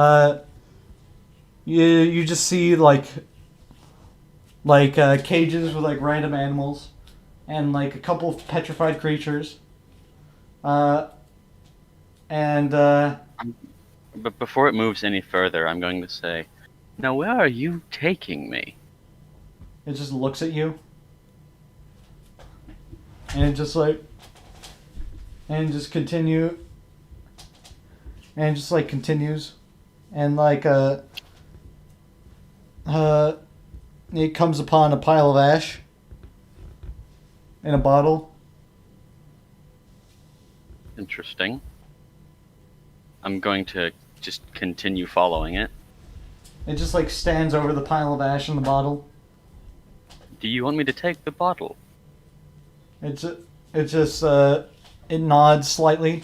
you just see like cages with like random animals, and like a couple of petrified creatures, and But before it moves any further, I'm going to say, now where are you taking me? it just looks at you, and it just like, and just continue, and just like continues, and like it comes upon a pile of ash in a bottle. Interesting. I'm going to just continue following it. It just like stands over the pile of ash in the bottle. Do you want me to take the bottle? It just it nods slightly.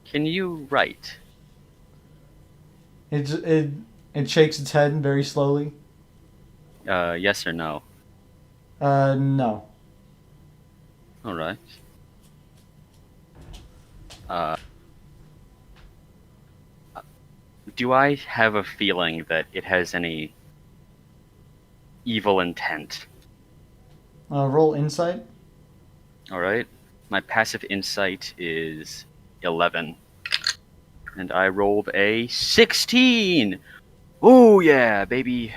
Can you write? It shakes its head very slowly. Yes or no? No. Alright. Do I have a feeling that it has any evil intent? Roll insight. Alright. My passive insight is 11. And I rolled a 16! Oh yeah, baby.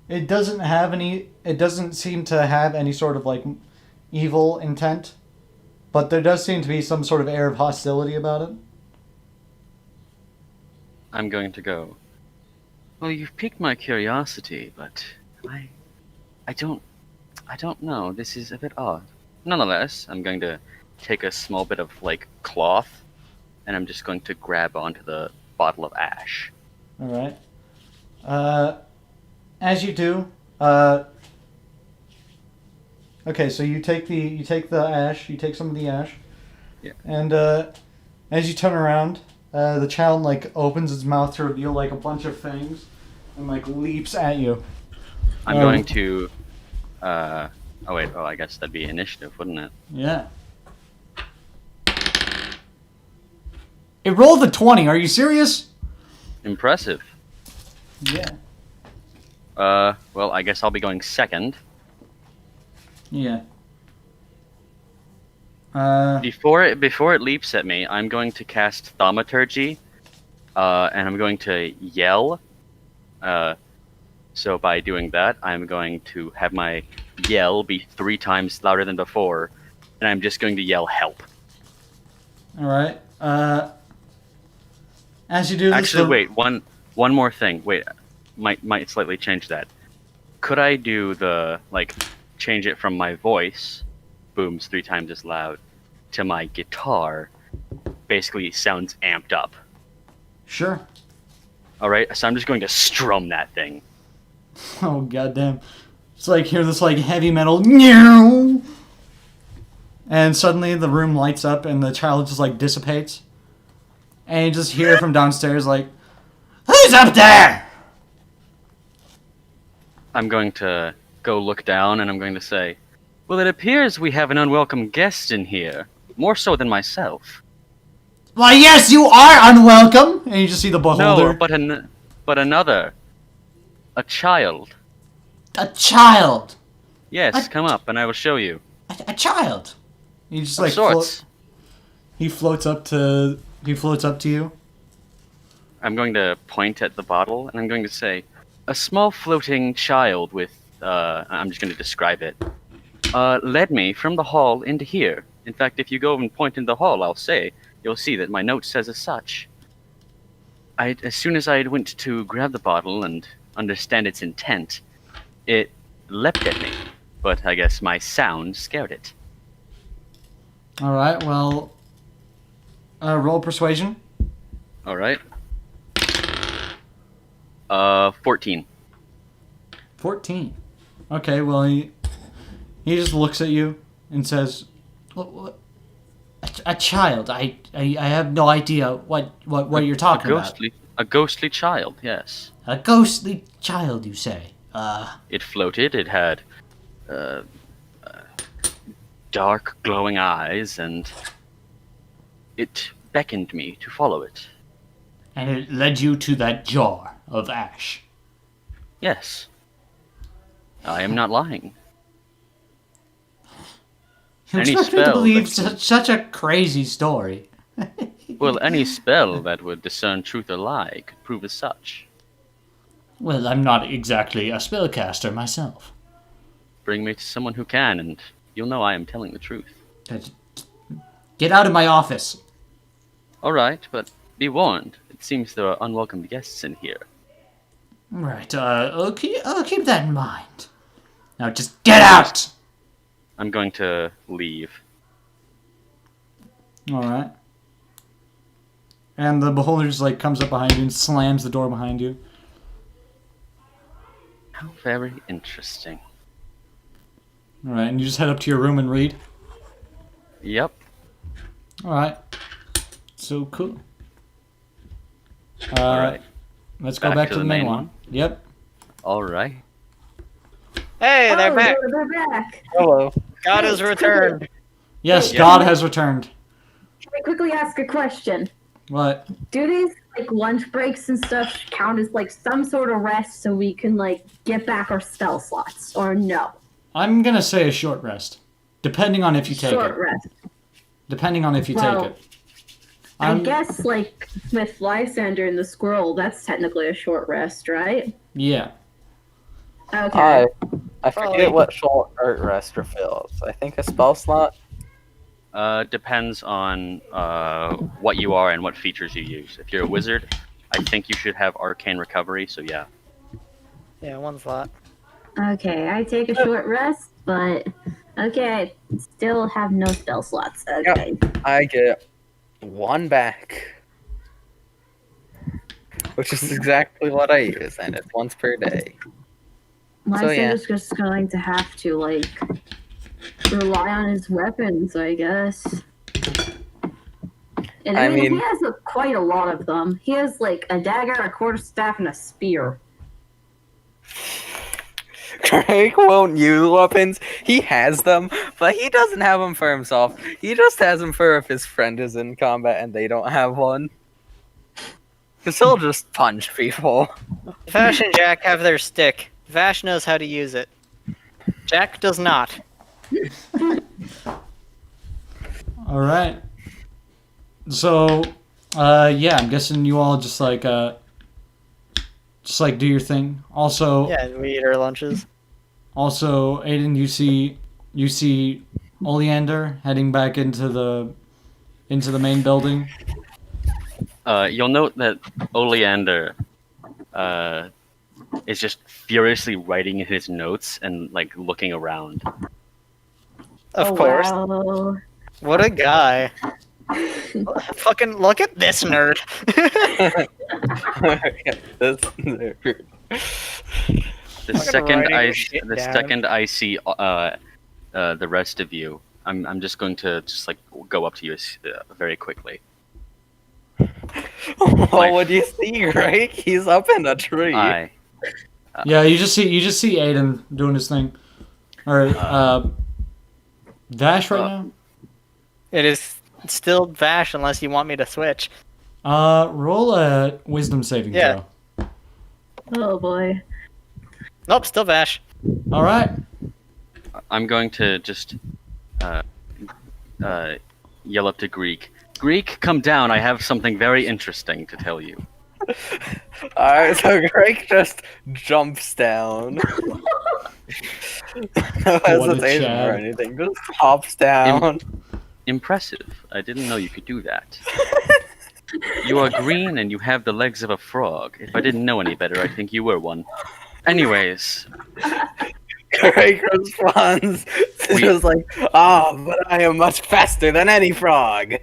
It doesn't have any. It doesn't seem to have any sort of like evil intent, but there does seem to be some sort of air of hostility about it. I'm going to go. Well, you've piqued my curiosity, but I don't know. This is a bit odd. Nonetheless, I'm going to take a small bit of like cloth, and I'm just going to grab onto the bottle of ash. All right. As you do, okay, so you take the ash, you take some of the ash, Yeah. and as you turn around, the child like opens its mouth to reveal like a bunch of fangs, and like leaps at you. I'm going to. Oh wait. Oh, I guess that'd be initiative, wouldn't it? Yeah. It rolled a 20. Are you serious? Impressive. Yeah. Well, I guess I'll be going second. Yeah. Before it leaps at me, I'm going to cast Thaumaturgy, and I'm going to yell. So by doing that, I'm going to have my yell be 3 times louder than before, and I'm just going to yell help. All right. As you do this, Actually, wait. One more thing. Wait, might slightly change that. Could I do the change it from my voice, booms 3 times as loud, to my guitar, basically sounds amped up. Sure. All right, so I'm just going to strum that thing. Oh goddamn! It's like hear this heavy metal, meow, and suddenly the room lights up and the child just dissipates, and you just hear from downstairs "Who's up there?" I'm going to go look down and I'm going to say, "Well, it appears we have an unwelcome guest in here, more so than myself." Why, yes, you are unwelcome, and you just see the beholder. No, but another. A child. A child. Yes, come up and I will show you. A child. He just Of sorts. He floats up to you. I'm going to point at the bottle and I'm going to say, a small floating child with, I'm just going to describe it, led me from the hall into here. In fact, if you go and point in the hall, you'll see that my note says as such. As soon as I went to grab the bottle and understand its intent, it leapt at me, but I guess my sound scared it. All right. Well, roll persuasion. All right. 14. 14. Okay. Well, he just looks at you and says, "What? A child? I have no idea what you're talking about." A ghostly child, yes. A ghostly child, you say? It floated. It had dark, glowing eyes, and it beckoned me to follow it. And it led you to that jar of ash. Yes. I am not lying. You Any expect me to spell believe that- such a crazy story. Well, any spell that would discern truth or lie could prove as such. Well, I'm not exactly a spellcaster myself. Bring me to someone who can, and you'll know I am telling the truth. Get out of my office. All right, but be warned. It seems there are unwelcome guests in here. Right, I'll keep that in mind. Now just get out! I'm going to leave. Alright. And the beholder just comes up behind you and slams the door behind you. How very interesting. Alright, and you just head up to your room and read? Yep. Alright. So cool. Alright. Let's go back to the main one. Yep. Alright. Hey, they're back. They're back. Hello. God has returned. Yes, Yeah. God has returned. Can I quickly ask a question? What? Do these lunch breaks and stuff count as some sort of rest so we can get back our spell slots, or no? I'm gonna say a short rest. Depending on if you take Short it. rest. Depending on if you Well, take it. I guess with Lysander and the scroll, that's technically a short rest, right? Yeah. Okay. I forget what short rest refills. I think a spell slot. Depends on what you are and what features you use. If you're a wizard, I think you should have arcane recovery, so yeah. Yeah, one slot. Okay, I take a short rest, but okay, I still have no spell slots. Okay. I get 1 back. Which is exactly what I use, and it's once per day. Lysander's just going to have to rely on his weapons, I guess. And I mean, he has quite a lot of them. He has a dagger, a quarterstaff, and a spear. Craig won't use weapons. He has them, but he doesn't have them for himself. He just has them for if his friend is in combat and they don't have one. Because he'll just punch people. Vash and Jack have their stick. Vash knows how to use it. Jack does not. Alright. So, yeah, I'm guessing you all just do your thing. Also, Yeah, we eat our lunches. Also, Aiden, you see Oleander heading back into the main building. You'll note that Oleander is just furiously writing in his notes and like looking around. Of course. Wow. What a guy. Fucking look at this nerd. This The Fucking second writing I shit the down. second I see the rest of you, I'm just going to just like go up to you very quickly. What would you see, Greg? He's up in a tree. Yeah, you just see Aiden doing his thing, or Dash right now. It is still Vash unless you want me to switch. Roll a wisdom saving Yeah. throw. Oh boy. Nope, still Vash. All right. I'm going to just yell up to Greek. Greek, come down. I have something very interesting to tell you. Alright, so Greg just jumps down. No hesitation Chad. or anything, just hops down. Impressive. I didn't know you could do that. You are green and you have the legs of a frog. If I didn't know any better, I think you were one. Anyways, Greg responds, just like, but I am much faster than any frog.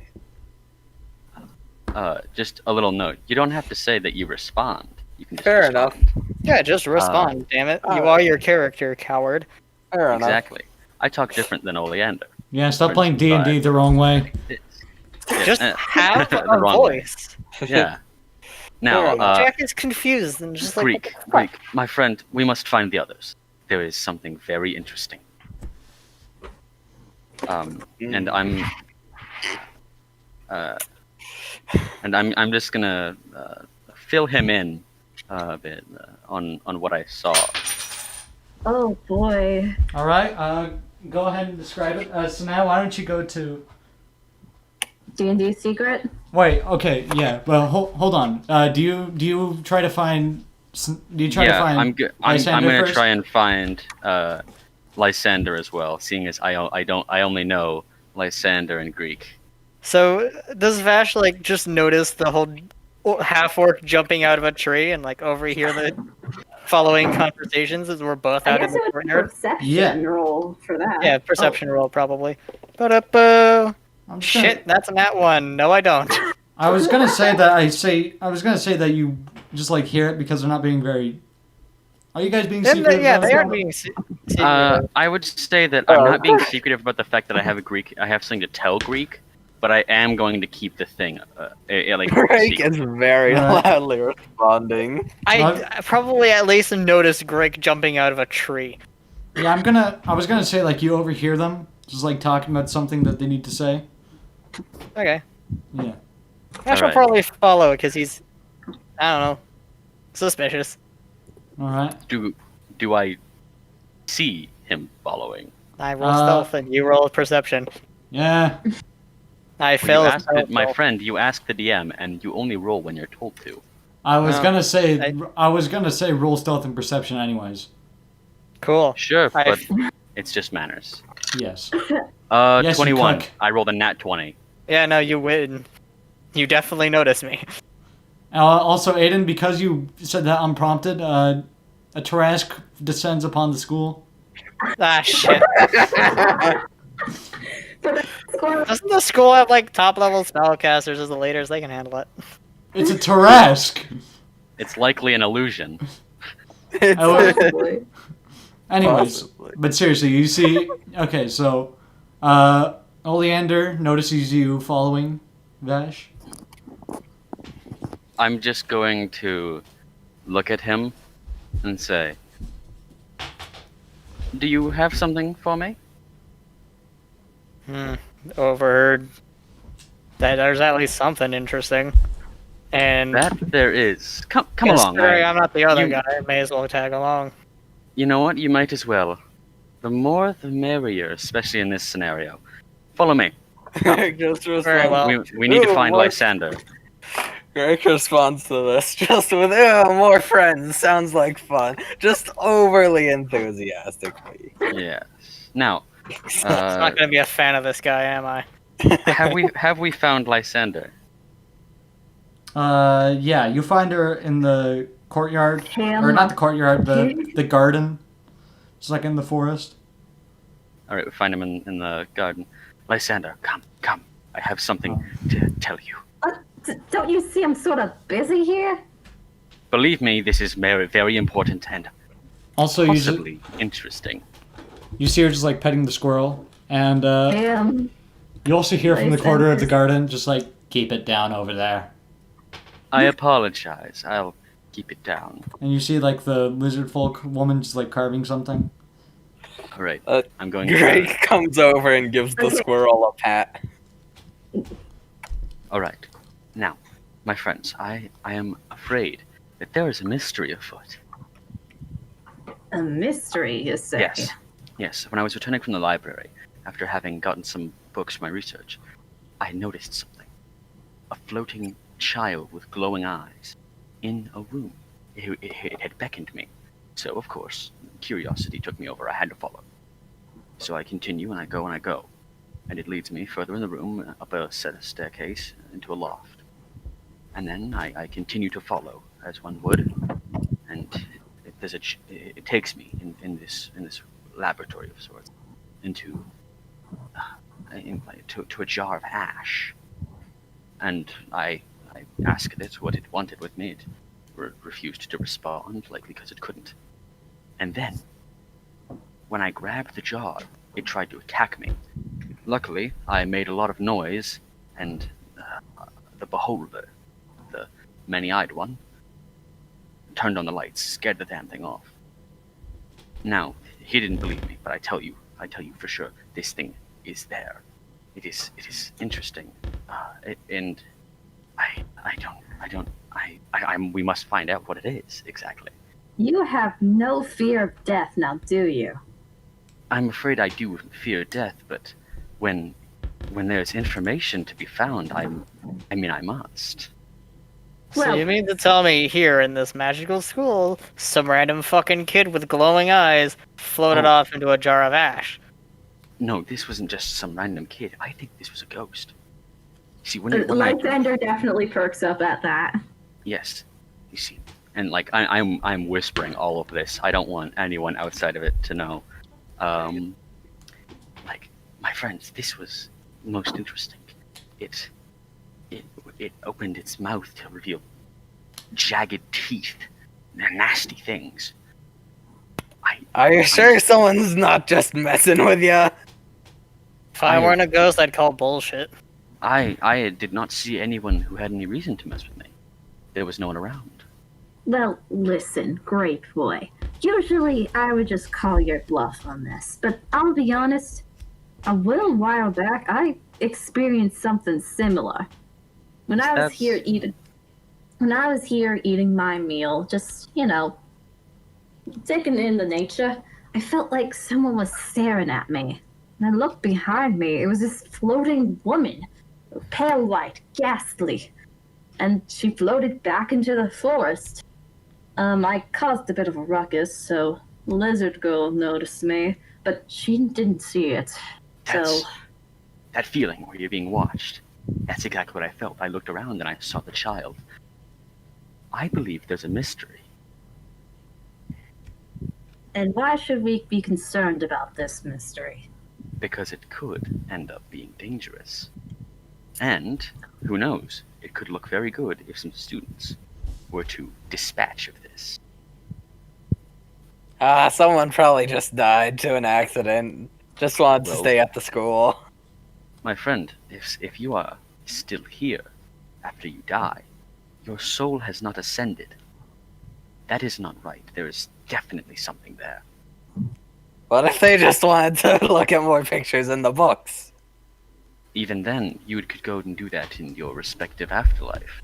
just a little note. You don't have to say that you respond. You can just Fair respond. enough. Yeah, just respond, damn it. You are your character, coward. Fair enough. Exactly. I talk different than Oleander. Yeah, stop Or playing D&D five. the wrong way. Just have The a wrong way. voice. Yeah. Now, Jack is confused and just like, Greek, my friend, we must find the others. There is something very interesting. And I'm just gonna fill him in a bit on what I saw. Oh boy. All right. Go ahead and describe it. So now, why don't you go to? D&D secret? Wait. Okay. Yeah. Well, hold on. Do you try to find? Do you try to find? I'm Lysander gonna first? try and find Lysander as well, seeing as I only know Lysander and Greek. So does Vash like just notice the whole half orc jumping out of a tree and like overhear the following conversations as we're both I out in guess the it would be courtyard? perception Yeah. roll for that. Yeah, perception roll probably. Ba-da-ba. I'm just gonna- Shit, that's a nat one. No, I don't. I was gonna say that you just like hear it because they're not being very. Are you guys being secretive? Yeah, about they are stuff? being secretive. I would say that I'm not being secretive about the fact that I have something to tell Greek, but I am going to keep the thing like Greg secret. is very Alright. loudly responding. I probably at least noticed Greg jumping out of a tree. Yeah, I was gonna say like you overhear them just like talking about something that they need to say. Okay. Yeah. I should Alright. probably follow because he's, I don't know, suspicious. All right. Do I see him following? I roll stealth and you roll perception. Yeah. I You fail. asked it, my friend. You ask the DM, and you only roll when you're told to. I was No, gonna say roll stealth and perception anyways. Cool. Sure, I- but it's just manners. Yes. Yes, you 21. cuck. I rolled a nat 20. Yeah, no, you win. You definitely noticed me. Also, Aiden, because you said that unprompted, a Tarrasque descends upon the school. Ah, shit. Score- Doesn't the school have like top level spellcasters as the leaders? They can handle it. It's a Tarrasque. It's likely an illusion. Possibly. Anyways, Possibly. but seriously, you see. Okay, so Oleander notices you following Vash. I'm just going to look at him and say, "Do you have something for me?" Overheard that there's at least something interesting. And That there is. Come along. considering I'm not the other you- guy, I may as well tag along. You know what? You might as well. The more, the merrier, especially in this scenario. Follow me. Greg just Very well. responds. We need to Ooh, find more- Lysander. Greg responds to this just with, more friends. Sounds like fun. Just overly enthusiastically. Yes. Now, I'm not gonna be a fan of this guy, am I? have we found Lysander? Yeah, you find her in the courtyard, Him. or not the courtyard, the garden. It's like in the forest. All right, we find him in the garden. Lysander, come. I have something to tell you. Don't you see I'm sort of busy here? Believe me, this is very, very important and Also, possibly interesting. you see her just like petting the squirrel, and Him. you also hear from the Lysander. corner of the garden, just like, keep it down over there. I apologize. I'll keep it down. And you see like the lizard folk woman just like carving something. All right, Uh, I'm going Greg to... comes over and gives the squirrel a pat. All right. Now, my friends, I am afraid that there is a mystery afoot. A mystery, you say? Yes. When I was returning from the library, after having gotten some books for my research, I noticed something. A floating child with glowing eyes in a room. It had beckoned me. So, of course, curiosity took me over. I had to follow. So I continue and I go and I go. And it leads me further in the room, up a set of staircase, into a loft. And then I continue to follow, as one would. And it takes me in this laboratory of sorts into to a jar of ash. And I asked it what it wanted with me. It refused to respond, likely because it couldn't. And then, when I grabbed the jar, it tried to attack me. Luckily, I made a lot of noise, and the beholder, the many-eyed one, turned on the lights, scared the damn thing off. Now, he didn't believe me, but I tell you for sure, this thing is there. It is interesting, and we must find out what it is exactly. You have no fear of death now, do you? I'm afraid I do fear death, but when there's information to be found, I must. So Well- you mean to tell me here in this magical school, some random fucking kid with glowing eyes floated off into a jar of ash? No, this wasn't just some random kid. I think this was a ghost. See, when I Lysander definitely perks up at that. yes, you see, and like I'm whispering all of this. I don't want anyone outside of it to know. Like my friends, this was most interesting. It opened its mouth to reveal jagged teeth and nasty things. Are you sure someone's not just messing with ya? If I weren't a ghost, I'd call bullshit. I did not see anyone who had any reason to mess with me. There was no one around. Well, listen, great boy. Usually I would just call your bluff on this, but I'll be honest, a little while back I experienced something similar. When I was here eating my meal, just, taking in the nature, I felt like someone was staring at me. And I looked behind me, it was this floating woman, pale white, ghastly. And she floated back into the forest. I caused a bit of a ruckus, so Lizard Girl noticed me, but she didn't see it. That feeling where you're being watched. That's exactly what I felt. I looked around and I saw the child. I believe there's a mystery. And why should we be concerned about this mystery? Because it could end up being dangerous. And, who knows, it could look very good if some students were to dispatch of this. Someone probably just died to an accident. Just wanted to stay at the school. My friend, if you are still here after you die, your soul has not ascended. That is not right. There is definitely something there. What if they just wanted to look at more pictures in the books? Even then, you could go and do that in your respective afterlife.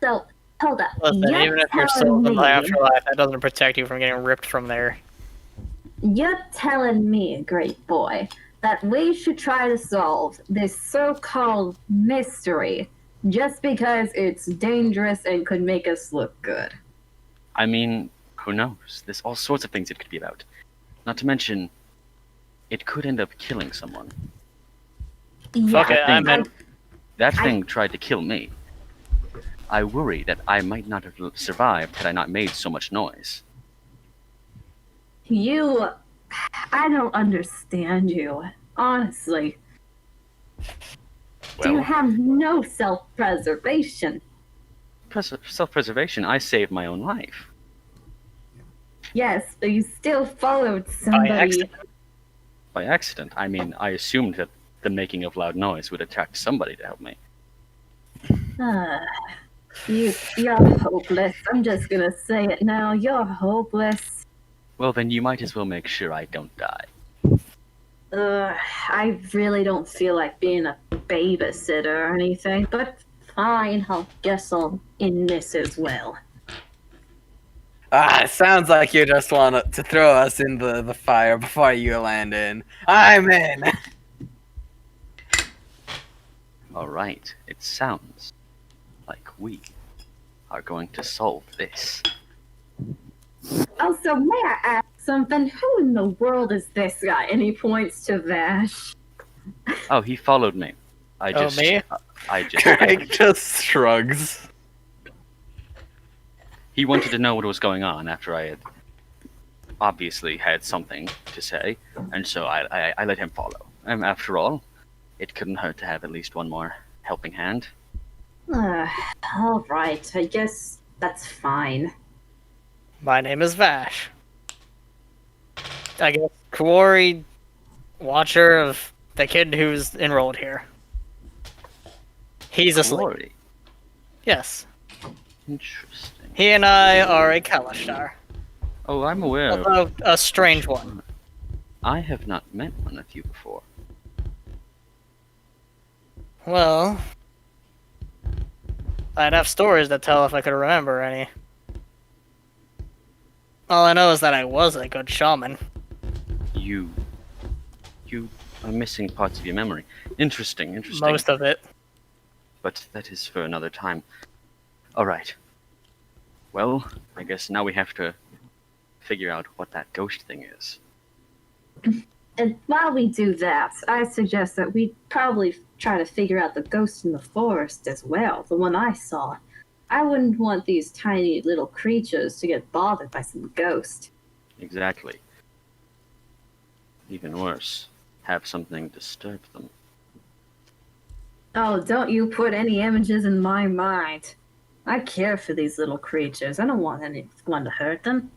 So, hold up. Listen, even if you're still in the afterlife, that doesn't protect you from getting ripped from there. You're telling me, great boy, that we should try to solve this so-called mystery just because it's dangerous and could make us look good. I mean, who knows? There's all sorts of things it could be about. Not to mention, it could end up killing someone. Yeah, Fuck it, That thing tried to kill me. I worry that I might not have survived had I not made so much noise. I don't understand you, honestly. Do you Well, have no self-preservation? self-preservation, I saved my own life. Yes, but you still followed somebody. accident. By accident. I mean, I assumed that the making of loud noise would attract somebody to help me. You're hopeless. I'm just gonna say it now. You're hopeless. Well, then you might as well make sure I don't die. I really don't feel like being a babysitter or anything, but fine, I guess I'll in this as well. It sounds like you just want to throw us in the fire before you land in. I'm in! Alright, it sounds like we are going to solve this. Also, may I ask something? Who in the world is this guy? And he points to Vash. Oh, he followed me. Me? I just. Craig just shrugs. He wanted to know what was going on after I had obviously had something to say, and so I let him follow. After all, it couldn't hurt to have at least one more helping hand. Alright, I guess that's fine. My name is Vash. I guess Quarry Watcher of the kid who's enrolled here. He's asleep. Glory. Yes. Interesting. He and I are a Kalashtar. Oh, I'm aware. Although a strange one. I have not met one of you before. Well, I'd have stories to tell if I could remember any. All I know is that I was a good shaman. You are missing parts of your memory. Interesting. Most of it. But that is for another time. Alright. Well, I guess now we have to figure out what that ghost thing is. And while we do that, I suggest that we probably try to figure out the ghost in the forest as well, the one I saw. I wouldn't want these tiny little creatures to get bothered by some ghost. Exactly. Even worse, have something disturb them. Oh, don't you put any images in my mind. I care for these little creatures. I don't want anyone to hurt them.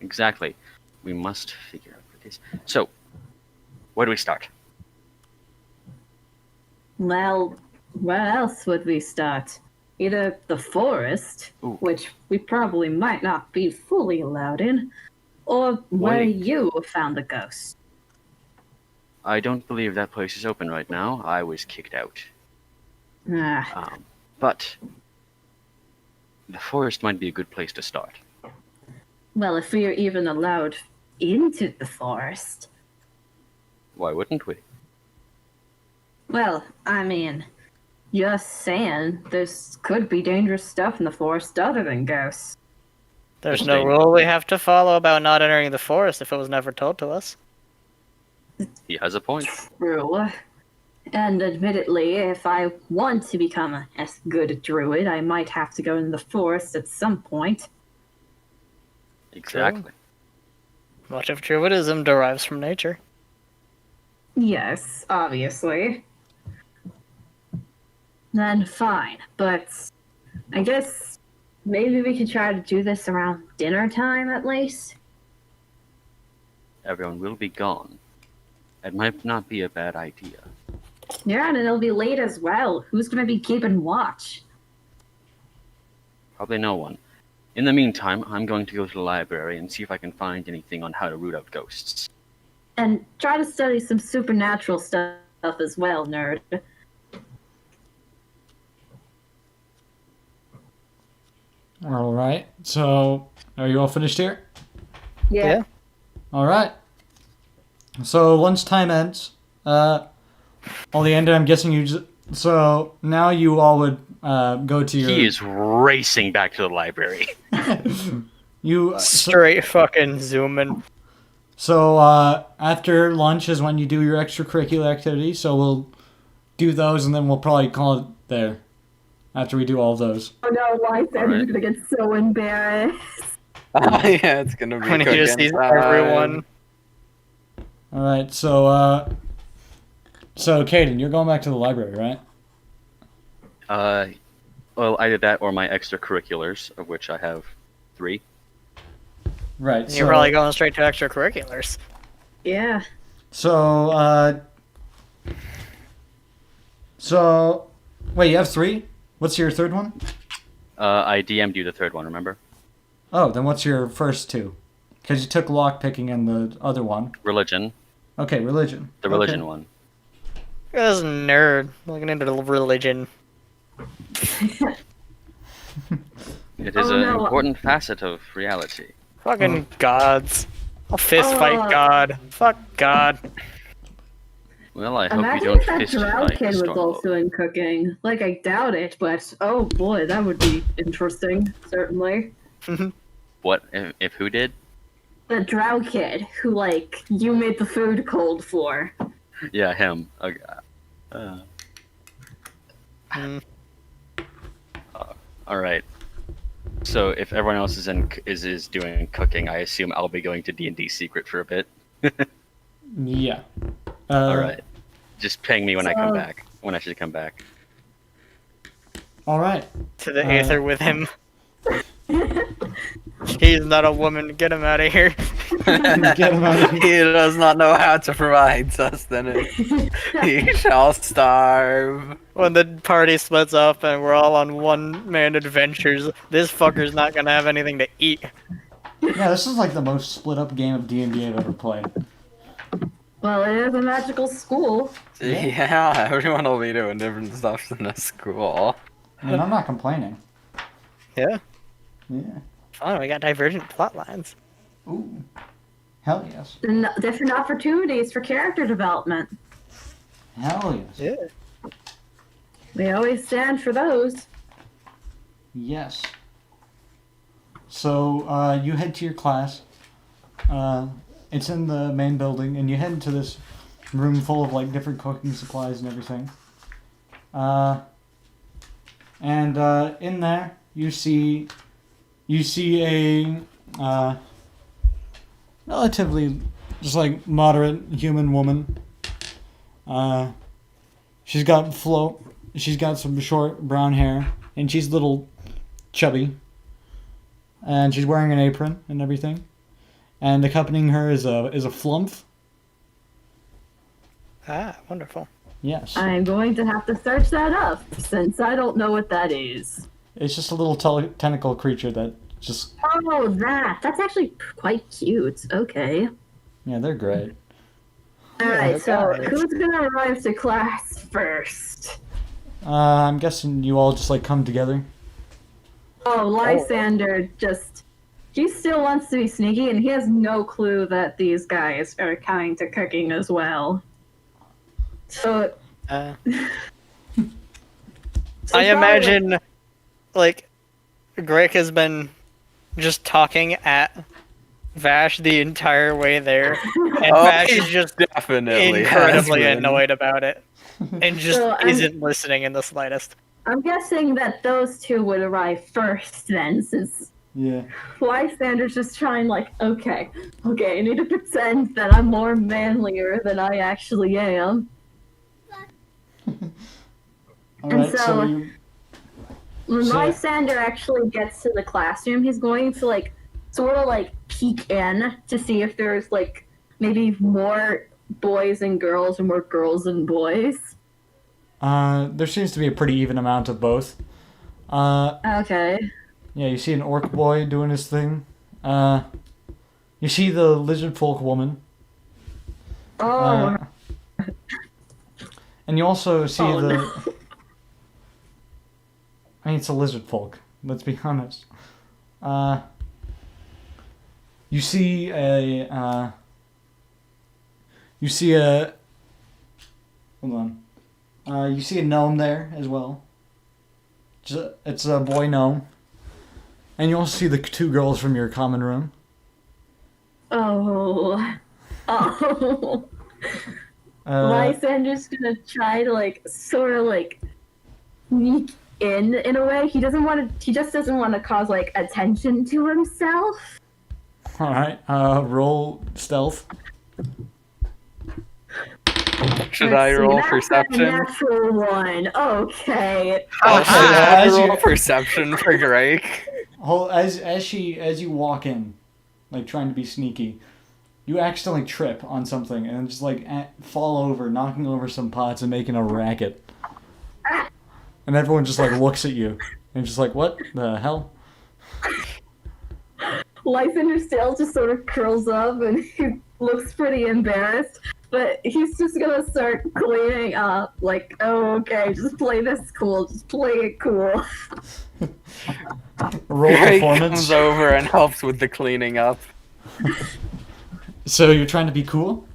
Exactly. We must figure out what it is. So, where do we start? Well, where else would we start? Either the forest, Ooh. which we probably might not be fully allowed in, or where Wait. you found the ghost. I don't believe that place is open right now. I was kicked out. But the forest might be a good place to start. Well, if we are even allowed into the forest. Why wouldn't we? Well, I mean, you're saying there's could be dangerous stuff in the forest other than ghosts. There's no rule we have to follow about not entering the forest if it was never told to us. He has a point. True. And admittedly, if I want to become a good druid, I might have to go in the forest at some point. Exactly. Much of druidism derives from nature. Yes, obviously. Then fine, but I guess maybe we could try to do this around dinner time at least. Everyone will be gone. It might not be a bad idea. Yeah, and it'll be late as well. Who's gonna be keeping watch? Probably no one. In the meantime, I'm going to go to the library and see if I can find anything on how to root out ghosts. And try to study some supernatural stuff as well, nerd. All right. So, are you all finished here? Yeah. All right. So lunchtime ends. All the end. I'm guessing you. So now you all would go to your. He is racing back to the library. You Straight fucking zooming. So after lunch is when you do your extracurricular activity. So we'll do those, and then we'll probably call it there after we do all of those. Oh no, Lysander's Alright. gonna get so embarrassed. Yeah, it's gonna be When he just sees cooking time. everyone. All right, so Caden, you're going back to the library, right? Well, either that or my extracurriculars, of which I have 3. Right. You're probably going straight to extracurriculars. Yeah. So wait, you have 3? What's your third one? I DM'd you the 3rd one, remember? Oh, then what's your first 2? Because you took lockpicking and the other one. Religion. Okay, religion. The religion one. This nerd looking into religion. It is Oh, an no. important facet of reality. Fucking gods. I'll fist fight Oh. God. Fuck God. Well, I hope you Imagine don't if that fist drow fight kid was Stormlord. also in cooking. Like, I doubt it, but oh boy, that would be interesting, certainly. What? If who did? The drow kid who, like, you made the food cold for. Yeah, him. Okay. Mm. All right. So if everyone else is doing cooking, I assume I'll be going to D&D Secret for a bit. Yeah. All right. Just ping me when I come so- back. When I should come back. All right. To the aether with him. He's not a woman. Get him out of here. Get him out of here. He does not know how to provide sustenance. He shall starve. When the party splits up and we're all on one-man adventures, this fucker's not gonna have anything to eat. Yeah, this is like the most split up game of D&D I've ever played. Well, it is a magical school. Yeah, everyone will be doing different stuff in the school. I mean, I'm not complaining. Yeah. Yeah. Fine, we got divergent plot lines. Ooh. Hell yes. And different opportunities for character development. Hell yes. Yeah. We always stand for those. Yes. So, you head to your class. It's in the main building, and you head into this room full of, like, different cooking supplies and everything. In there, you see a, relatively, just, like, moderate human woman. She's got some short brown hair, and she's a little chubby. And she's wearing an apron and everything. And accompanying her is a flump. Ah, wonderful. Yes. I'm going to have to search that up, since I don't know what that is. It's just a little tentacle creature that just... Oh, that's actually quite cute. Okay. Yeah, they're great. Alright, so guys. who's gonna arrive to class first? I'm guessing you all just, like, come together. Oh, Lysander he still wants to be sneaky, and he has no clue that these guys are coming to cooking as well. So, I probably- imagine, like, Greg has been just talking at Vash the entire way there, and Vash is just Definitely incredibly has been. annoyed about it, and just So I'm- isn't listening in the slightest. I'm guessing that those two would arrive first then, since Yeah. Lysander's just trying, like, okay, I need to pretend that I'm more manlier than I actually am. Alright, so- so you... When So- Lysander actually gets to the classroom, he's going to, like, sort of, like, peek in to see if there's, like, maybe more boys and girls or more girls and boys. There seems to be a pretty even amount of both. Okay. Yeah, you see an orc boy doing his thing. You see the lizard folk woman. Oh, And you also see Oh, the... no. I mean, it's a lizard folk. Let's be honest. You see a... Hold on. You see a gnome there as well. It's a boy gnome. And you also see the 2 girls from your common room. oh. Lysander's gonna try to sort of sneak in a way. He doesn't want to. He just doesn't want to cause attention to himself. All right. Roll stealth. Should Let's I see, roll that's perception? A natural one. Okay. Okay, Should I as roll you- perception for Drake? As you walk in, trying to be sneaky, you accidentally trip on something and just fall over, knocking over some pots and making a racket. And everyone just looks at you and just what the hell? Lysander's tail just sort of curls up and he looks pretty embarrassed. But he's just gonna start cleaning up. Oh, okay, just play this cool. Just play it cool. Roll Drake performance. comes over and helps with the cleaning up. So you're trying to be cool?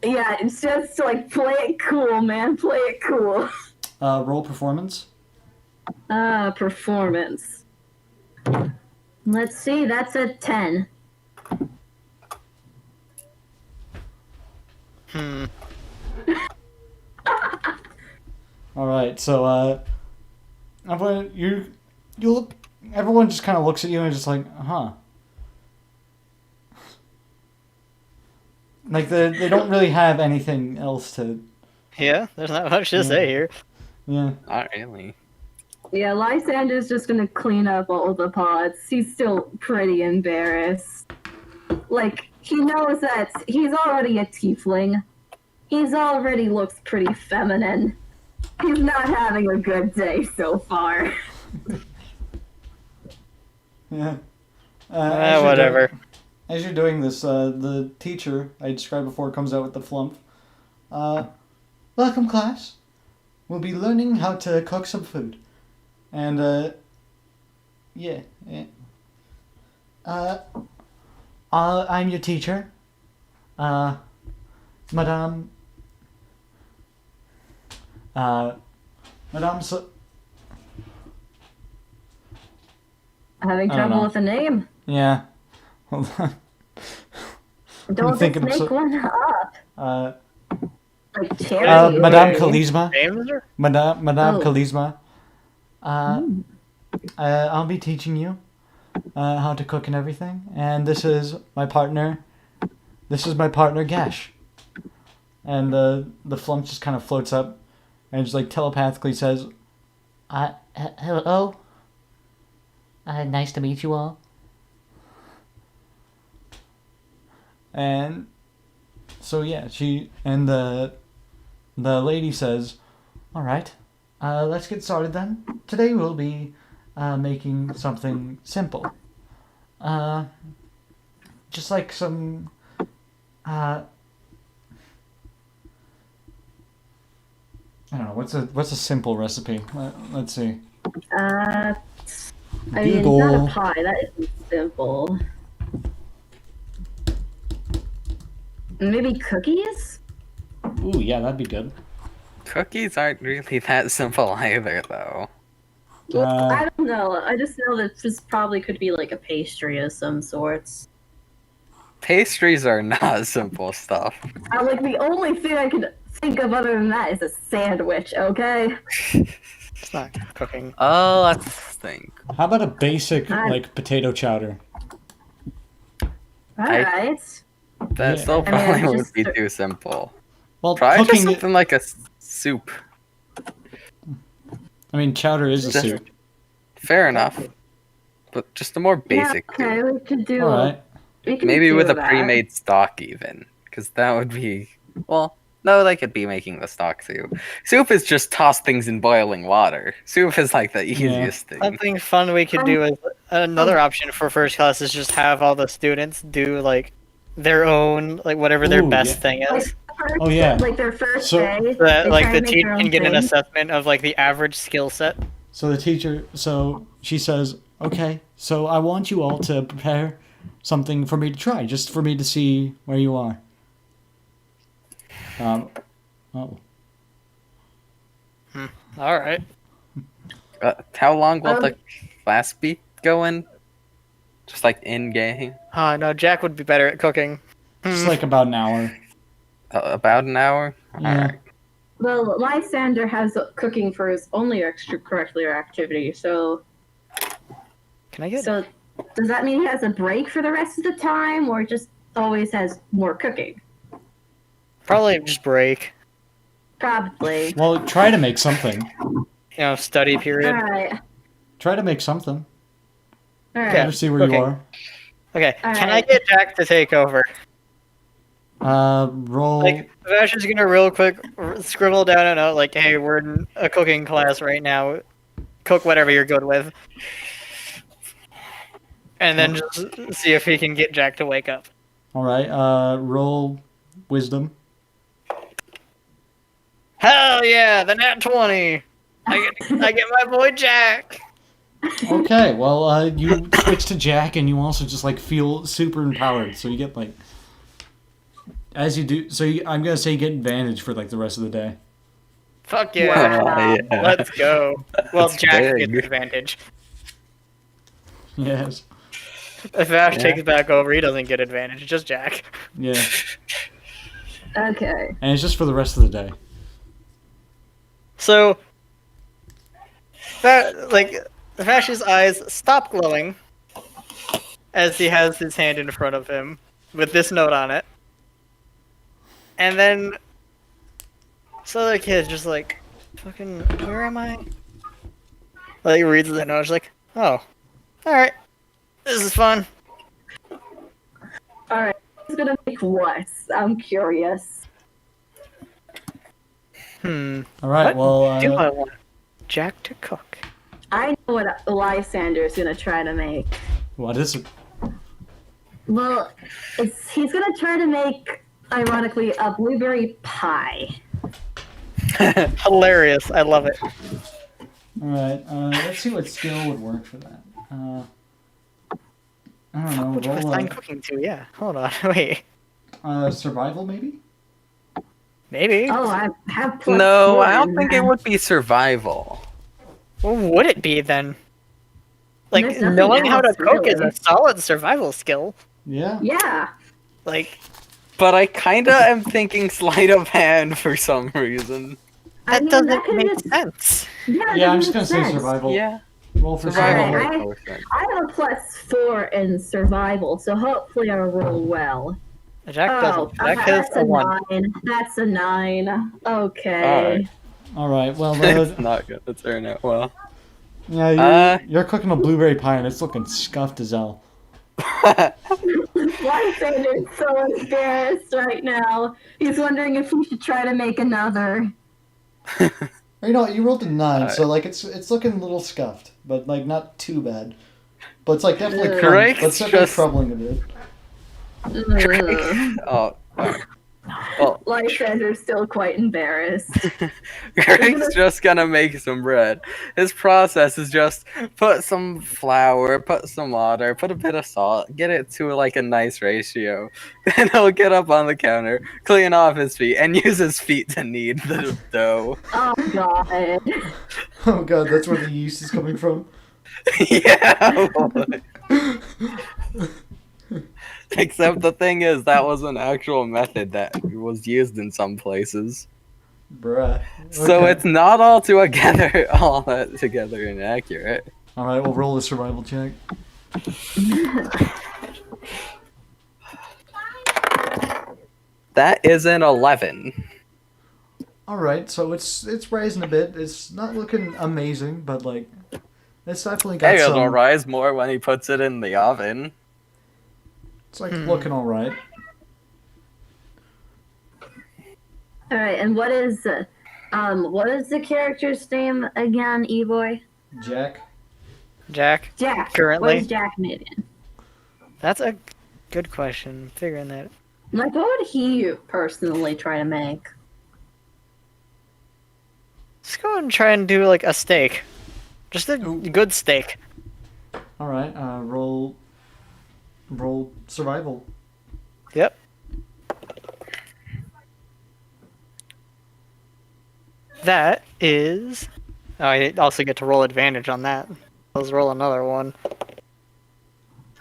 Yeah, it's just play it cool, man. Play it cool. Roll performance. Performance. Let's see, that's a 10. All right, so everyone, you look. Everyone just kind of looks at you and just huh. They don't really have anything else to. Yeah, there's not much to say here. Yeah. Not really. Yeah, Lysander's just gonna clean up all the pots. He's still pretty embarrassed. He knows that he's already a tiefling. He's already looks pretty feminine. He's not having a good day so far. Yeah. As you're Whatever. As you're doing this, the teacher I described before comes out with the flump. Welcome, class. We'll be learning how to cook some food. And, yeah. I'm your teacher. Madame. Madame. Having I don't trouble know. with a name? Yeah. Hold on. Don't just thinking of make so- one up. Like Cherry. Madame wait. Kalisma. James or? Madame Oh. Kalisma. I'll be teaching you how to cook and everything. And this is my partner. This is my partner Gash. And the flump just kind of floats up and just telepathically says, Hello. Nice to meet you all. and so yeah, the lady says, all right, let's get started then. Today we'll be making something simple. Just some I don't know, what's a simple recipe? Let's see. I mean, Google. not a pie. That isn't simple. Maybe cookies? Ooh, yeah, that'd be good. Cookies aren't really that simple either, though. Well, I don't know. I just know that this probably could be like a pastry of some sorts. Pastries are not simple stuff. The only thing I could think of other than that is a sandwich, okay? It's not cooking. Oh, let's think. How about a basic I- potato chowder? Alright. That Yeah. still I mean, probably it's would just- be too simple. Well, Probably just cooking. something like a soup. I mean, chowder is a Just- soup. Fair enough. But just a more Yeah, basic okay, soup. we could do. All right. We could Maybe do with a that. pre-made stock even. Because that would be... Well, no, they could be making the stock soup. Soup is just toss things in boiling water. Soup is the easiest thing. Something fun we could do is another option for first class is just have all the students do their own whatever their Ooh, best yeah. thing is. Oh, yeah. Their first So- day. So that they the try to make teacher their own can get an thing. assessment of the average skill set. So the teacher, she says, okay, so I want you all to prepare something for me to try, just for me to see where you are. Oh. All right. How long will Um, the class be going? Just in game? No, Jack would be better at cooking. Just about an hour. About an hour? Yeah. Alright. Well, Lysander has cooking for his only extracurricular activity, so Can I get? so does that mean he has a break for the rest of the time, or just always has more cooking? Probably just break. Probably. Well, try to make something. Study period. Alright. Try to make something. Alright. Yeah. Better see where Okay. you are. Okay. Can I Alright. get Jack to take over? Roll. Like, Vash is gonna real quick scribble down a note like, "Hey, we're in a cooking class right now. Cook whatever you're good with." And then just see if he can get Jack to wake up. All right. Roll wisdom. Hell yeah, the nat 20. I get my boy Jack. Okay. Well, you switch to Jack, and you also just like feel super empowered. So you get like, as you do. So I'm gonna say you get advantage for like the rest of the day. Fuck yeah. Wow. Yeah. Let's go. Well, That's Jack big. gets advantage. Yes. If Vash Yeah. takes back over, he doesn't get advantage. Just Jack. Yeah. Okay. And it's just for the rest of the day. So, Vash's eyes stop glowing as he has his hand in front of him with this note on it. And then, so the kid's just like, fucking, where am I? Like, he reads the note, he's like, oh, alright, this is fun. Alright. Who's gonna make what? I'm curious. All right. What Well. do I want Jack to cook? I know what Lysander's gonna try to make. What is it? Well, he's gonna try to make, ironically, a blueberry pie. Hilarious, I love it. All right. Let's see what skill would work for that. I don't know. Which was Roll I'm cooking to, yeah. Hold on, wait. survival, maybe. Maybe. Oh, I have plus No, 4 I don't in think that. it would be survival. What would it be then? Like, There's nothing knowing how to else, cook is really. a solid survival skill. Yeah. Yeah. Like, But I kinda am thinking sleight of hand for some reason. that that doesn't could make just- sense. Yeah, Yeah. I'm that just gonna makes say sense. survival. Yeah, Roll for survival survival. Alright, makes more sense. I have a plus 4 in survival, so hopefully I'll roll well. Jack Oh, doesn't. Jack has that's a a 1. 9. That's a 9. Okay. Alright. All right. Well. It's not gonna turn out well. Yeah. You're cooking a blueberry pie, and it's looking scuffed as hell. Lysander's so embarrassed right now. He's wondering if he should try to make another. You know, you rolled a 9, Alright. so like it's looking a little scuffed, but like not too bad. But it's like definitely Ugh. Drake's but it's definitely just- troubling a bit. Ugh. Oh, alright. Well, Lysander's still quite embarrassed. Greg's just gonna make some bread. His process is just put some flour, put some water, put a bit of salt, get it to like a nice ratio. Then he'll get up on the counter, clean off his feet, and use his feet to knead the dough. Oh god. Oh god, that's where the yeast is coming from. Yeah. Except the thing is, that was an actual method that was used in some places. Bruh. So Okay. it's not all together, all that together inaccurate. All right, we'll roll a survival check. That is an 11. All right, so it's rising a bit. It's not looking amazing, but like it's definitely got Hey, it'll some. rise more when he puts it in the oven. It's like looking all right. Alright, and what is the character's name again, E-Boy? Jack. Jack. Jack. Currently. What is Jack making? That's a good question. I'm figuring that. Like, what would he personally try to make? Let's go ahead and try and do like a steak. Just a good steak. All right, roll survival. Yep. That is. Oh, I also get to roll advantage on that. Let's roll another one.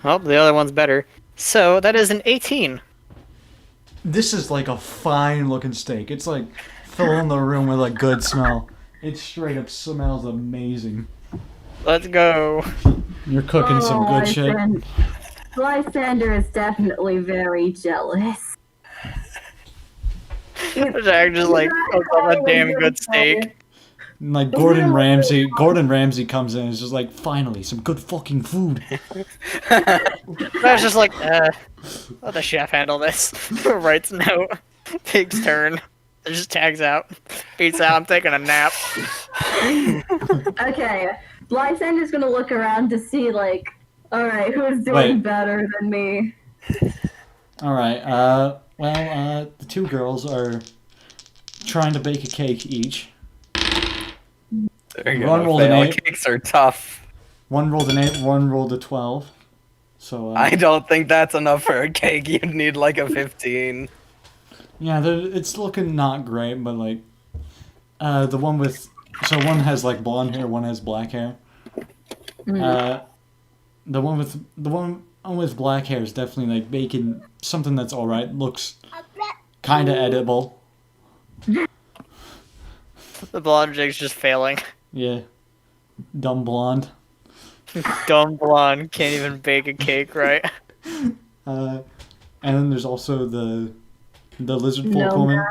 Oh, the other one's better. So that is an 18. this is like a fine looking steak. It's like filling the room with a good smell. It straight up smells amazing. Let's go. You're cooking some good shit. Lysander is definitely very jealous. Jack just like cooks up a damn good steak. And like Gordon Ramsay comes in and is just like, finally, some good fucking food. That's just like, let the chef handle this. Writes note. Takes turn. Just tags out. Eats out. I'm taking a nap. Okay, Lysander's gonna look around to see, like, alright, who's doing better than me? Alright, the two girls are trying to bake a cake each. There you One go. rolled an Fail 8. cakes are tough. One rolled an 8, one rolled a 12. So, I don't think that's enough for a cake. You'd need like a 15. yeah, it's looking not great, but like, the one with, so one has like blonde hair, one has black hair. The one with black hair is definitely like baking something that's alright, looks kinda edible. The blonde chick's just failing. Yeah. Dumb blonde. Dumb blonde can't even bake a cake right. And then there's also the lizard folk woman.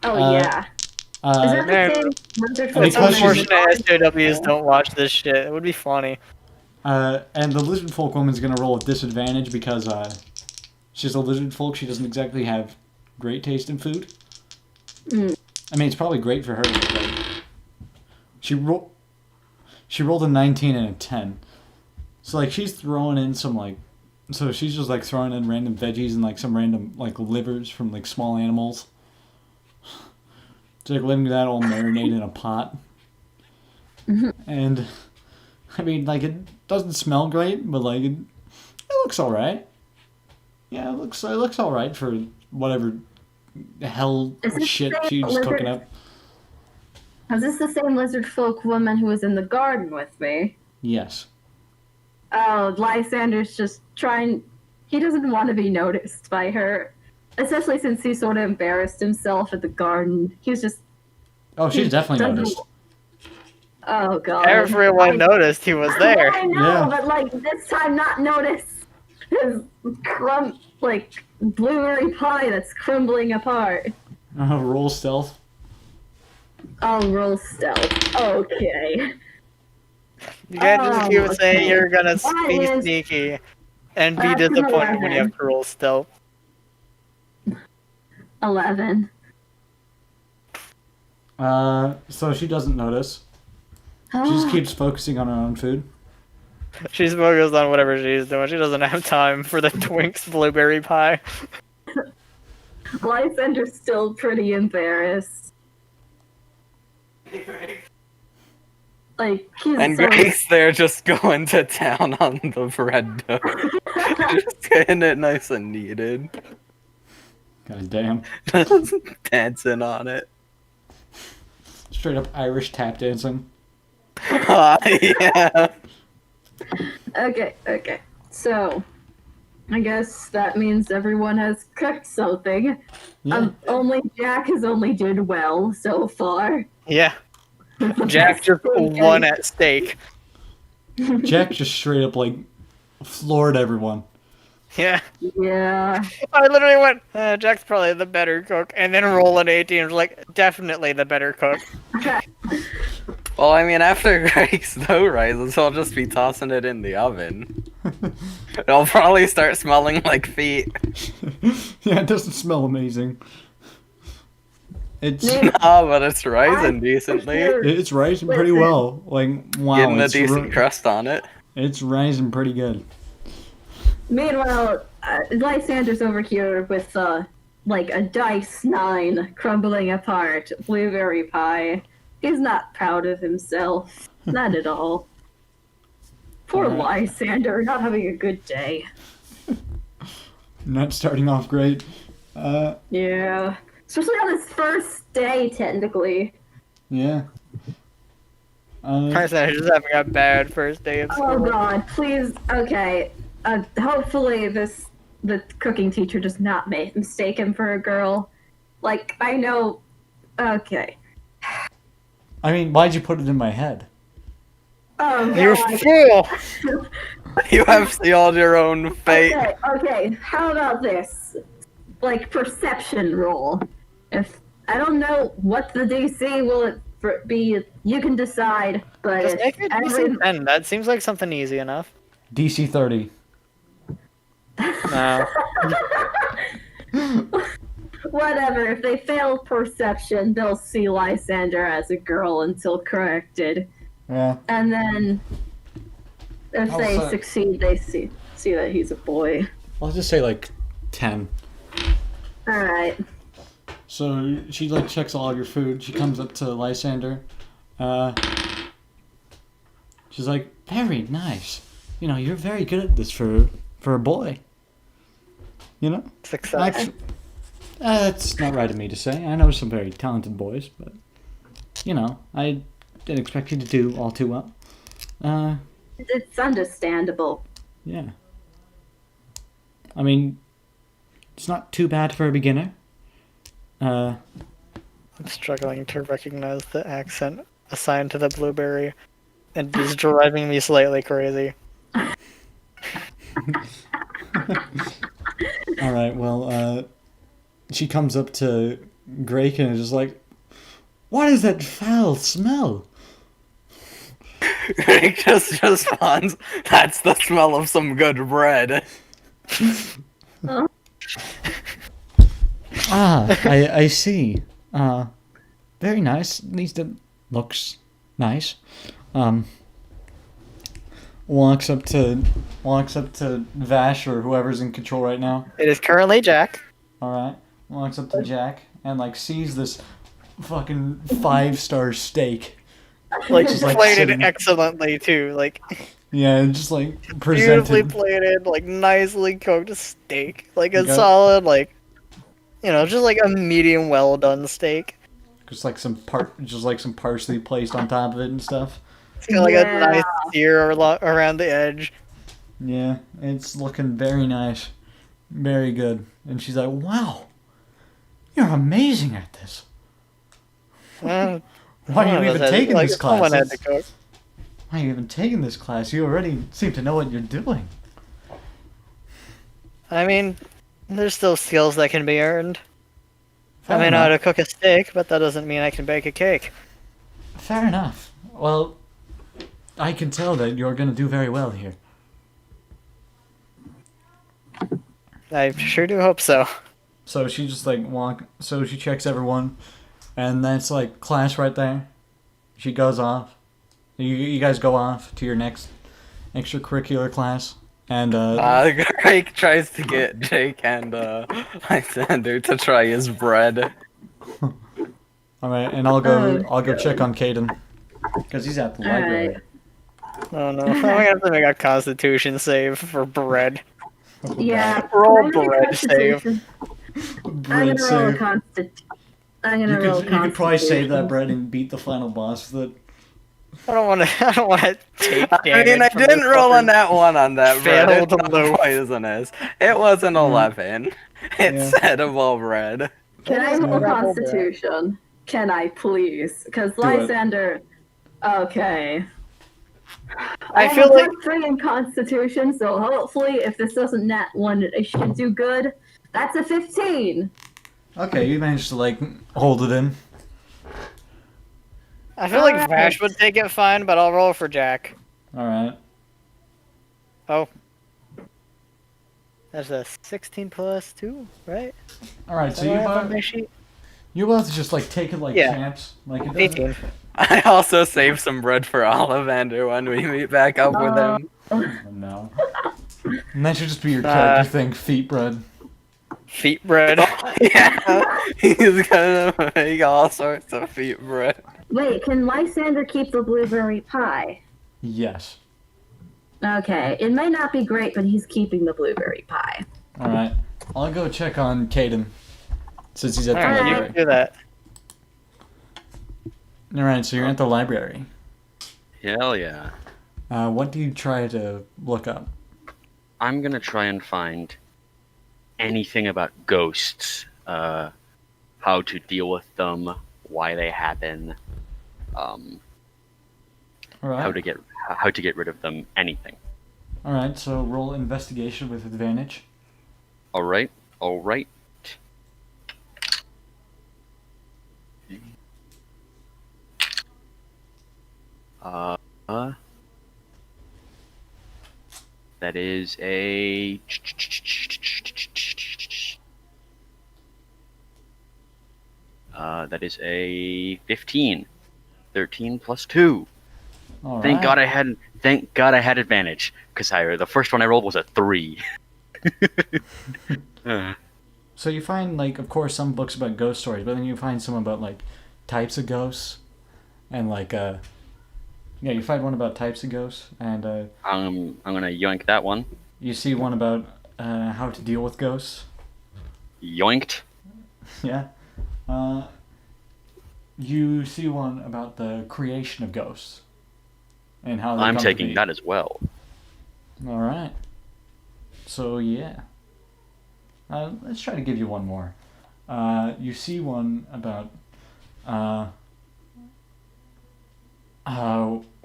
Oh, yeah. Is that man, the same lizard folk because woman? she's- Unfortunate SJWs don't watch this shit. It would be funny. And the lizard folk woman's gonna roll a disadvantage because she's a lizard folk. She doesn't exactly have great taste in food. I mean, it's probably great for her. But like, she rolled a 19 and a 10. So like she's throwing in some like, so she's just like throwing in random veggies and like some random like livers from like small animals. Just like letting that all marinate in a pot. And I mean, like, it doesn't smell great, but like it looks all right. Yeah, it looks all right for whatever the hell Is this shit the she's same cooking lizard- up. Is this the same lizard folk woman who was in the garden with me? Yes. Oh, Lysander's just trying. He doesn't want to be noticed by her, especially since he sort of embarrassed himself at the garden. He's just. Oh, she's definitely doesn't- noticed. Oh god. Everyone noticed he was there. I know, Yeah. but like this time, not notice his blueberry pie that's crumbling apart. Roll stealth. I'll roll stealth. Okay. You can't just keep Oh, saying okay. you're gonna That be is- sneaky and be that's an disappointed when you 11. have to roll stealth. 11. So she doesn't notice. She Oh. just keeps focusing on her own food. She's focused on whatever she's doing. She doesn't have time for the Twinks blueberry pie. Lysander's still pretty embarrassed. Like, he's And so Grace there just going to town on the bread dough. Just getting it nice and kneaded. God damn. Just dancing on it. Straight up Irish tap dancing. Yeah. Okay. So, I guess that means everyone has cooked something. Yeah. Only Jack has only did well so far. Yeah. Jack just won at steak. Jack just straight up like floored everyone. Yeah. Yeah. I literally went, Jack's probably the better cook, and then roll an 18 and was like, definitely the better cook. Well, I mean, after Grace dough rises, I'll just be tossing it in the oven. It'll probably start smelling like feet. Yeah, it doesn't smell amazing. It's Oh, but it's rising decently. it's rising pretty well. Like wow, Getting a it's decent crust on it. it's rising pretty good. Meanwhile, Lysander's over here with, like, a dice 9 crumbling apart blueberry pie. He's not proud of himself. Not at all. Poor Lysander, not having a good day. Not starting off great. Yeah. Especially on his first day, technically. Yeah. I said, just having a bad first day of Oh school. god, please. Okay. Hopefully this the cooking teacher does not mistake him for a girl. Like, I know. Okay. I mean, why'd you put it in my head? Oh, You God. fool! You have sealed your own fate. Okay. How about this? Like, perception roll. If I don't know what the DC will be, you can decide. But Just if make it DC 10. That seems like something easy enough. DC 30. No. whatever, if they fail perception, they'll see Lysander as a girl until corrected. Yeah. And then if I'll they say- succeed, they see that he's a boy. I'll just say like 10. Alright. So she like checks all of your food. She comes up to Lysander. She's like, very nice. You know, you're very good at this for a boy. You know? Success. Actually, that's not right of me to say. I know some very talented boys, but you know, I didn't expect you to do all too well. It's understandable. Yeah. I mean, it's not too bad for a beginner. I'm struggling to recognize the accent assigned to the blueberry, and it's driving me slightly crazy. All right. Well, she comes up to Grake and is just like, "What is that foul smell?" Greg just responds, "That's the smell of some good bread." I see. Very nice. At least it looks nice. Walks up to Vash or whoever's in control right now. It is currently Jack. All right. Walks up to Jack and like sees this fucking 5-star steak. Like, Just, like, plated sitting- excellently too. Like, Yeah, and just like beautifully presented. plated, like nicely cooked steak. Like a You got- solid, like, you know, just like a medium well done steak. Just like some parsley placed on top of it and stuff. It's got like Yeah. a nice sear around the edge. Yeah, it's looking very nice. Very good. And she's like, "Wow. You're amazing at this. Uh, Why are one you of even us had- taking like, this class? Someone had to cook. Why are you even taking this class? You already seem to know what you're doing." I mean, there's still skills that can be earned. Fair I may know how enough. to cook a steak, but that doesn't mean I can bake a cake. Fair enough. Well, I can tell that you're going to do very well here. I sure do hope so. So she just like so she checks everyone, and that's like class right there. She goes off. You guys go off to your next extracurricular class, and Greg tries to get Jake and Lysander to try his bread. all right, and I'll go check on Caden because he's at the library. Alright. Oh no, I'm gonna have to make a constitution save for bread. Yeah. Roll I'm gonna bread save. Constitution- I'm Bread gonna roll a save. constitution. I'm You gonna roll could probably save that Constitution. bread and beat the final boss with it. I don't want to. I don't want to take I damage. mean, I from didn't this roll a fucker. nat 1 on that bread. Failed It's not loaf. poisonous. It was an 11. It's Yeah. edible bread. Can I roll Rebel Constitution? Can I please? Because it. Lysander. Okay. I have feel like- +3 in Constitution, so hopefully, if this doesn't nat 1, it should do good. That's a 15. Okay, you managed to like hold it in. I feel like Alright. Vash would take it fine, but I'll roll for Jack. All right. Oh. That's a 16 plus 2, right? All right. Is So that you what I have on my both sheet? you both just like take it like Yeah. champs. Like it doesn't. 18. I also saved some bread for Ollivander when we meet back up with him. Oh, no. And that should just be your Uh, character thing. Feet bread. Feet bread. Yeah, he's gonna make all sorts of feet bread. Wait, can Lysander keep the blueberry pie? Yes. Okay, it may not be great, but he's keeping the blueberry pie. All right. I'll go check on Caden since he's at the Alright, you library. can do that. All right. So you're at the library. Hell yeah. What do you try to look up? I'm gonna try and find anything about ghosts, how to deal with them, why they happen, um, All right. how to get rid of them, anything. All right. So roll investigation with advantage. All right. Uh, that is a that is a 15. 13 plus 2. All Thank right. God I had advantage, because the first one I rolled was a 3. So you find, like, of course, some books about ghost stories, but then you find some about, like, types of ghosts, and, like, yeah, you find one about types of ghosts, and I'm gonna yoink that one. you see one about how to deal with ghosts. Yoinked. Yeah. You see one about the creation of ghosts, and how they I'm come to taking be. that as well. All right. So yeah. Let's try to give you one more. You see one about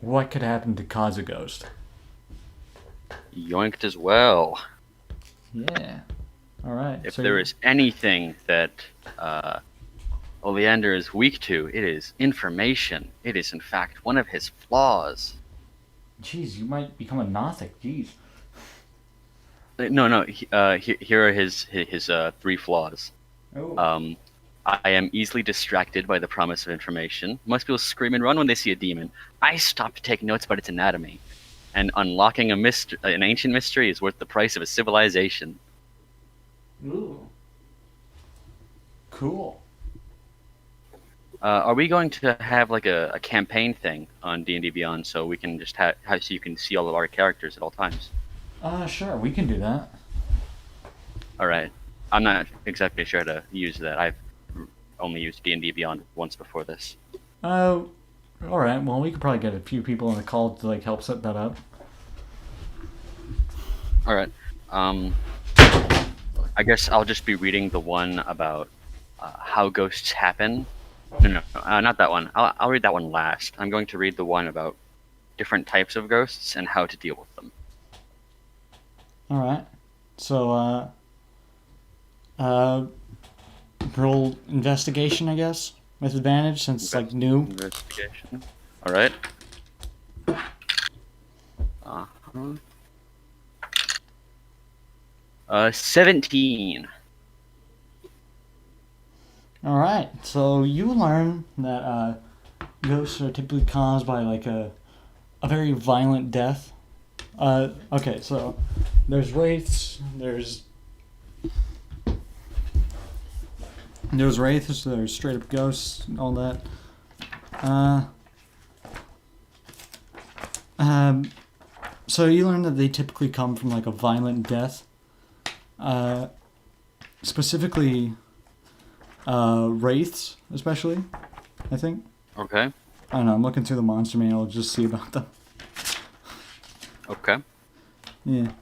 what could happen to cause a ghost. Yoinked as well. Yeah. All right. If so there is anything that Oleander is weak to, it is information. It is, in fact, one of his flaws. Jeez, you might become a Gnostic. Jeez. No. Here are his 3 flaws. Oh. I am easily distracted by the promise of information. Most people scream and run when they see a demon. I stop to take notes about its anatomy. And unlocking an ancient mystery is worth the price of a civilization. Ooh. Cool. Are we going to have like a campaign thing on D&D Beyond so we can just so you can see all of our characters at all times? Sure, we can do that. All right. I'm not exactly sure how to use that. I've only used D&D Beyond once before this. All right. Well, we could probably get a few people on the call to like help set that up. All right. I guess I'll just be reading the one about how ghosts happen. No, not that one. I'll read that one last. I'm going to read the one about different types of ghosts and how to deal with them. All right. So, roll investigation, I guess, with advantage since it's like new. Investigation. All right. 17. All right. So you learn that ghosts are typically caused by like a very violent death. Okay. So there's wraiths. There's wraiths. There's straight up ghosts and all that. So you learn that they typically come from like a violent death. Specifically, wraiths, especially, I think. Okay. I don't know, I'm looking through the monster manual to just see about them. Okay. Yeah.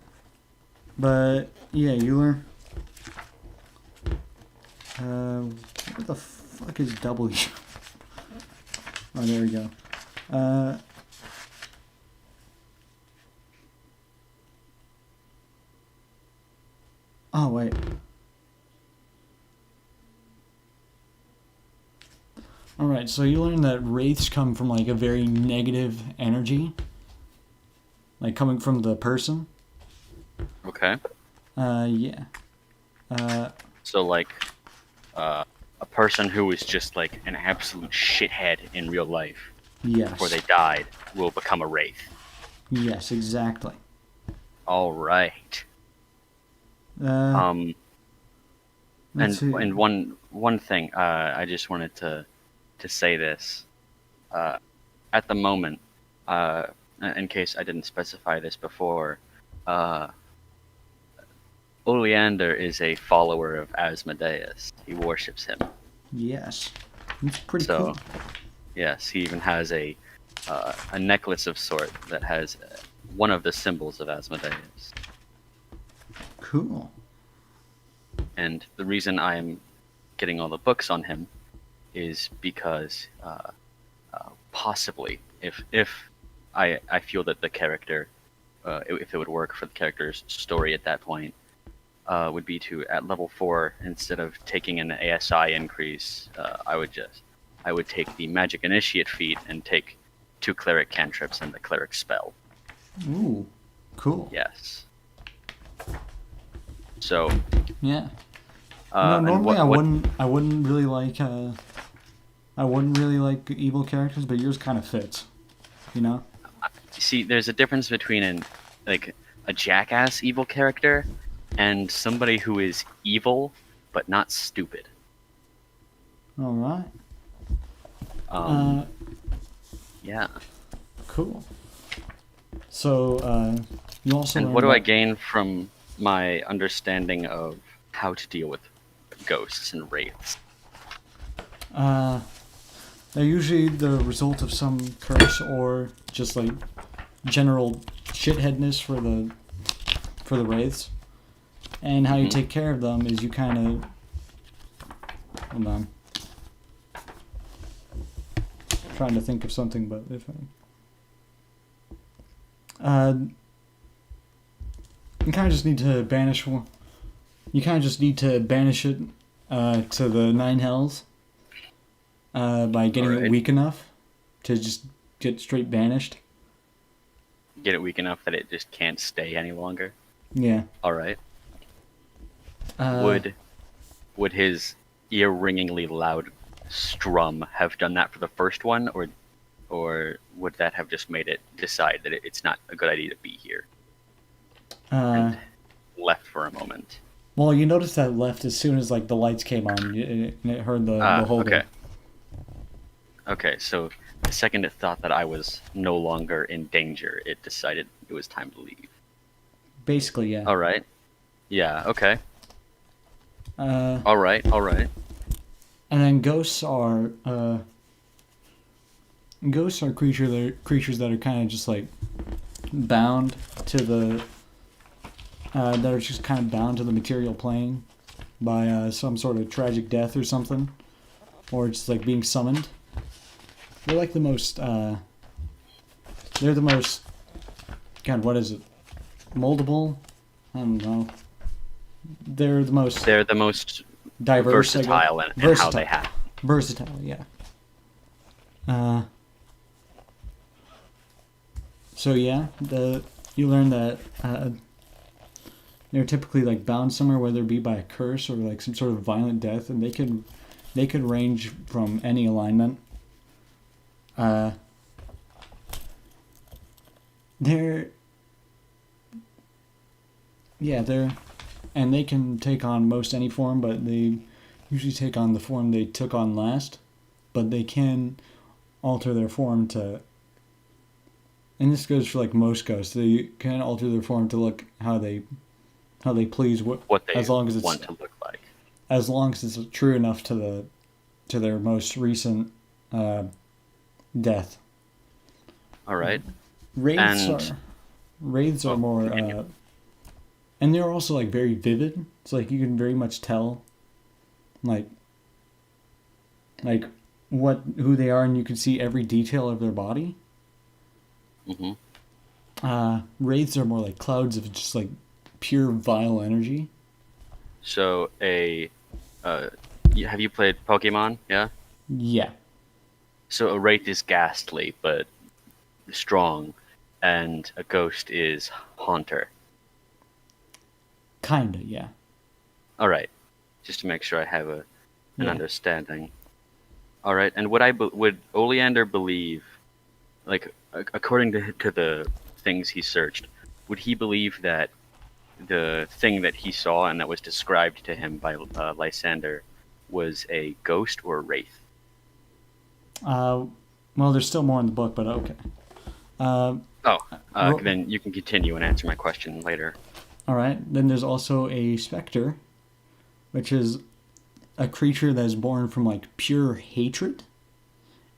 But, yeah, you learn... what the fuck is W? Oh, there we go. Oh, wait. Alright, so you learn that wraiths come from, like, a very negative energy. Like, coming from the person. Okay. Yeah. So like, a person who was just like an absolute shithead in real life Yes. before they died will become a wraith. Yes, exactly. All right. Let's see. And one thing, I just wanted to say this. At the moment, in case I didn't specify this before, Oleander is a follower of Asmodeus. He worships him. Yes. It's pretty So, cool. yes, he even has a necklace of sort that has one of the symbols of Asmodeus. Cool. And the reason I'm getting all the books on him is because possibly if I feel that the character, if it would work for the character's story at that point, would be to, at level 4, instead of taking an ASI increase, I would take the Magic Initiate feat and take 2 Cleric cantrips and the Cleric spell. Ooh, cool. Yes. So. Yeah. And normally what- I wouldn't really like evil characters, but yours kind of fits. You know. See, there's a difference between a jackass evil character and somebody who is evil but not stupid. All right. Yeah. Cool. So you also. And learn what do I about- gain from my understanding of how to deal with ghosts and wraiths? They're usually the result of some curse or just like general shitheadness for the wraiths. And how you take care of them is you kind of. Hold on. Trying to think of something, but if you kind of just need to banish one. You kind of just need to banish it to the 9 hells by getting it Alright. weak enough to just get straight banished. Get it weak enough that it just can't stay any longer. Yeah. All right. Uh, Would his ear-ringingly loud strum have done that for the first one, or would that have just made it decide that it's not a good idea to be here? Left for a moment. Well, you noticed that it left as soon as like the lights came on, and it heard the whole okay. Okay, so the second it thought that I was no longer in danger, it decided it was time to leave. Basically, yeah. All right. Yeah. Okay. Uh, All right. All right. And then ghosts are creatures that are kind of just like bound to the that are just kind of bound to the material plane by some sort of tragic death or something, or just like being summoned. They're like the most. They're the most. God, what is it? Moldable? I don't know. They're the most. They're the most diverse, I guess. versatile in how they have. Versatile, yeah. So yeah, you learn that they're typically like bound somewhere, whether it be by a curse or like some sort of violent death, and they could range from any alignment. And they can take on most any form, but they usually take on the form they took on last. But they can alter their form to, and this goes for like most ghosts, they can alter their form to look how they please, What they as long as it's want to look like. as long as it's true enough to their most recent death. All right. Wraiths are more, and they're also like very vivid. It's like you can very much tell, like who they are, and you can see every detail of their body. Mm-hmm. Wraiths are more like clouds of just like pure vile energy. So have you played Pokemon? Yeah. Yeah. So a wraith is ghastly but strong, and a ghost is haunter. Kinda, yeah. All right, just to make sure I have an Yeah. understanding. All right, and would Oleander believe, like according to the things he searched, would he believe that the thing that he saw and that was described to him by Lysander was a ghost or a wraith? Well, there's still more in the book, but okay. Then you can continue and answer my question later. All right. Then there's also a specter, which is a creature that is born from like pure hatred,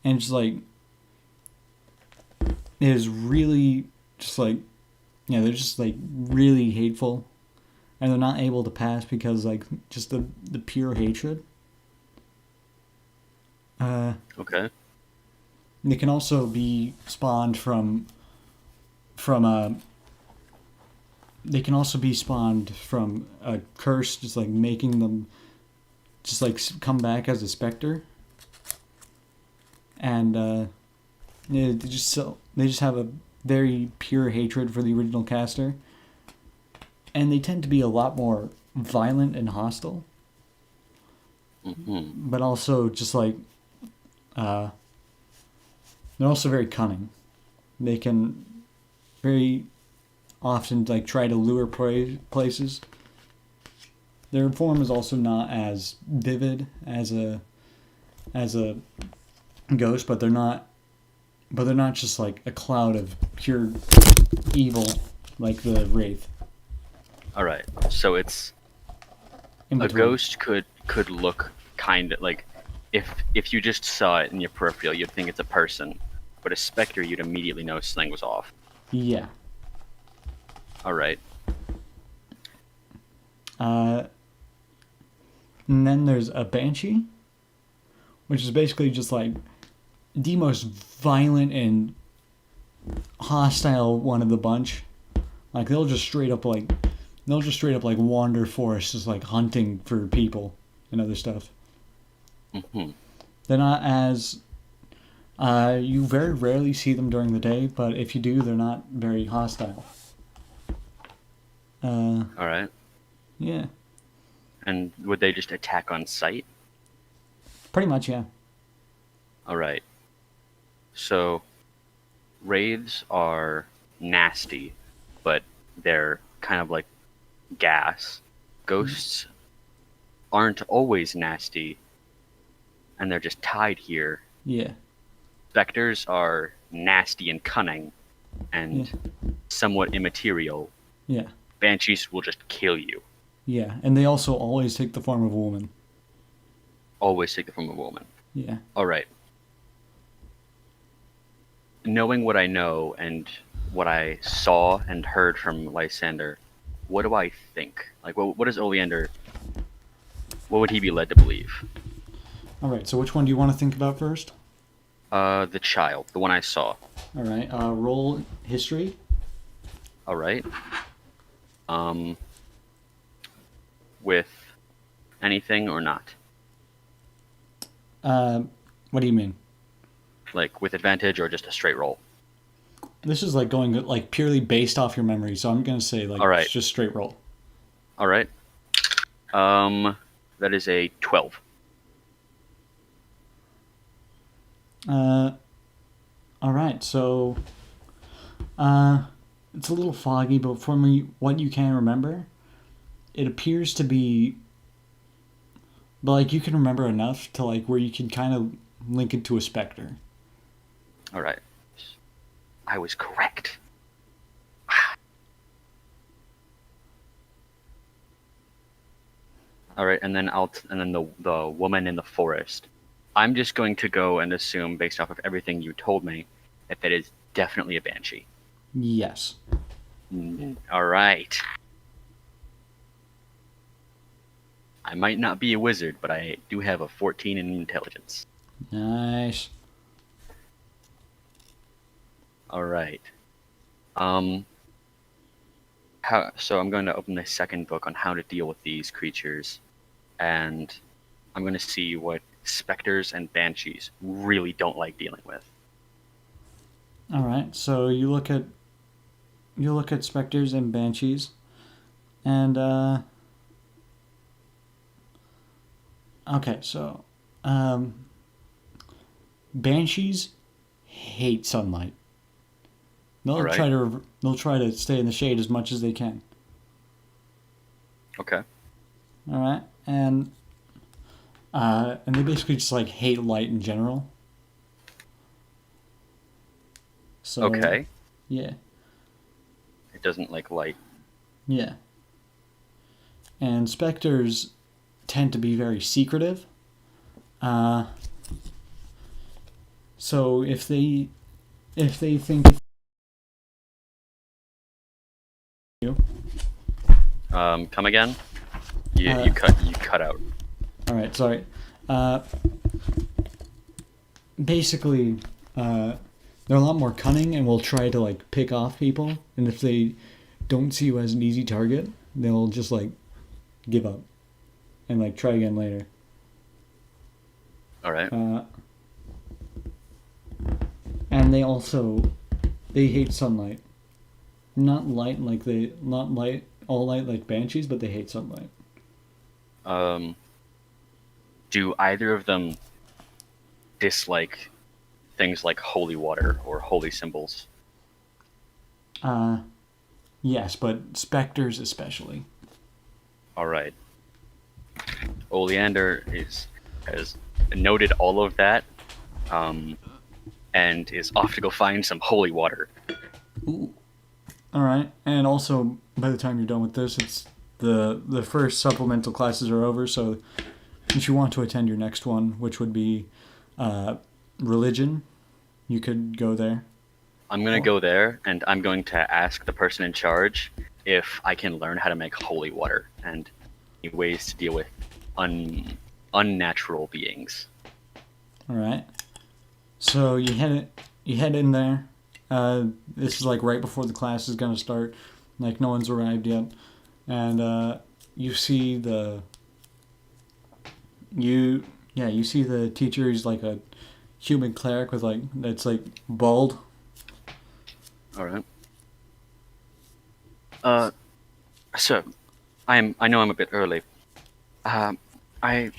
and just like is really just like, yeah, they're just like really hateful, and they're not able to pass because like just the pure hatred. Okay. They can also be spawned from they can also be spawned from a curse, just like making them just like come back as a specter. And they just have a very pure hatred for the original caster, and they tend to be a lot more violent and hostile. Mm-hmm. But also just like they're also very cunning. They can very often like try to lure places. Their form is also not as vivid as a ghost, but they're not just like a cloud of pure evil like the wraith. All right. So it's In a between. ghost could look kind of like if you just saw it in your peripheral, you'd think it's a person, but a specter, you'd immediately know something was off. Yeah. All right. And then there's a banshee, which is basically just like the most violent and hostile one of the bunch. Like they'll just straight up like wander forests, just like hunting for people and other stuff. Mm-hmm. They're not as you very rarely see them during the day, but if you do, they're not very hostile. All right. Yeah, And would they just attack on sight? pretty much, yeah. All right. So, wraiths are nasty, but they're kind of like gas. Ghosts aren't always nasty, and they're just tied here. Yeah, Spectres are nasty and cunning, and somewhat immaterial. yeah, Banshees will just kill you. yeah. And they also always take the form of a woman. Always take it from a woman. Yeah. All right. Knowing what I know and what I saw and heard from Lysander, what do I think? Like, what is Oleander? What would he be led to believe? All right. So which one do you want to think about first? The child, the one I saw. All right. Roll history. All right. With anything or not? What do you mean? Like with advantage or just a straight roll? This is like going like purely based off your memory, so I'm gonna say like All right. it's just straight roll. All right. That is a 12. All right. So, it's a little foggy, but from what you can remember, it appears to be. But like you can remember enough to like where you can kind of link it to a specter. All right. I was correct. All right, and then the woman in the forest. I'm just going to go and assume, based off of everything you told me, that is definitely a banshee. Yes. All right. I might not be a wizard, but I do have a 14 in intelligence. Nice. All right. So I'm going to open the second book on how to deal with these creatures, and I'm going to see what specters and banshees really don't like dealing with. All right. So you look at specters and banshees, and okay. So banshees hate sunlight. They'll All right. try to stay in the shade as much as they can. Okay. All right, and they basically just like hate light in general. So Okay. yeah, It doesn't like light. yeah. And specters tend to be very secretive. So if they think you, Come again? You Uh, you cut out. All right, sorry. Basically, they're a lot more cunning and will try to like pick off people. And if they don't see you as an easy target, they'll just like give up and like try again later. All right. And they hate sunlight. Not light all light like banshees, but they hate sunlight. Do either of them dislike things like holy water or holy symbols? Yes, but specters especially. All right. Oleander has noted all of that, and is off to go find some holy water. Ooh. All right, and also by the time you're done with this, it's the first supplemental classes are over. So if you want to attend your next one, which would be religion, you could go there. I'm gonna go there, and I'm going to ask the person in charge if I can learn how to make holy water and any ways to deal with unnatural beings. All right. So you head in there. This is like right before the class is gonna start. Like no one's arrived yet, and you see you see the teacher. He's like a human cleric with like that's like bald. All right. So, I know I'm a bit early. I'd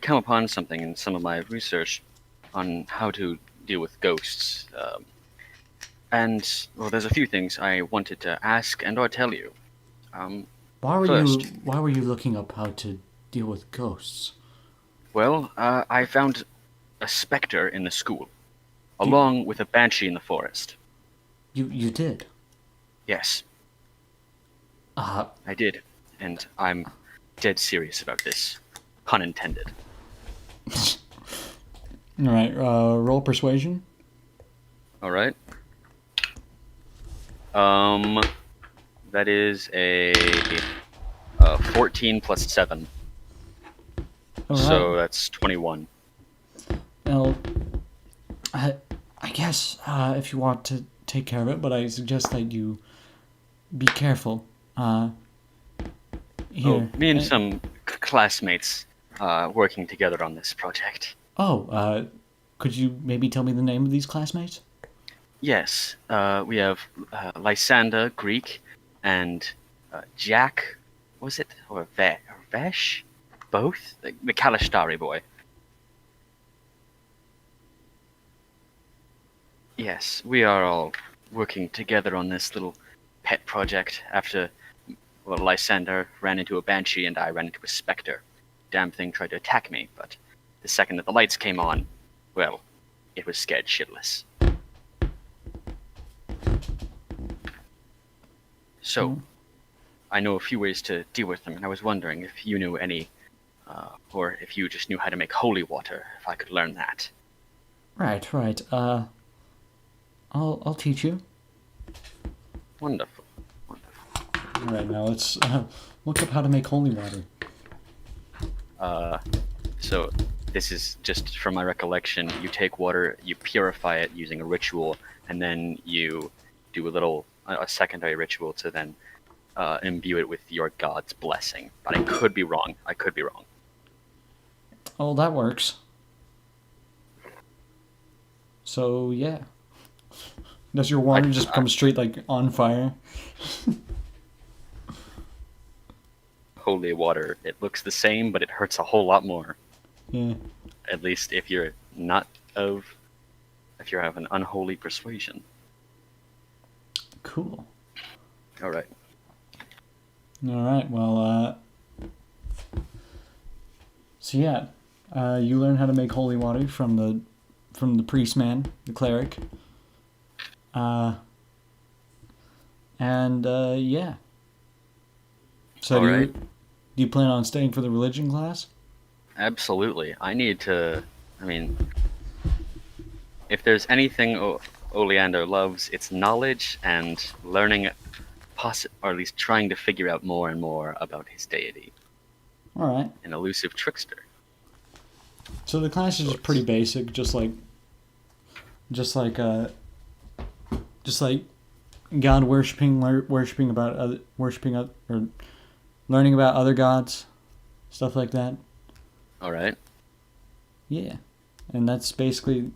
come upon something in some of my research on how to deal with ghosts. And well, there's a few things I wanted to ask and or tell you. Why were First. you looking up how to deal with ghosts? Well, I found a specter in the school, along with a banshee in the forest. You did. Yes, Uh I did, and I'm dead serious about this. Pun intended. all right. Roll persuasion. All right. That is a 14 plus 7. All right. So that's 21. Well, I guess if you want to take care of it, but I suggest that you be careful. Here. Oh, me and some classmates working together on this project. Could you maybe tell me the name of these classmates? Yes, we have Lysander, Greek, and Jack, was it? Or Vesh? Both? The Kalistari boy. Yes, we are all working together on this little pet project after, well, Lysander ran into a banshee and I ran into a specter. Damn thing tried to attack me, but the second that the lights came on, well, it was scared shitless. So, I know a few ways to deal with them, and I was wondering if you knew any, or if you just knew how to make holy water, if I could learn that. Right. I'll teach you. Wonderful. All right, now let's look up how to make holy water. So, this is just from my recollection. You take water, you purify it using a ritual, and then you do a secondary ritual to then imbue it with your god's blessing. But I could be wrong. Oh, that works. So yeah. Does your water just come straight like on fire? Holy water. It looks the same, but it hurts a whole lot more. Yeah. At least if you're if you have an unholy persuasion. Cool. All right. All right. Well, so yeah, you learn how to make holy water from the priest man, the cleric. Yeah. So All right. do you plan on staying for the religion class? Absolutely. I mean, if there's anything Oleander loves, it's knowledge and learning or at least trying to figure out more and more about his deity, All right. an elusive trickster. So the class is just pretty basic, just like God worshiping, or learning about other gods, stuff like that. All right. Yeah, and that's basically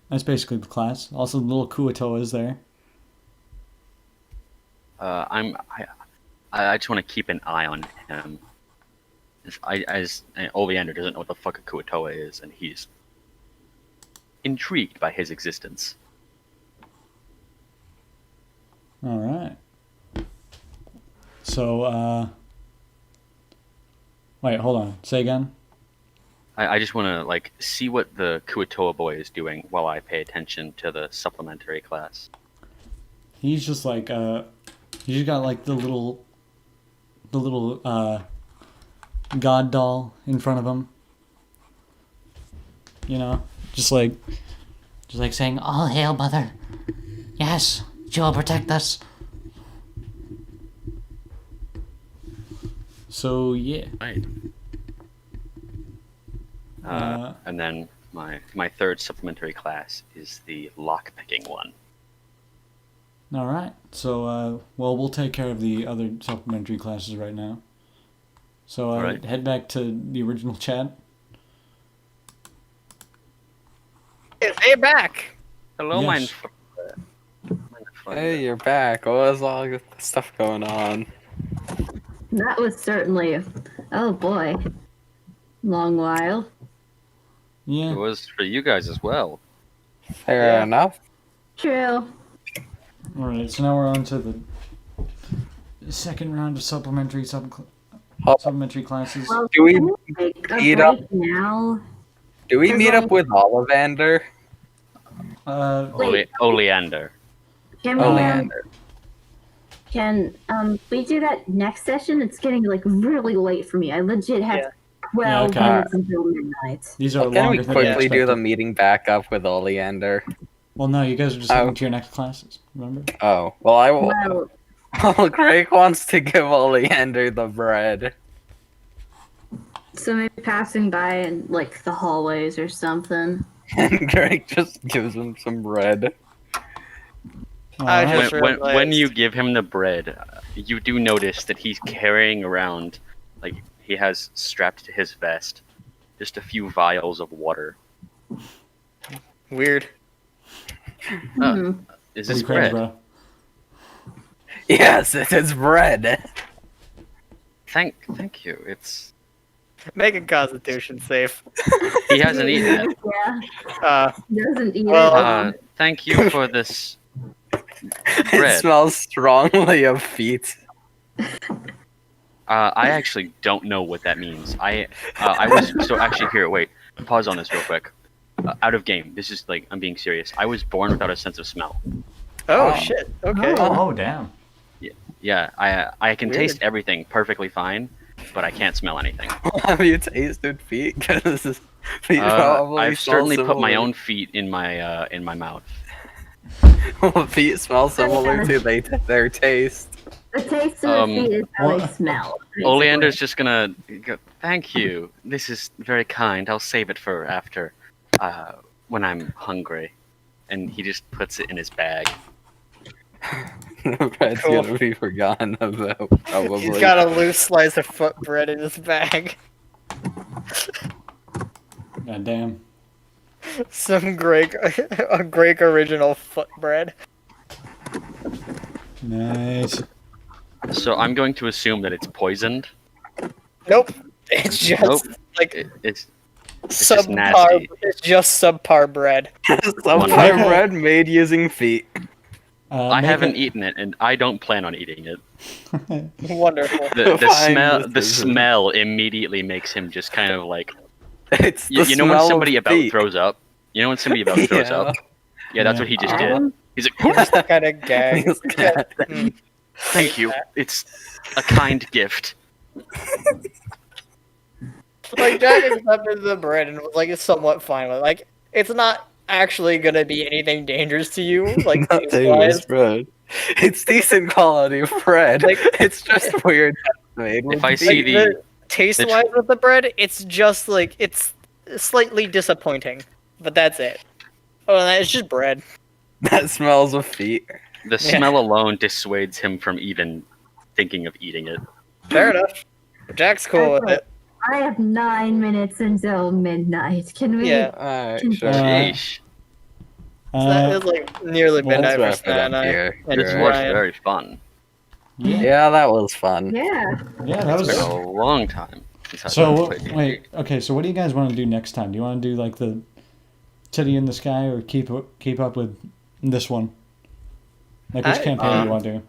the class. Also, the little Kuatoa is there. I just want to keep an eye on him. As Oleander doesn't know what the fuck a Kuatoa is, and he's intrigued by his existence. All right. So, wait, hold on. Say again. I just want to like see what the Kuatoa boy is doing while I pay attention to the supplementary class. He's just like he's got like the little god doll in front of him. You know, just like saying, "All hail, mother. Yes, she will protect us." so. Yeah. Right. And then my third supplementary class is the lockpicking one. All right. So, well, we'll take care of the other supplementary classes right now. So, All right. head back to the original chat. Hey, back. Hello, Yes. Hey, you're back. What was all this stuff going on? That was certainly, oh boy, long while. Yeah. It was for you guys as well. Fair enough. True. All right. So now we're on to the second round of supplementary classes. Well, Do we can take a meet up? break now? Do we meet up with Ollivander? Oleander. Can we, Oleander. can we do that next session? It's getting like really late for me. I legit have 12 okay. minutes until midnight. These are Can longer we than I quickly do the expected. meeting back up with Oleander? Well, no, you guys are just heading to your next classes. Remember? Oh, well, I will. Well, Oh, Craig wants to give Oleander the bread. so maybe passing by in like the hallways or something. And Craig just gives him some bread. All I right. just When realized- you give him the bread, you do notice that he's carrying around, like he has strapped to his vest, just a few vials of water. Weird. Is Pretty this crazy, bread? bro. Yes, it is bread. Thank you. It's Make a constitution safe. he hasn't eaten it. Yeah, doesn't eat well, it. Thank you for this It bread. smells strongly of feet. I actually don't know what that means. I was so actually here. Wait, pause on this real quick. Out of game. This is like I'm being serious. I was born without a sense of smell. Oh, Oh. shit. Okay. Oh, damn. Yeah, I can Weird. taste everything perfectly fine, but I can't smell anything. Have you tasted feet? Because feet probably I've smell certainly put my similar. own feet in my mouth. Well, feet smell similar to their taste. The taste of the feet is how they what- smell. Oleander's just gonna go, thank you. This is very kind. I'll save it for after, when I'm hungry. And he just puts it in his bag. The bread's Cool. gonna be forgotten about, probably. He's got a loose slice of foot bread in his bag. God damn. Some Greek original foot bread. Nice. So I'm going to assume that it's poisoned. Nope. It's just Nope. like It's just subpar. nasty. It's just subpar bread. Some Wonderful. kind of bread made using feet. I make haven't a- eaten it, and I don't plan on eating it. Wonderful. The Fine smell decision. immediately makes him just kind of like It's the you know when smell somebody of about feet. throws up. You know when somebody about throws Yeah. up. Yeah, that's what he just did. Um, He's like, Kind of gag. He's got- thank you. It's a kind gift. Like Jack accepted the bread and was like somewhat fine with it. Like it's not actually gonna be anything dangerous to you. Like Not taking taste-wise. this bread. It's decent quality bread. Like- It's just weird made. If I with see beef. the taste wise with the bread, it's just like it's slightly disappointing, but that's it. Oh, and it's just bread. That smells of feet. the smell alone dissuades him from even thinking of eating it. Fair enough. Jack's cool with it. I have 9 minutes until midnight. Can we? Yeah. Alright, Can- sure. Sheesh. So that is like nearly well, midnight Let's for wrap it Stan and up I. here. And This Sure. was Ryan. very fun. Yeah, that was fun. Yeah. Yeah, that It's been was. a long time. since I've So played D&D. wait, okay. So what do you guys want to do next time? Do you want to do like the City in the Sky, or keep up with this one? Like which campaign do you want to do?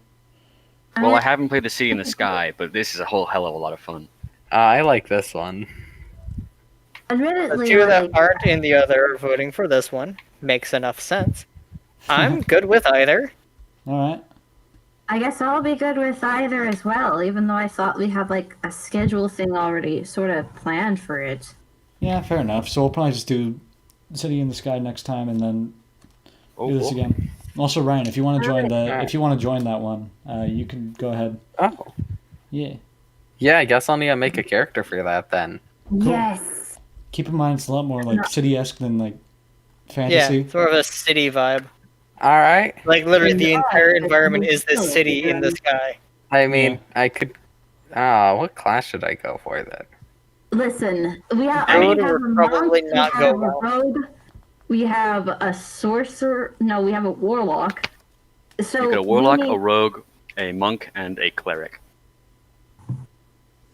Well, I haven't played the Sea in the Sky, but this is a whole hell of a lot of fun. I like this one. The Admittedly, two that like, aren't in the other are voting for this one. Makes enough sense. I'm good with either. All right. I guess I'll be good with either as well, even though I thought we had like a schedule thing already sort of planned for it. Yeah, fair enough. So we'll probably just do City in the Sky next time, and then Oh, do this cool. again. Also, Ryan, if you want to join Alright. if you want to join that one, you can go ahead. Oh. Yeah. Yeah, I guess I'll need to make a character for that then. Cool. Yes. Keep in mind, it's a lot more like city-esque than like Yeah, fantasy. sort of a city vibe. Alright. Like literally, the Yeah, entire it's environment really is this cool. city in the sky. I mean, I could. What class should I go for then? Listen, we have. Rogue we have would a probably monk, not we go have a well. rogue, we have a sorcerer. No, we have a warlock. So You get a warlock, we a need, rogue, a monk, and a cleric.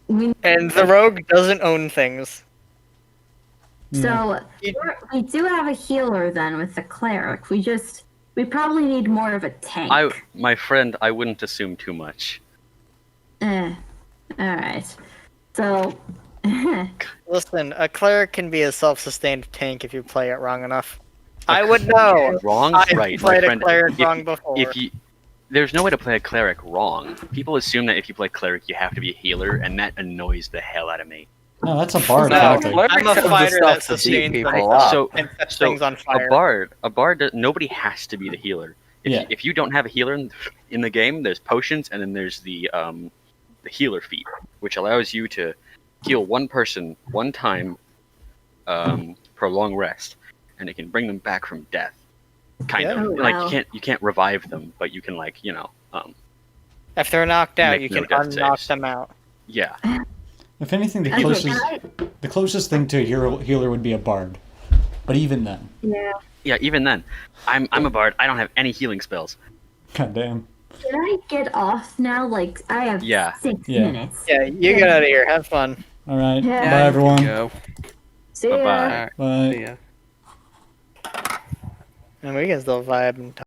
we, And the rogue doesn't own things. so You- we do have a healer then with the cleric. We probably need more of a tank. My friend, I wouldn't assume too much. All right. So. Listen, a cleric can be a self-sustained tank if you play it wrong enough. I would know. Wrong? I've Right, my played a friend. cleric wrong before. If you, there's no way to play a cleric wrong. People assume that if you play cleric, you have to be a healer, and that annoys the hell out of me. No, that's a bard. No, technically. clerics I'm a have the fighter stuff that to sustains beat them. people up. So, and sets so things on fire. a bard, nobody has to be the healer. If you don't have a healer in the game, there's potions, and then there's the healer feat, which allows you to heal one person one time for a long rest, and it can bring them back from death. Kind Yeah. of Oh, like wow. you can't revive them, but you can If they're knocked out, Make you no can death unknock saves. them out. yeah. If anything, the Okay, closest can I- the closest thing to a healer would be a bard. But even then, Yeah. Yeah, even then, I'm a bard. I don't have any healing spells. goddamn. Can I get off now? Like, I have Yeah. 6 Yeah. minutes. Yeah, you get out of here. Have fun. All right. Yeah. Bye, everyone. Go. See ya. Bye-bye. Bye. See ya. And we can still vibe and talk.